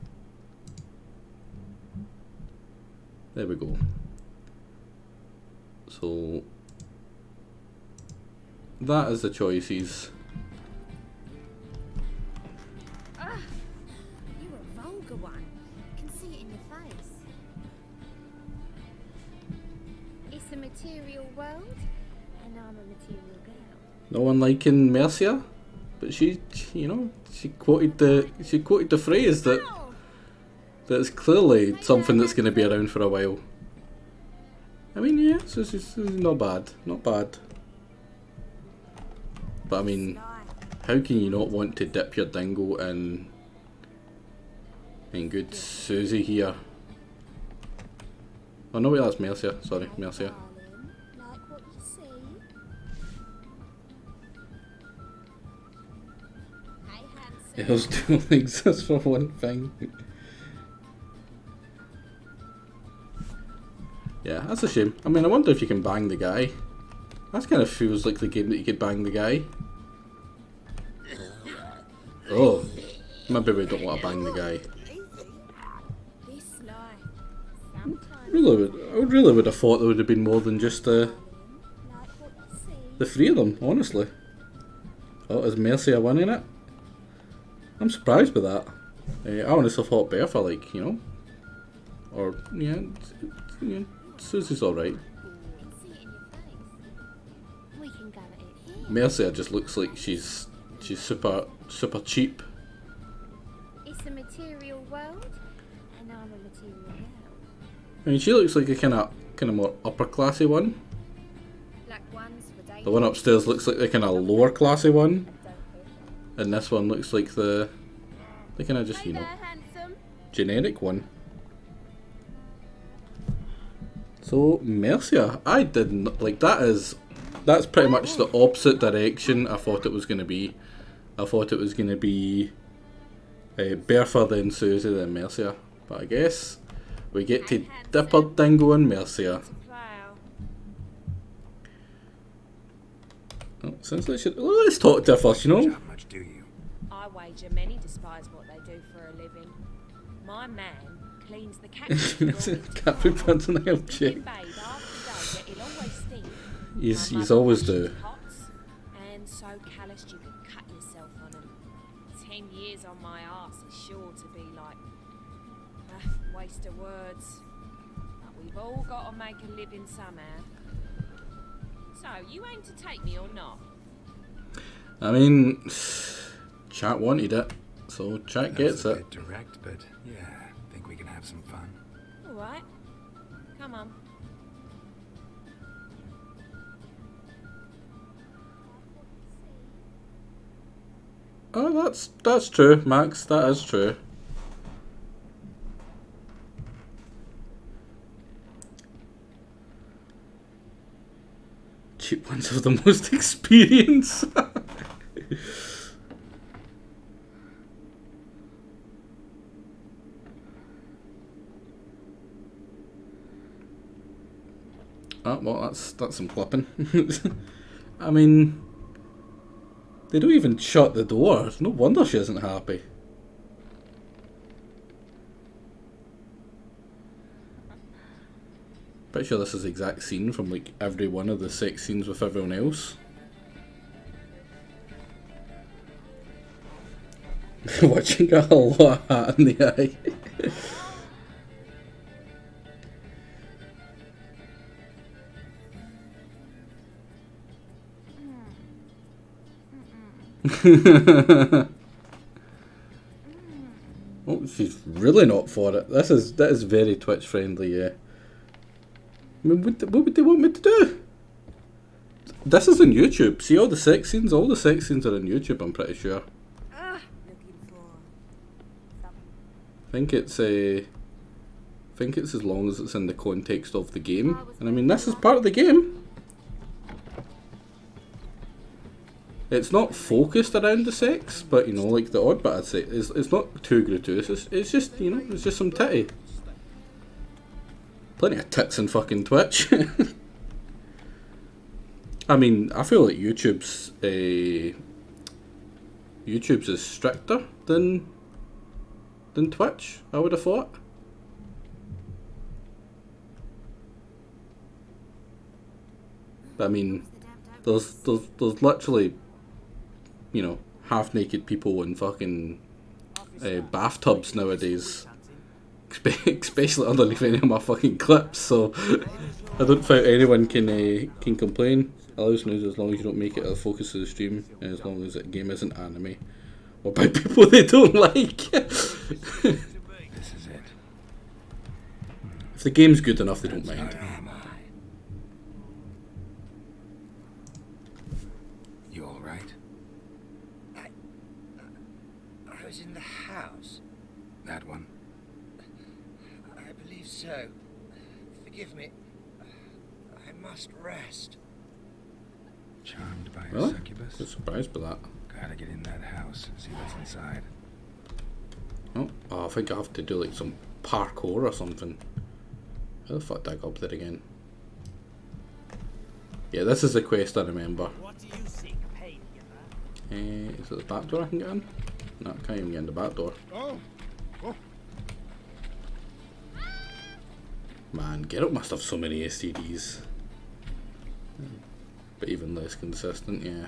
There we go. So that is the choices. You're a vulgar one. I can see it in your face. It's a material world, and I'm a material girl. No one liking Mercia, but she quoted the phrase that's clearly something that's going to be around for a while. I mean, yeah, it's not bad, not bad. But I mean, how can you not want to dip your dingle in good Susie here? Oh no, wait, that's Mercia. Sorry, Mercia. Like what you see? Hey, handsome. Those two only exist for one thing. Yeah, that's a shame. I mean, I wonder if you can bang the guy. That kind of feels like the game that you could bang the guy. Oh, maybe we don't want to bang the guy. I really would have thought there would have been more than just the 3 of them, honestly. Oh, is Mercia winning it? I'm surprised by that. I honestly thought Bertha, like, you know, or yeah, Susie's alright. Mercia just looks like she's super cheap. It's a material world, and I'm a material girl. I mean, she looks like a kind of more upper classy one. Like ones for dating. The one upstairs looks like the kind of lower classy one, and this one looks like the kind of just, you know, generic one. So Mercia, I didn't like that's pretty much the opposite direction I thought it was going to be. I thought it was going to be Bertha, then Susie, then Mercia. But I guess we get to dip our dingo in Mercia. Oh, sounds like let's talk to her first, you know. How much do you? I wager many despise what they do for a living. My man cleans the cat. Cat poop runs on the hill chick. He's always do. And so calloused you could cut yourself on him. 10 years on my arse is sure to be like waste of words. But we've all got to make a living somehow. So you aim to take me or not? I mean, chat wanted it, so chat gets a it. bit direct, but yeah, I think we can have some fun. All right, come on. Oh, that's true, Max. That is true. Cheap ones have the most experience. Oh, well, that's some clipping. I mean, they don't even shut the door. No wonder she isn't happy. Pretty sure this is the exact scene from like every one of the sex scenes with everyone else. Watching a lot of hat in the eye. Oh, she's really not for it. That is very Twitch friendly, yeah. I mean, what would they want me to do? This is on YouTube. See all the sex scenes? All the sex scenes are on YouTube, I'm pretty sure. I think it's as long as it's in the context of the game. And I mean, this is part of the game. It's not focused around the sex, but you know, like the odd bit I'd say, it's not too gratuitous. It's just, you know, it's just some titty. Plenty of tits in fucking Twitch. I mean, I feel like YouTube's is stricter than Twitch, I would have thought. I mean, there's literally, you know, half naked people in fucking bathtubs nowadays, especially underneath any of my fucking clips. So I don't think anyone can complain. Allows news as long as you don't make it a focus of the stream, and as long as the game isn't anime or by people they don't like. This is it. If the game's good enough, they don't mind. You all right? I was in the house. That one? I believe so. Forgive me. I must rest. Charmed by a Really? succubus? I'm surprised by that. Gotta get in that house, see what's inside. Oh, I think I have to do like some parkour or something. How the fuck did I go up there again? Yeah, this is the quest I remember. What do you seek, pain giver? Is it the back door I can get in? No, I can't even get in the back door. Oh. Man, Get Up must have so many STDs. But even less consistent, yeah.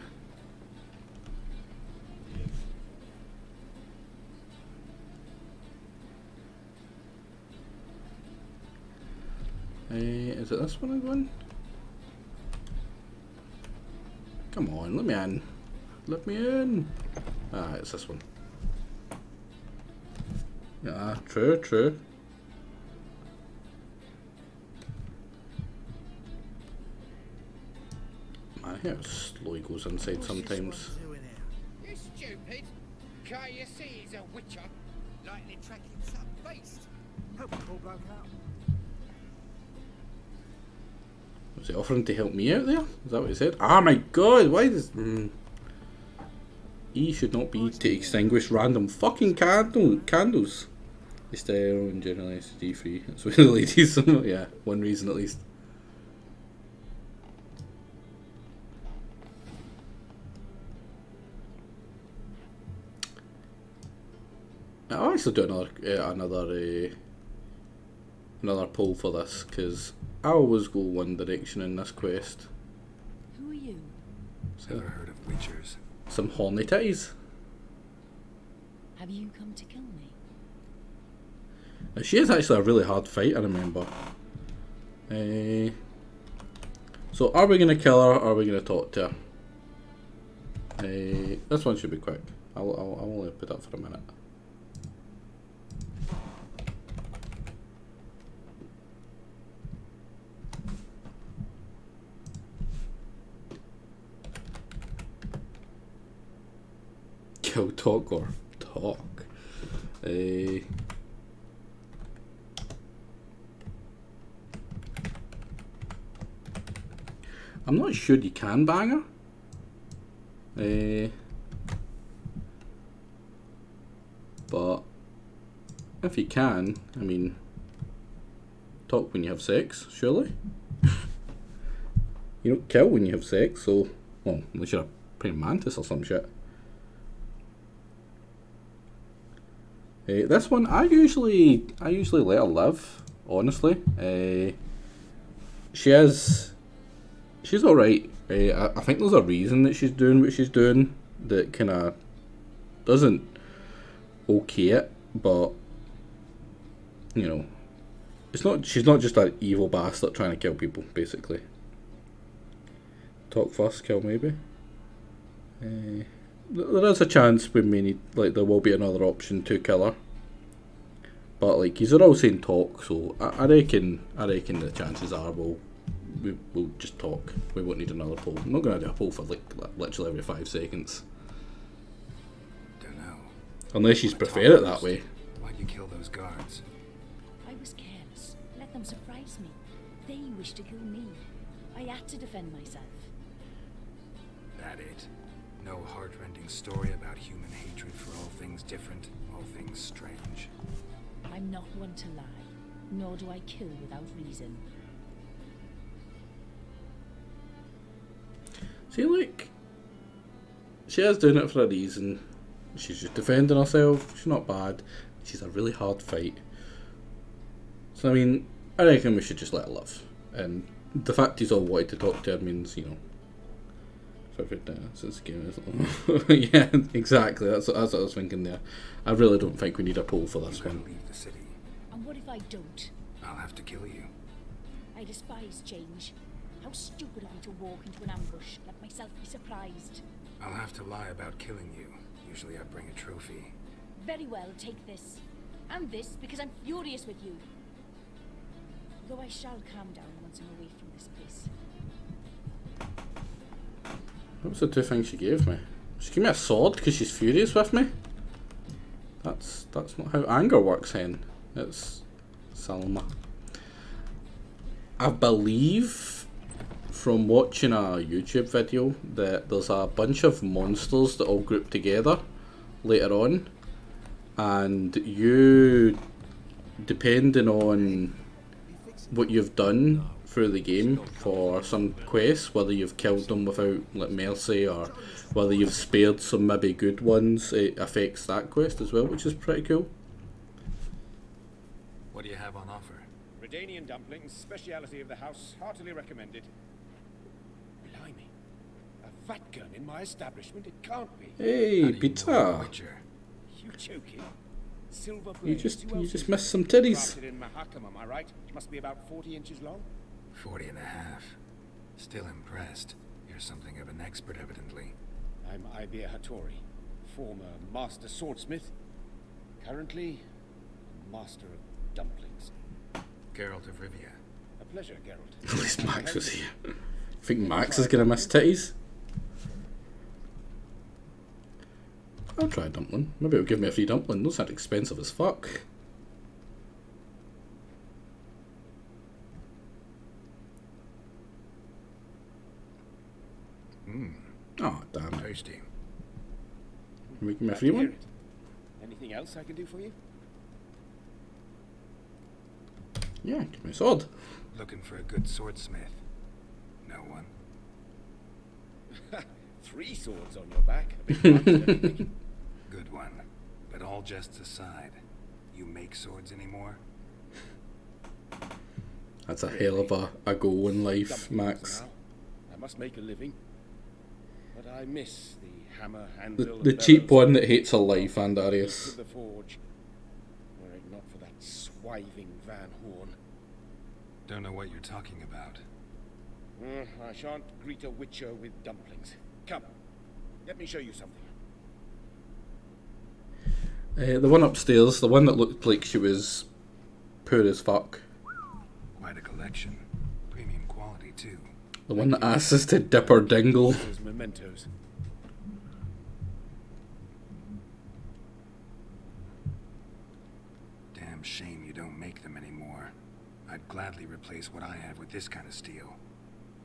Is it this one I'm going? Come on, let me in. Let me in. Ah, it's this one. Yeah, true. My hair slowly goes inside sometimes. You stupid! Can't you see he's a witcher? Lightly tracking some beast. Hope it all broke out. Was he offering to help me out there? Is that what he said? Ah, my god, why does... E should not be to extinguish random fucking candles. It's sterile and generally STD free. That's what the ladies... yeah, one reason at least. I'll actually do another poll for this, because I always go one direction in this quest. Who are you? Never heard of witchers. Some horny titties. Have you come to kill me? Now, she is actually a really hard fight, I remember. So are we going to kill her, or are we going to talk to her? This one should be quick. I'll only put up for a minute. Kill, talk, or talk. I'm not sure you can bang her. But if you can, I mean, talk when you have sex, surely. You don't kill when you have sex, so, well, unless you're a praying mantis or some shit. This one, I usually let her live, honestly. She's alright. I think there's a reason that she's doing what she's doing that kind of doesn't okay it, but you know, she's not just an evil bastard trying to kill people, basically. Talk first, kill maybe. There is a chance we may need, like, there will be another option to kill her, but like, you're all saying talk, so I reckon the chances are we'll we'll just talk. We won't need another poll. I'm not going to do a poll for like literally every 5 seconds. Don't know. Unless you prefer it that way. Why'd you kill those guards? I was careless. Let them surprise me. They wished to kill me. I had to defend myself. That it? No heart-rending story about human hatred for all things different, all things strange. I'm not one to lie, nor do I kill without reason. See, like, she is doing it for a reason. She's just defending herself. She's not bad. She's a really hard fight. So, I mean, I reckon we should just let her live. And the fact he's all wanted to talk to her means, you know, since the game is yeah, exactly. That's what I was thinking there. I really don't think we need a poll for this one. Leave the city. And what if I don't? I'll have to kill you. I despise change. How stupid of me to walk into an ambush, let myself be surprised. I'll have to lie about killing you. Usually I bring a trophy. Very well, take this. And this, because I'm furious with you. Though I shall calm down once I'm away from this place. What was the 2 things she gave me? She gave me a sword because she's furious with me? That's not how anger works, hen. It's Salma. I believe from watching a YouTube video that there's a bunch of monsters that all group together later on, and you, depending on what you've done through the game for some quests, whether you've killed them without like mercy or whether you've spared some maybe good ones, it affects that quest as well, which is pretty cool. What do you have on offer? Redanian dumplings, speciality of the house, heartily recommended. Blimey, a vat gun in my establishment? It can't be. Hey, pizza. You joking? Silver You blades, just missed some titties. crafted in Mahakam, am I right? Must be about 40 inches long. 40 and a half. Still impressed. You're something of an expert, evidently. I'm Ibir Hattori, former master swordsmith, currently master of dumplings. Geralt of Rivia. A pleasure, Geralt. At least Max was here. Think Max is gonna miss titties? I'll try a dumpling. Maybe it'll give me a free dumpling. Those sound expensive as fuck. Oh, damn it. Tasty. Making me a free one? Anything else I can do for you? Yeah, give me a sword. Looking for a good swordsmith. No one. 3 swords on your back. A bit much, don't you think? Good one. But all jests aside, you make swords anymore? That's a hell of a goal in life, Max. I must make a living. But I miss the hammer, anvil, The cheap one that hates her life, and Darius. To the forge. Were it not for that swiving Van Horn. Don't know what you're talking about. I shan't greet a witcher with dumplings. Come, let me show you something. The one upstairs, the one that looked like she was poor as fuck. Quite a collection. Premium quality, too. The one that asks us to dip her dingle. Those mementos. Damn shame you don't make them anymore. I'd gladly replace what I have with this kind of steel.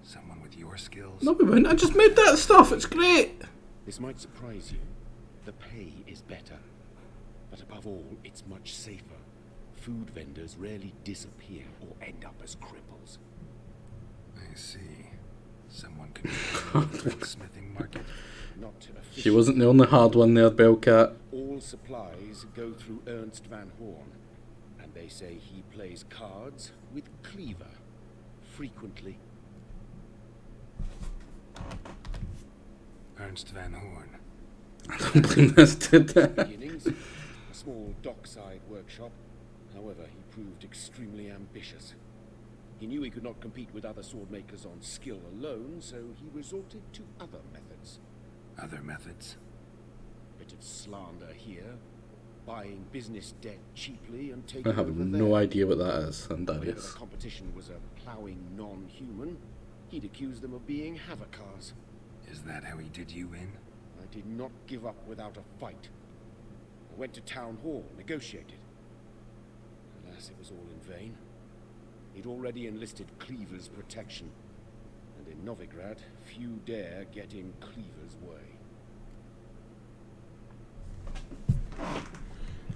Someone with your skills. No, we wouldn't. I just made that stuff. It's great. This might surprise you. The pay is better. But above all, it's much safer. Food vendors rarely disappear or end up as cripples. I see. Someone controls the blacksmithing market. Not She wasn't the only hard one there, Bellcat. All supplies go through Ernst Van Horn. And they say he plays cards with Cleaver. Frequently. Ernst Van Horn. I don't believe this did that. Beginnings, a small dockside workshop. However, he proved extremely ambitious. He knew he could not compete with other sword makers on skill alone, so he resorted to other methods. Other methods? A bit of slander here, buying business debt cheaply and taking I have over no there. idea what that is, and that Whenever is. the competition was a ploughing non-human, he'd accuse them of being Havocars. Is that how he did you in? I did not give up without a fight. I went to town hall, negotiated. Alas, it was all in vain. He'd already enlisted Cleaver's protection. And in Novigrad, few dare get in Cleaver's way.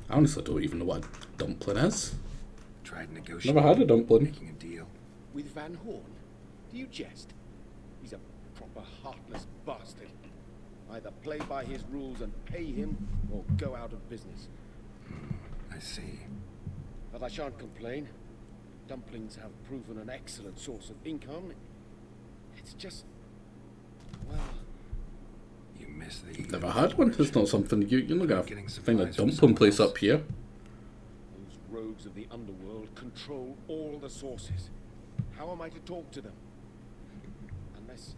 I honestly don't even know what a dumpling is. Tried negotiating. Never had a dumpling. Making a deal. With Van Horn? Do you jest? He's a proper heartless bastard. Either play by his rules and pay him, or go out of business. I see. But I shan't complain. Dumplings have proven an excellent source of income. It's just... well... You miss the... Never had one. It's not something you're not gonna find a dumpling place up here. Those rogues of the underworld control all the sources. How am I to talk to them? Unless...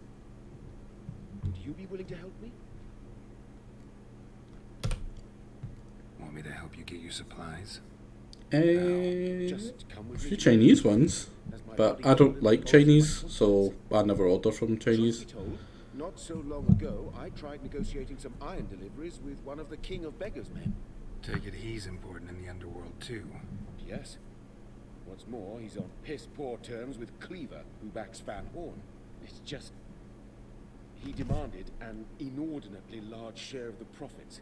would you be willing to help me? Want me to help you get your supplies? A few Chinese ones, but I don't like Chinese, so I never order from Chinese. Not so long ago, I tried negotiating some iron deliveries with one of the King of Beggars' men. Take it he's important in the underworld too. Yes. What's more, he's on piss-poor terms with Cleaver, who backs Van Horn. It's just... he demanded an inordinately large share of the profits.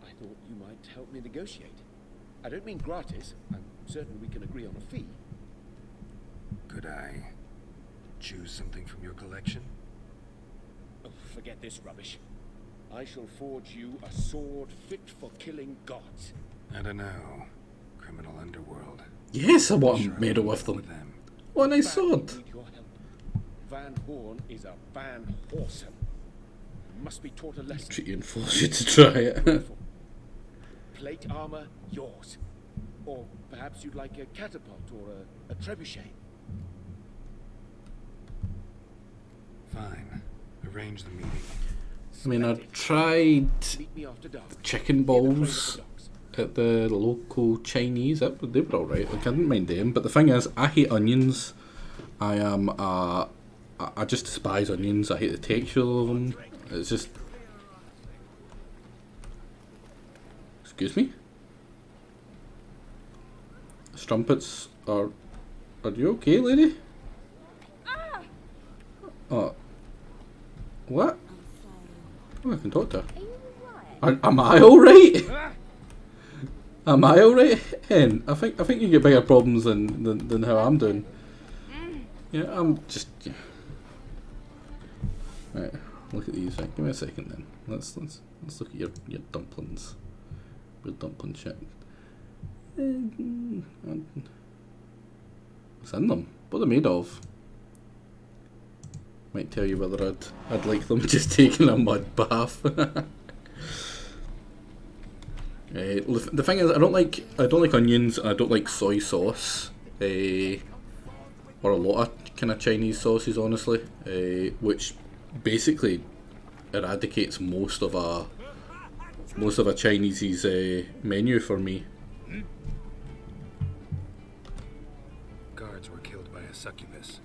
I thought you might help me negotiate. I don't mean gratis. I'm certain we can agree on a fee. Could I choose something from your collection? Oh, forget this rubbish. I shall forge you a sword fit for killing gods. I don't know. Criminal underworld. Yes, I want a medal with them. What a nice sword. Van Horn is a Van Horsen. Must be taught a lesson. Treat you and force you to try it. Plate armor, yours. Or perhaps you'd like a catapult or a trebuchet. Fine. Arrange the meeting. I mean, I tried chicken balls at the local Chinese. They were alright. Like, I didn't mind them. But the thing is, I hate onions. I just despise onions. I hate the texture of them. It's just... Excuse me? Strumpets are... Are you okay, lady? What? Oh, I can talk to her. Am I alright? Am I alright, Hen? I think you get bigger problems than how I'm doing. Yeah, I'm just... Yeah. Right, look at these. Right, give me a second then. Let's look at your dumplings. Your dumpling shit. What's in them? What are they made of? Might tell you whether I'd like them just taking a mud bath. The thing is, I don't like onions, and I don't like soy sauce, or a lot of kind of Chinese sauces, honestly, which basically eradicates most of a Chinese's menu for me. Guards were killed by a succubus.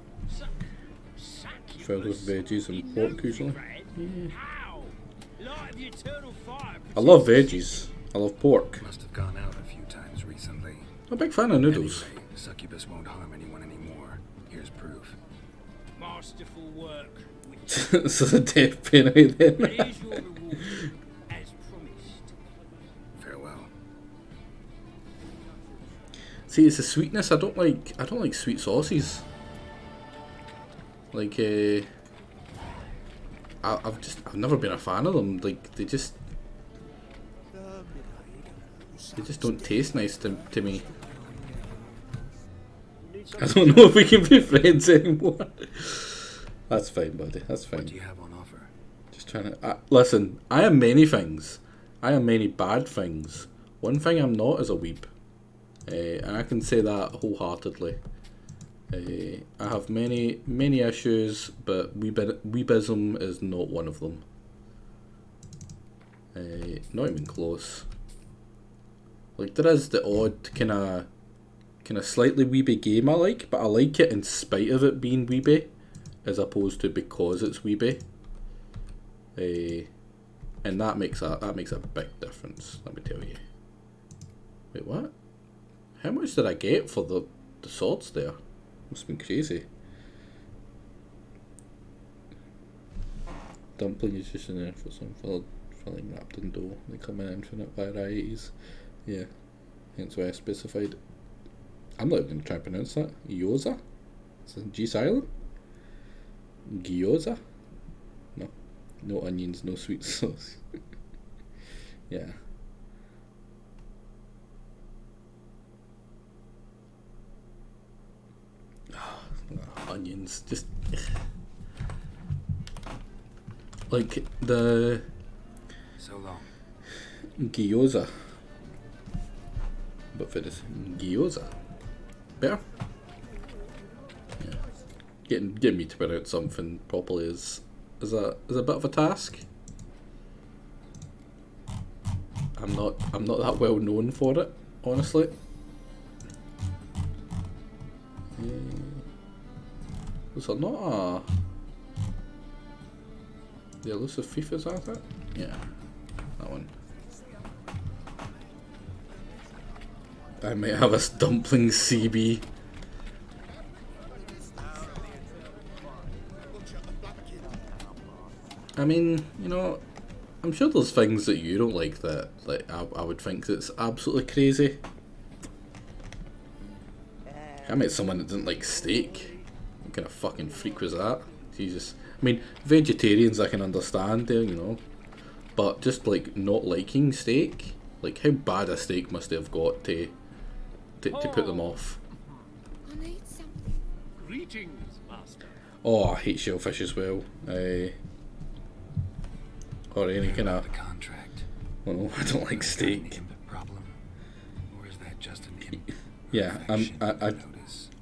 Filled with veggies and pork usually. Yeah. I love veggies. I love pork. Must have gone out a few times recently. I'm a big fan of noodles. Anyway, succubus won't harm anyone anymore. Here's proof. Masterful work. So the death penalty then. Here's your reward, as promised. Farewell. See, it's the sweetness. I don't like sweet sauces. Like, I've never been a fan of them. Like, they just don't taste nice to me. I don't know if we can be friends anymore. That's fine, buddy. That's fine. What do you have on offer? Just trying to listen. I am many things. I am many bad things. One thing I'm not is a weeb, and I can say that wholeheartedly. I have many issues, but weebism is not one of them. Not even close. Like, there is the odd kind of slightly weeby game I like, but I like it in spite of it being weeby, as opposed to because it's weeby. And that makes a big difference, let me tell you. Wait, what? How much did I get for the swords there? Must have been crazy. Dumpling is just in there for some filling wrapped in dough. They come in infinite varieties. Yeah, hence why I specified. I'm not going to try and pronounce that. Gyoza? Is it G silent? Gyoza? No. No onions, no sweet sauce. Yeah. Onions, just like the So long. gyoza, but for this gyoza, better. Yeah, getting me to pronounce something properly is a bit of a task. I'm not that well known for it, honestly. Was there not a... The elusive thief, is that it? Yeah, that one. I might have a dumpling CB. I mean, you know, I'm sure there's things that you don't like that I would think that's absolutely crazy. I met someone that didn't like steak. What kind of fucking freak was that? Jesus. I mean, vegetarians I can understand there, you know. But just like not liking steak? Like how bad a steak must they have got to put them off? Greetings, master. Oh, I hate shellfish as well. Or any kind of... Well, no, I don't like steak. Problem, or is that just an yeah,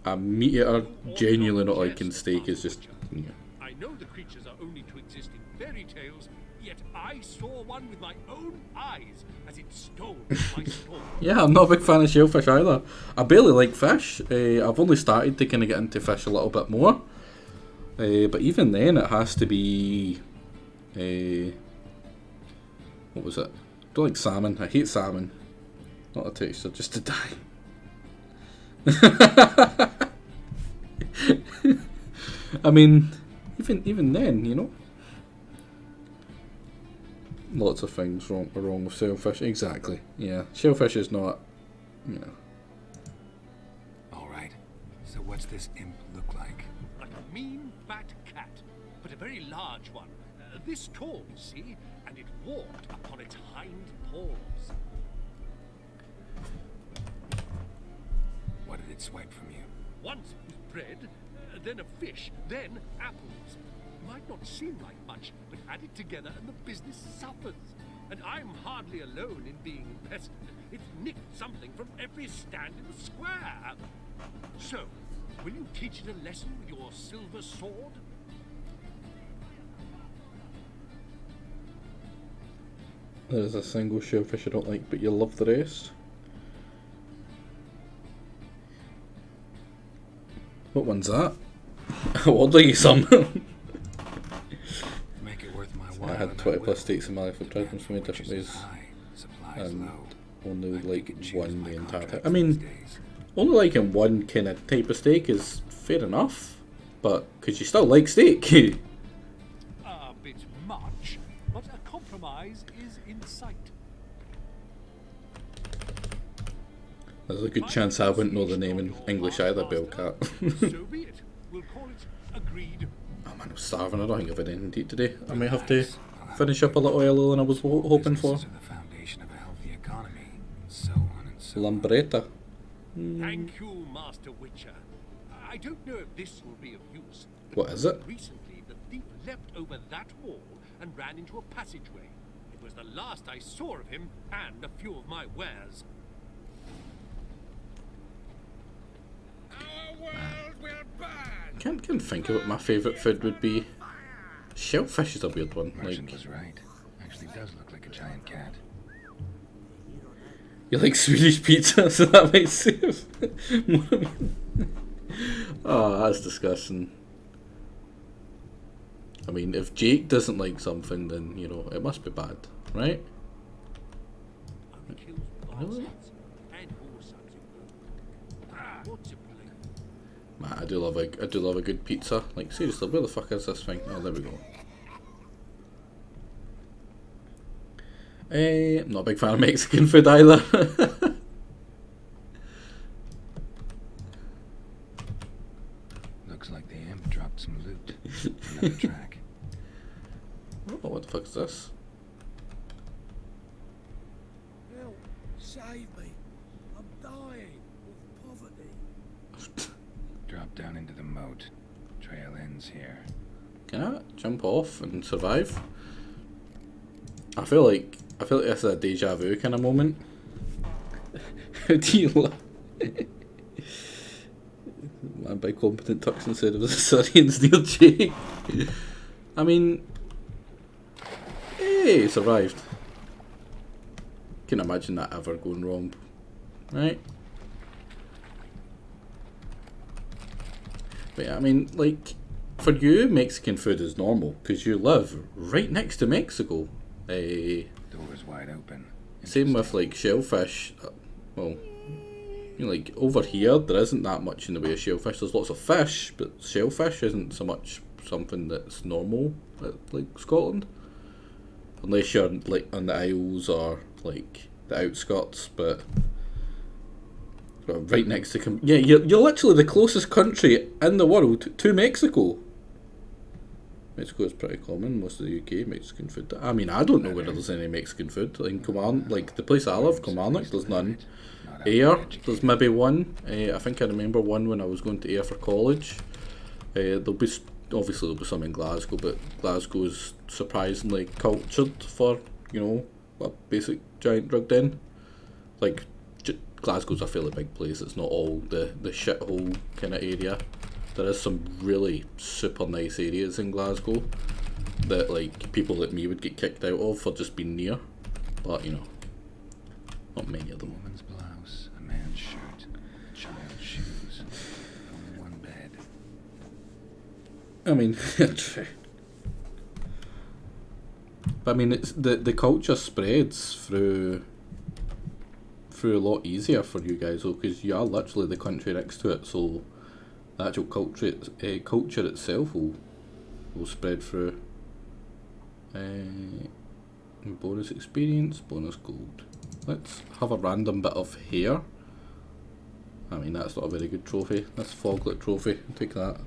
I'm meat eater. Genuinely not liking steak is just. Yeah. I know the creatures are only to exist in fairy tales, yet I saw one with my own eyes as it stole my soul. Yeah, I'm not a big fan of shellfish either. I barely like fish. I've only started to kind of get into fish a little bit more. But even then, it has to be. What was it? I don't like salmon. I hate salmon. Not a texture, just to die. I mean, even then, you know, lots of things are wrong with shellfish. Exactly. Yeah, shellfish is not, you know. All right. So what's this imp look like? Like a mean fat cat, but a very large one. This tall, you see, and it walked upon its hind paws. What did it swipe from you? Once it was bread, then a fish, then apples. Might not seem like much, but add it together and the business suffers. And I'm hardly alone in being pestered. It's nicked something from every stand in the square. So, will you teach it a lesson with your silver sword? There's a single shellfish I don't like, but you love the rest. What one's that? I'll you some. Make it worth my while. I had 20 plus steaks in my life. I've tried them so many different ways. And only like one the entire time. I mean, only liking one kind of type of steak is fair enough. But, because you still like steak. A bit much, but a compromise is in sight. There's a good chance I wouldn't know the name in English either, Bellcat. So be it. We'll call it agreed. Oh man, I'm starving. I don't think I've had anything to eat today. I might have to finish up a little earlier than I was hoping for. The foundation of a healthy economy, and so on and so Lambretta. Thank you, Master Witcher. I don't know if this will be of use. What is it? Recently, the thief leapt over that wall and ran into a passageway. It was the last I saw of him and a few of my wares. Can't think of what my favourite food would be. Shellfish is a weird one. Merchant was right. Actually does look like a giant cat. You like Swedish pizza, so that might save. Oh, that's disgusting. I mean, if Jake doesn't like something, then, you know, it must be bad, right? Really? Man, I do love a good pizza. Like, seriously, where the fuck is this thing? Oh, there we go. I'm not a big fan of Mexican food either. Looks like the imp dropped some loot. Another track. Oh, what the fuck is this? Help! Save me! I'm dying of poverty. Drop down into the moat. Trail ends here. Can I jump off and survive? I feel like this is a deja vu kind of moment. How do you look? Man by competent tux instead of the Syrians near Jake. I mean, hey, survived. Can't imagine that ever going wrong, right? But yeah, I mean, like, for you, Mexican food is normal because you live right next to Mexico. Door's wide open. Same with like shellfish. Well, you know, like over here, there isn't that much in the way of shellfish. There's lots of fish, but shellfish isn't so much something that's normal at like Scotland, unless you're like on the Isles or like the outskirts. But right next to you're literally the closest country in the world to Mexico. Mexico is pretty common. Most of the UK Mexican food. I mean, I don't know whether there's any Mexican food in like the place I live, Kilmarnock. There's none. Ayr, there's maybe one. I think I remember one when I was going to Ayr for college. There'll be some in Glasgow, but Glasgow's surprisingly cultured for, you know, a basic giant drug den. Like Glasgow's a fairly big place. It's not all the shithole kind of area. There is some really super nice areas in Glasgow that like people like me would get kicked out of for just being near, but you know, not many of them. A woman's blouse, a man's shirt, a child's shoes, only one bed. I mean, but I mean, it's the culture spreads through a lot easier for you guys though, because you are literally the country next to it, so the actual culture itself will spread through. Bonus experience, bonus gold. Let's have a random bit of hair. I mean, that's not a very good trophy. That's Foglet trophy. I'll take that.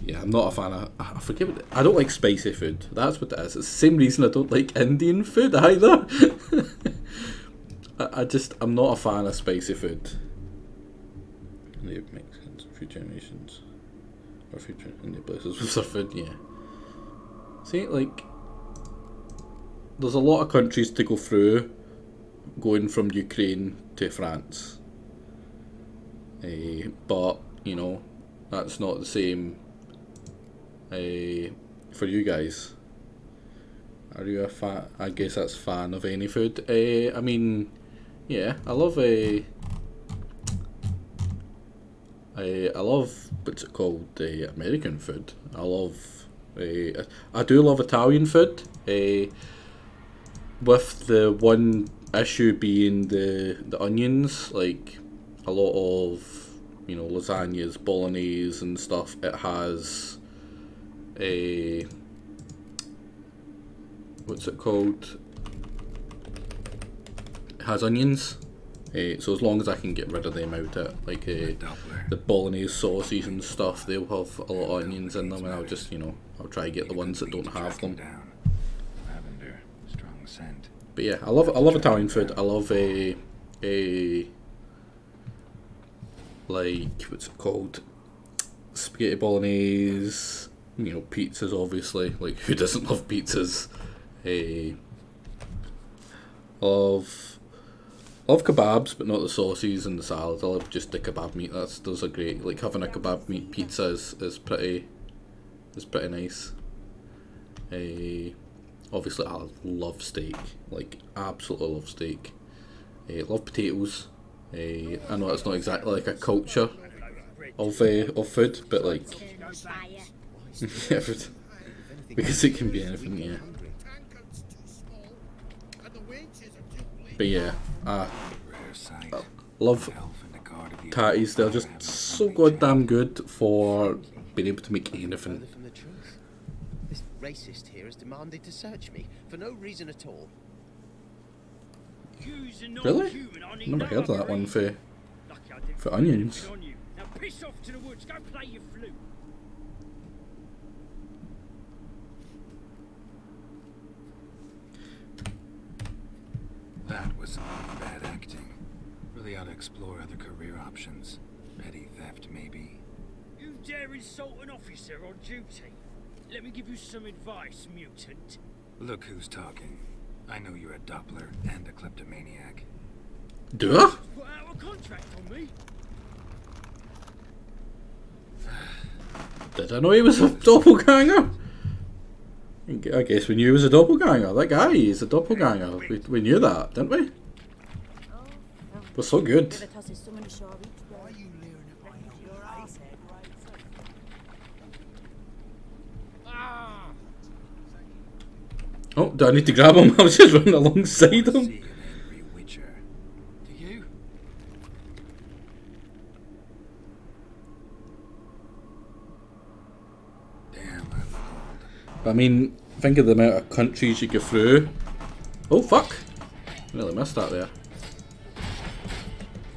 Yeah, I'm not a fan of. I forget what. I don't like spicy food. That's what it is. It's the same reason I don't like Indian food either. I'm not a fan of spicy food. Native Mexicans, future generations, or future Indian places with their food, yeah. See, like, there's a lot of countries to go through going from Ukraine to France. But, you know, that's not the same for you guys. Are you a fan? I guess that's fan of any food. I mean, yeah, I love I love what's it called? American food. I do love Italian food. With the one issue being the onions, like a lot of, you know, lasagnas, bolognese and stuff. It has what's it called? It has onions. So as long as I can get rid of them out of like the bolognese sauces and stuff, they'll have a lot of onions in them, and I'll just, you know, I'll try to get the ones that don't have them. Lavender, strong scent. But yeah, I love Italian food. I love like what's it called? Spaghetti bolognese. You know, pizzas obviously. Like, who doesn't love pizzas? Love kebabs, but not the sauces and the salads. I love just the kebab meat. Those are great. Like, having a kebab meat pizza is pretty nice. Obviously I love steak. Like, absolutely love steak. Love potatoes. I know it's not exactly like a culture of food, but like because it can be anything, yeah. But yeah, I love tatties. They're just so goddamn good for being able to make anything. From the truth. This racist here has demanded to search me for no reason at all. Really? Never heard of that one for onions. Now piss off to the woods. Go play your flute. That was some bad acting. Really ought to explore other career options. Petty theft, maybe. You dare insult an officer on duty? Let me give you some advice, mutant. Look who's talking. I know you're a Doppler and a kleptomaniac. Do I? Put out a contract on me. Did I know he was a doppelganger? I guess we knew he was a doppelganger. That guy is a doppelganger. We knew that, didn't we? We're so good. Oh, do I need to grab him? I was just running alongside him. Do you? Damn, I mean, think of the amount of countries you go through. Oh fuck! Really missed that there.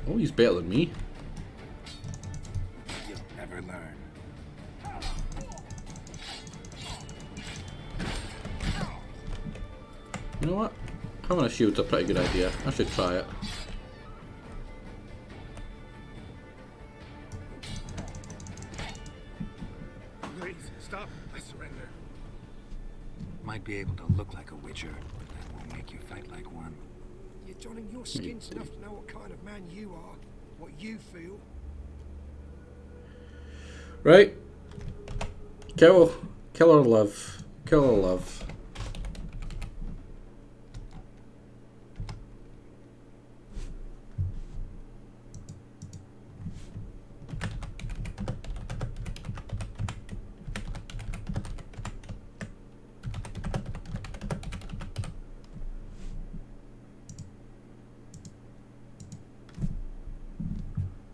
Oh, he's better than me. You'll never learn. You know what? Having a shield's a pretty good idea. I should try it. Please, stop. I surrender. Might be able to look like a witcher, but that won't make you fight like one. You're donning your skins enough to know what kind of man you are, what you feel. Right. Kill or live. Kill or live.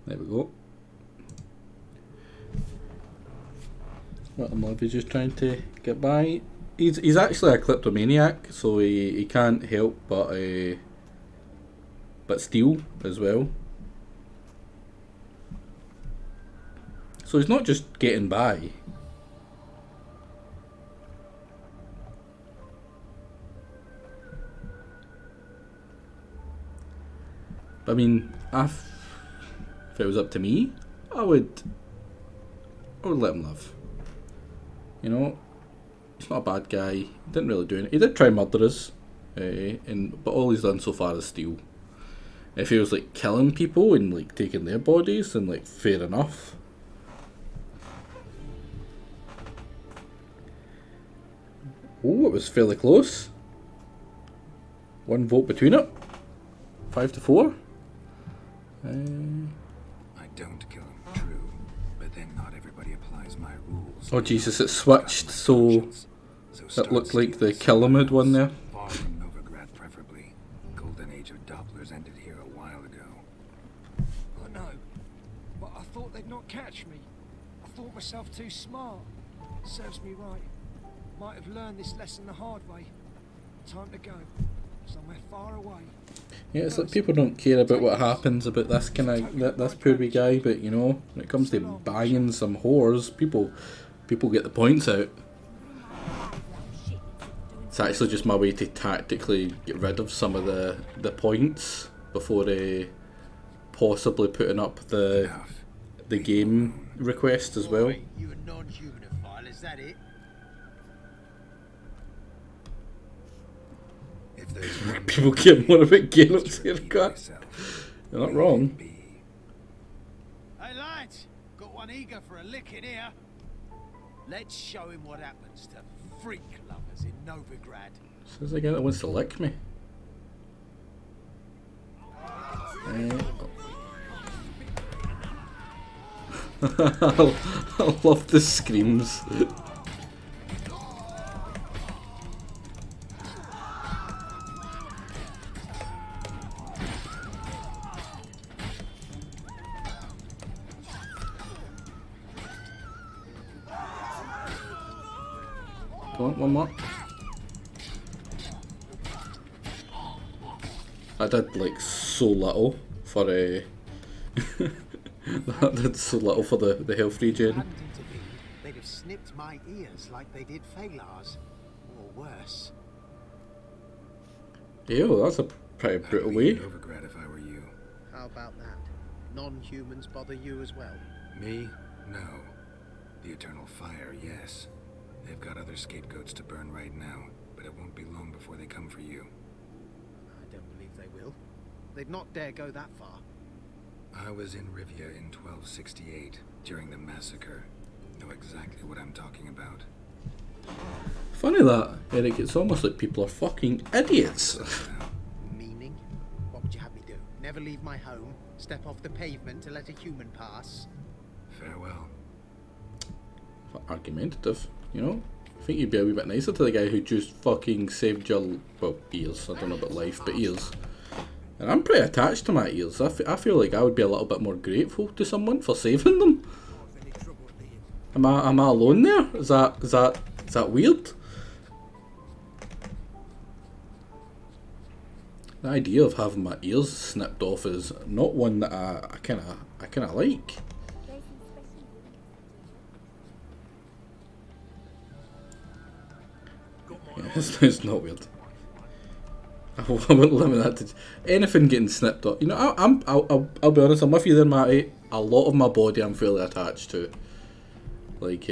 There we go. What am I just trying to get by? He's actually a kleptomaniac, so he can't help but steal as well. So he's not just getting by. I mean, if it was up to me, I would let him live. You know, he's not a bad guy. He didn't really do anything. He did try murder us, but all he's done so far is steal. If he was like killing people and like taking their bodies, then like fair enough. Oh, it was fairly close. 1 vote between it. 5-4. I don't kill him, true, but then not everybody applies my rules. Oh Jesus, it switched, so it looked like the Kill had won there. Far from Novigrad, preferably. Golden age of Dopplers ended here a while ago. I know, but I thought they'd not catch me. I thought myself too smart. Serves me right. Might have learned this lesson the hard way. Time to go. Somewhere far away. Yeah, it's like people don't care about what happens about this kind of this poor wee guy, but you know, when it comes to banging some whores, people get the points out. It's actually just my way to tactically get rid of some of the points before possibly putting up the game request as well. You a non-humanophile, is that it? People care more about Caleb's haircut. You're not wrong. Hey lads, got one eager for a lick in here. Let's show him what happens to freak lovers in Novigrad. Says the guy that wants to lick me. I love the screams. Come on, one more. I did like so little for that did so little for the health regen. They'd have snipped my ears like they did Phalar's, or worse. Ew, that's a pretty brutal way. Novigrad if I were you. How about that? Non-humans bother you as well? Me? No. The Eternal Fire, yes. They've got other scapegoats to burn right now, but it won't be long before they come for you. I don't believe they will. They'd not dare go that far. I was in Rivia in 1268, during the massacre. Know exactly what I'm talking about. Funny that, Eric, it's almost like people are fucking idiots. Meaning? What would you have me do? Never leave my home? Step off the pavement to let a human pass? Farewell. Argumentative, you know? I think you'd be a wee bit nicer to the guy who just fucking saved your, well, ears. I don't know about life, but ears. And I'm pretty attached to my ears. I feel like I would be a little bit more grateful to someone for saving them. Am I alone there? Is that weird? The idea of having my ears snipped off is not one that I kinda like. Yeah, it's not weird. I wouldn't limit that to anything getting snipped off. You know, I'll be honest. I'm with you there, Matty. A lot of my body I'm fairly attached to. Like,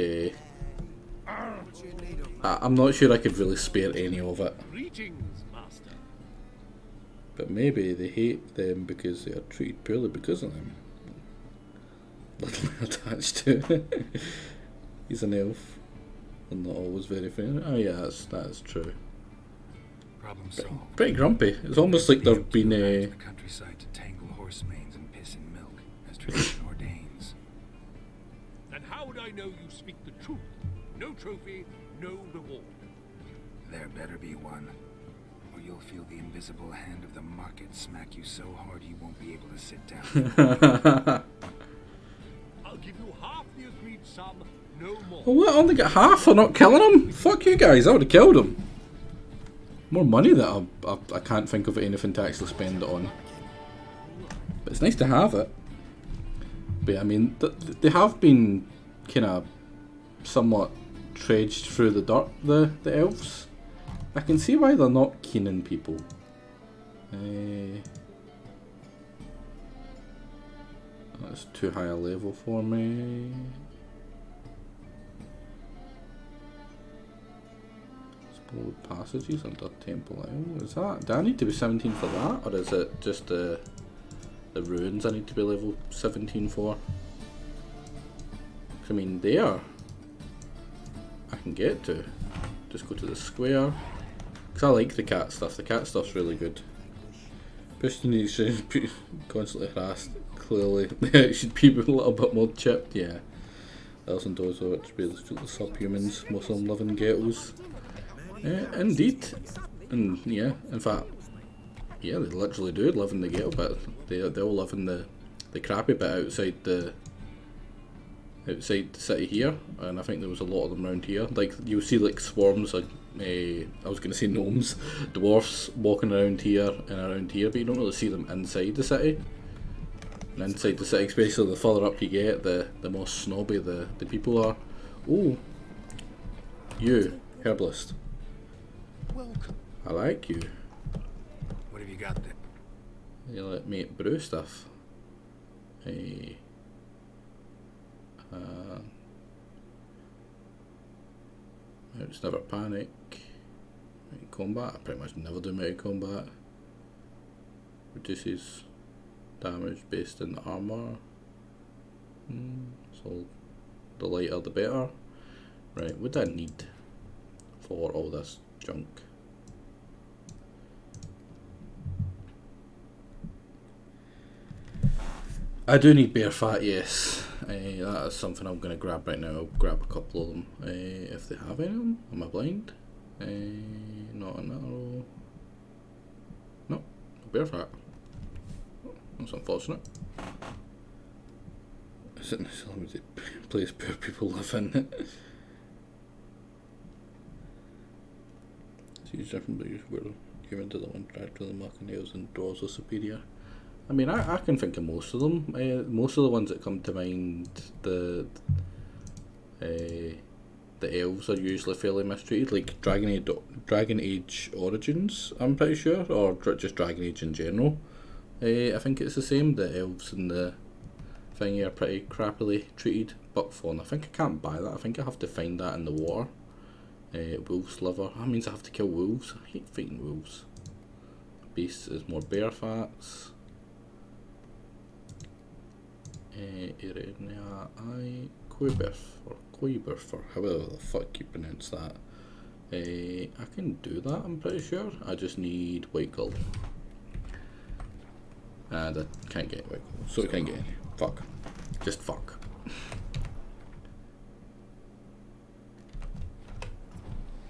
I'm not sure I could really spare any of it. Greetings, master. But maybe they hate them because they are treated poorly because of them. Little attached to. He's an elf. And not always very fair. Oh yeah, that's true. Problem solved. Pretty grumpy. It's almost like they've been the countryside to tangle horse manes and piss in milk, as tradition ordains. And how would I know you speak the truth? No trophy, no reward. There better be one, or you'll feel the invisible hand of the market smack you so hard you won't be able to sit down. I'll give you half the agreed sum, no more. Well, what? I only get half for not killing him? Fuck you guys, I would have killed him. More money that I can't think of anything to actually spend it on. But it's nice to have it. But yeah, I mean, they have been kind of somewhat trudged through the dirt, the elves. I can see why they're not keen on people. That's too high a level for me. Explode passages under Temple Isle. Is that? Do I need to be 17 for that, or is it just the ruins I need to be level 17 for? I mean, there I can get to. Just go to the square. Because I like the cat stuff. The cat stuff's really good. Person needs to be constantly harassed. Clearly, it should be a little bit more chipped. Yeah. Elves and doors are to be the subhumans. Most of them live in ghettos. Indeed. And yeah, in fact, yeah, they literally do live in the ghetto bit. They all live in the crappy bit outside the city here, and I think there was a lot of them around here. Like, you'll see like swarms of I was going to say gnomes, dwarfs walking around here and around here, but you don't really see them inside the city. And inside the city, especially the further up you get, the more snobby the people are. Oh, you, herbalist. Welcome. I like you. What have you got there? You let me brew stuff. Hey. It's never panic. Melee combat. I pretty much never do melee combat. Reduces damage based in armor. So the lighter the better. Right, what do I need for all this junk? I do need bear fat, yes. That is something I'm going to grab right now. I'll grab a couple of them. If they have any of them. Am I blind? Not on that row. No, bear fat. That's unfortunate. Isn't this a limited place poor people live in? These different blues were given to the one tried to the milk and nails and drawers are superior. I mean, I can think of most of them. Most of the ones that come to mind, the elves are usually fairly mistreated, like Dragon Age Origins, I'm pretty sure, or just Dragon Age in general. I think it's the same. The elves and the thingy are pretty crappily treated. Buckthorn, I think I can't buy that. I think I have to find that in the water. Wolf's liver. That means I have to kill wolves. I hate fighting wolves. Beast is more bear fats. Quiberf, or however the fuck you pronounce that. I can do that, I'm pretty sure. I just need white gold. And I can't get white gold, so I can't get any. Fuck. Just fuck.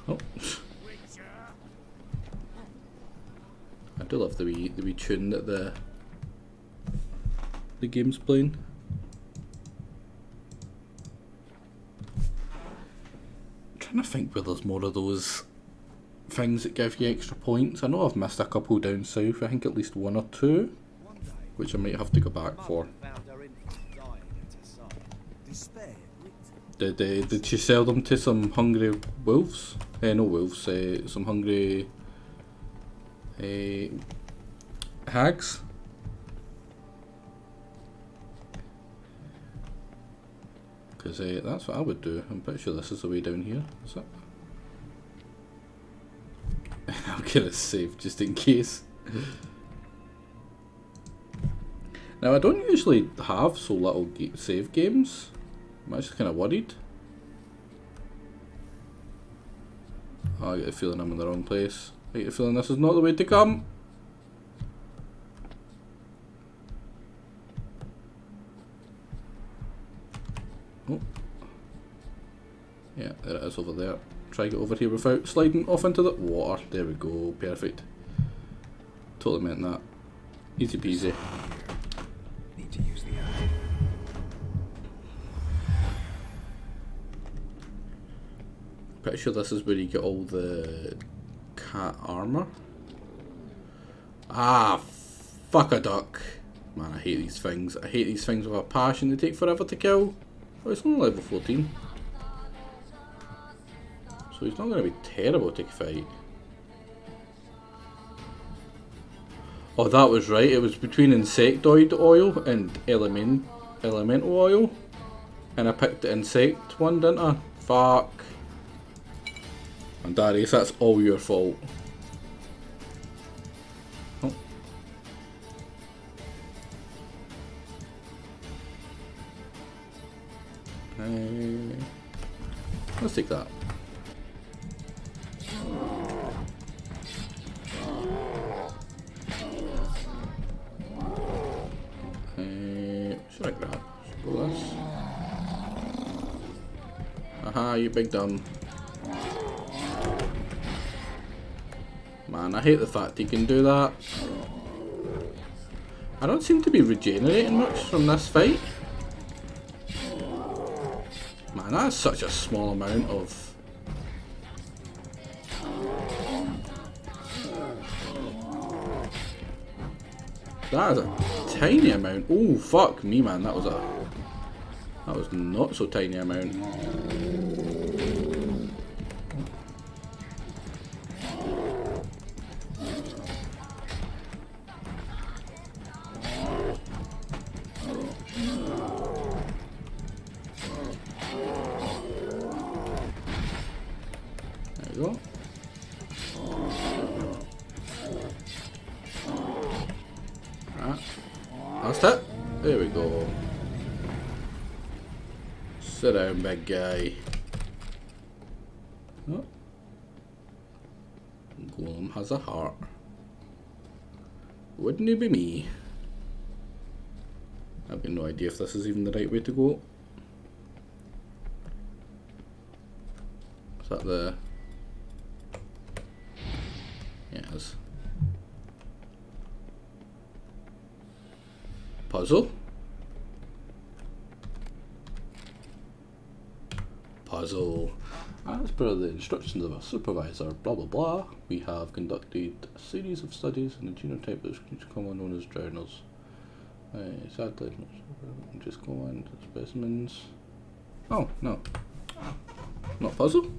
Oh. I do love the wee tune that the game's playing. I'm trying to think where there's more of those things that give you extra points. I know I've missed a couple down south, I think at least one or two, which I might have to go back for. Did she sell them to some hungry wolves? No wolves, some hungry hags? Because that's what I would do. I'm pretty sure this is the way down here, is it? I'm gonna save just in case. Now I don't usually have so little save games. I'm actually kind of worried. Oh, I get the feeling I'm in the wrong place. I get the feeling this is not the way to come. Oh. Yeah, there it is over there. Try to get over here without sliding off into the water. There we go, perfect. Totally meant that. Easy peasy. Need to use the eye. Pretty sure this is where you get all the cat armor. Ah, fuck a duck. Man, I hate these things. I hate these things with a passion. They take forever to kill. Oh, it's only level 14. So he's not going to be terrible to fight. Oh, that was right. It was between insectoid oil and elemental oil. And I picked the insect one, didn't I? Fuck. And Darius, that's all your fault. Oh. Let's take that. Should I grab? Should I go this? Aha, you big dumb. Man, I hate the fact he can do that. I don't seem to be regenerating much from this fight. Man, that's such a small amount of... That is a tiny amount. Oh, fuck me, man. That was not so tiny amount. There we go. That's it. There we go. Sit down, big guy. Oh. Golem has a heart. Wouldn't it be me? I've got no idea if this is even the right way to go. Is that the... Yeah, it is. Puzzle? Puzzle. As per the instructions of our supervisor, blah blah blah, we have conducted a series of studies in the genotype that is commonly known as drowners. Sadly, just go on to specimens. Oh, no. Not puzzle?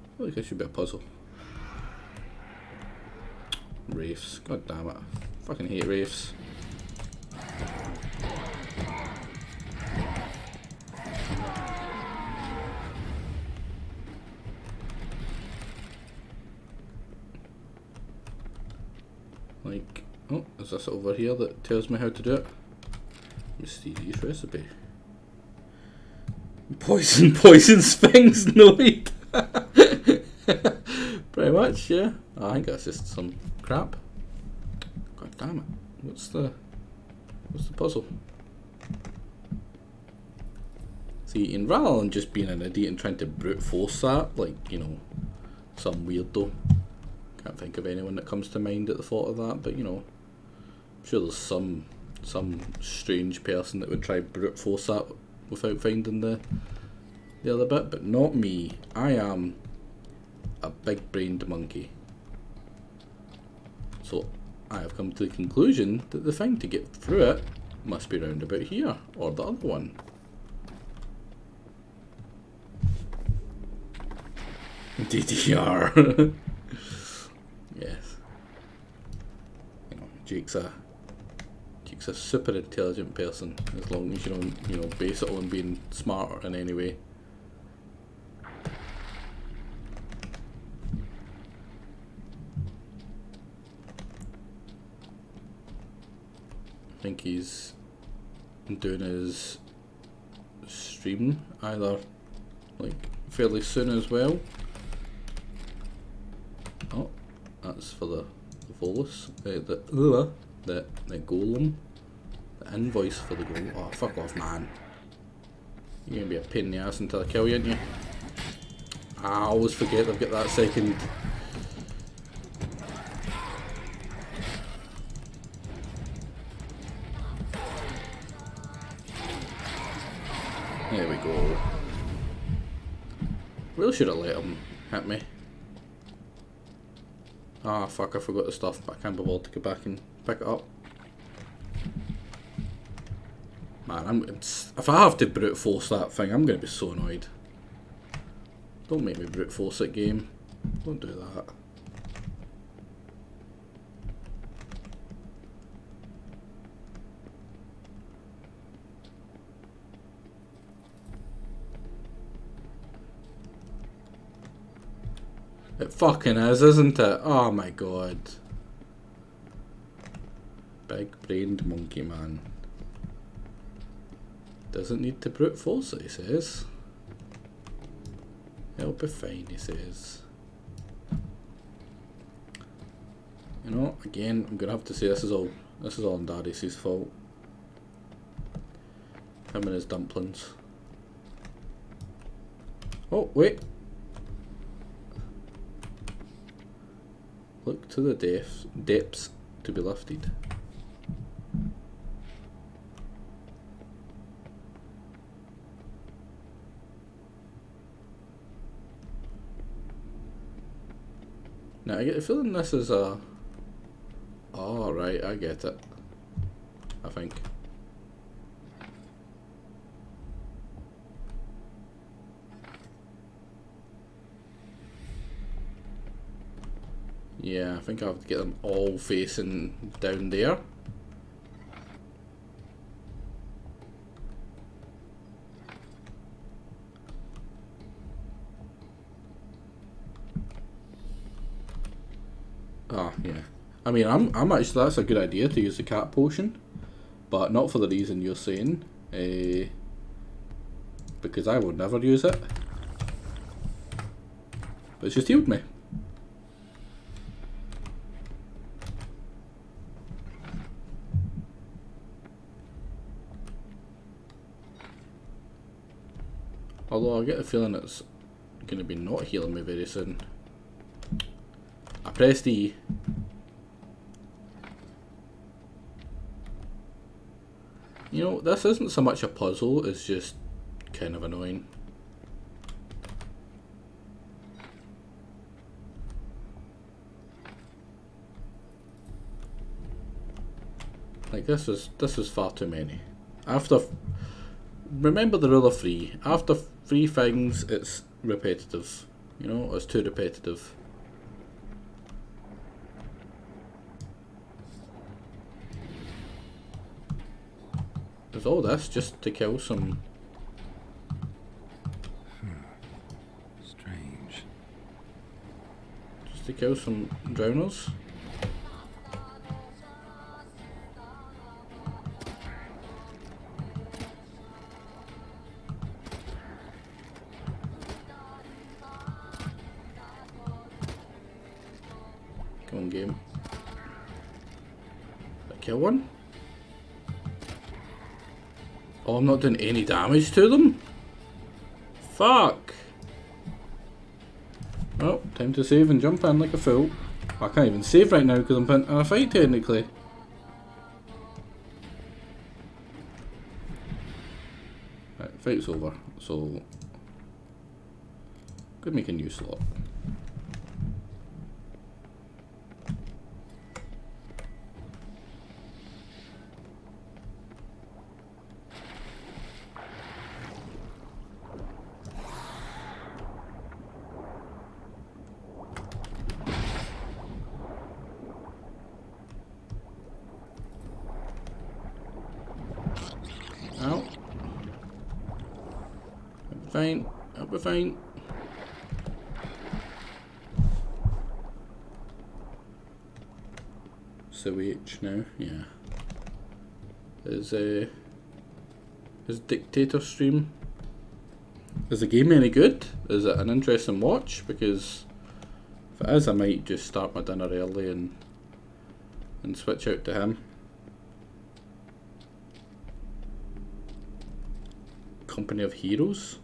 I feel like it should be a puzzle. Wraiths. God damn it. I fucking hate wraiths. Like, oh, is this over here that tells me how to do it? Mysterious recipe. Poison sphinx, no wait. Pretty much, yeah. I think that's just some crap. God damn it. What's the puzzle? See, and rather than just being an idiot and trying to brute force that, like, you know, some weirdo. Can't think of anyone that comes to mind at the thought of that, but you know, I'm sure there's some strange person that would try brute force that without finding the other bit, but not me. I am a big-brained monkey. So I have come to the conclusion that the thing to get through it must be round about here, or the other one. DDR. Yes. You know, Jake's a super intelligent person, as long as you don't, base it on being smart in any way. I think he's doing his stream either like fairly soon as well. Oh, that's for the Volus, the golem, the invoice for the golem. Oh, fuck off, man! You're gonna be a pain in the ass until I kill you, aren't you? I always forget I've got that second. There we go. Really should have let him hit me. Ah, fuck, I forgot the stuff, but I can't be bothered to go back and pick it up. Man, if I have to brute force that thing, I'm going to be so annoyed. Don't make me brute force it, game. Don't do that. It fucking is, isn't it? Oh my god. Big-brained monkey man. Doesn't need to brute force it, he says. It'll be fine, he says. You know, again, I'm gonna have to say this is all Darius's fault. Him and his dumplings. Oh, wait. Look to the depths to be lifted. Now I get the feeling this is a... Oh right, I get it. I think. Yeah, I think I have to get them all facing down there. Ah, yeah. I mean, I'm actually, that's a good idea to use the cat potion, but not for the reason you're saying. Because I would never use it. But it's just healed me. Although I get the feeling it's going to be not healing me very soon. I pressed E. You know, this isn't so much a puzzle, it's just kind of annoying. Like this is far too many. Remember the rule of 3. After 3 things, it's repetitive. You know, it's too repetitive. Is all this just to kill some? Strange. Just to kill some drowners? Come on, game. Did I kill one? Oh, I'm not doing any damage to them? Fuck! Well, time to save and jump in like a fool. I can't even save right now because I'm in a fight technically. Right, fight's over, so could make a new slot. Ow. I'll be fine. I'll be fine. Switch now, yeah. Is Dictator Stream? Is the game any good? Is it an interesting watch? Because if it is, I might just start my dinner early and switch out to him. Company of Heroes.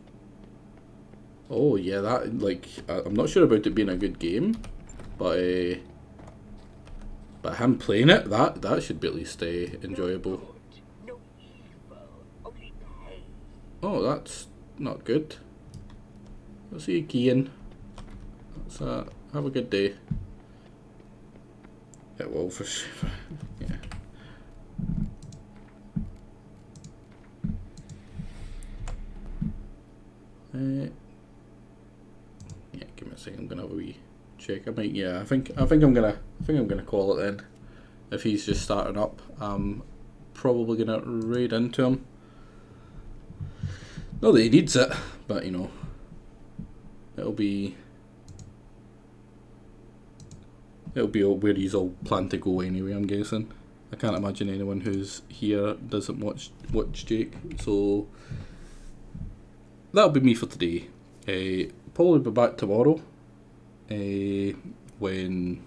Oh yeah, that, like, I'm not sure about it being a good game, but him playing it, that should be at least enjoyable. Oh, that's not good. I'll see you, Kian. Let's have a good day. It will for sure. Yeah. Yeah, give me a second. I'm gonna have a wee check. I might. Yeah, I think I'm gonna call it then. If he's just starting up, I'm probably gonna raid into him. Not that he needs it, but you know, it'll be where he's all planned to go anyway. I'm guessing. I can't imagine anyone who's here doesn't watch Jake. So that'll be me for today. Probably be back tomorrow. When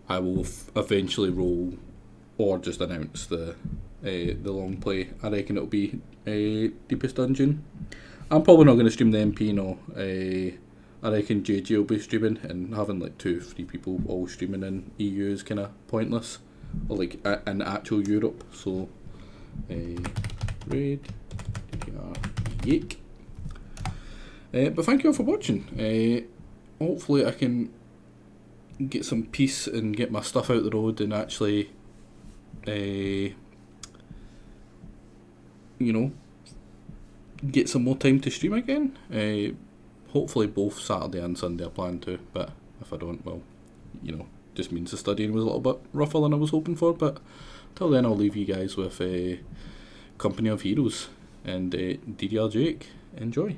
I will eventually roll or just announce the long play. I reckon it'll be Deepest Dungeon. I'm probably not going to stream the MP, no. I reckon JJ will be streaming, and having like 2-3 people all streaming in EU is kind of pointless, or like in actual Europe. So raid Yake. But thank you all for watching. Hopefully I can get some peace and get my stuff out the road and actually you know, get some more time to stream again. Hopefully both Saturday and Sunday I plan to, but if I don't, well, you know, just means the studying was a little bit rougher than I was hoping for. But till then, I'll leave you guys with Company of Heroes and DDR Jake. Enjoy.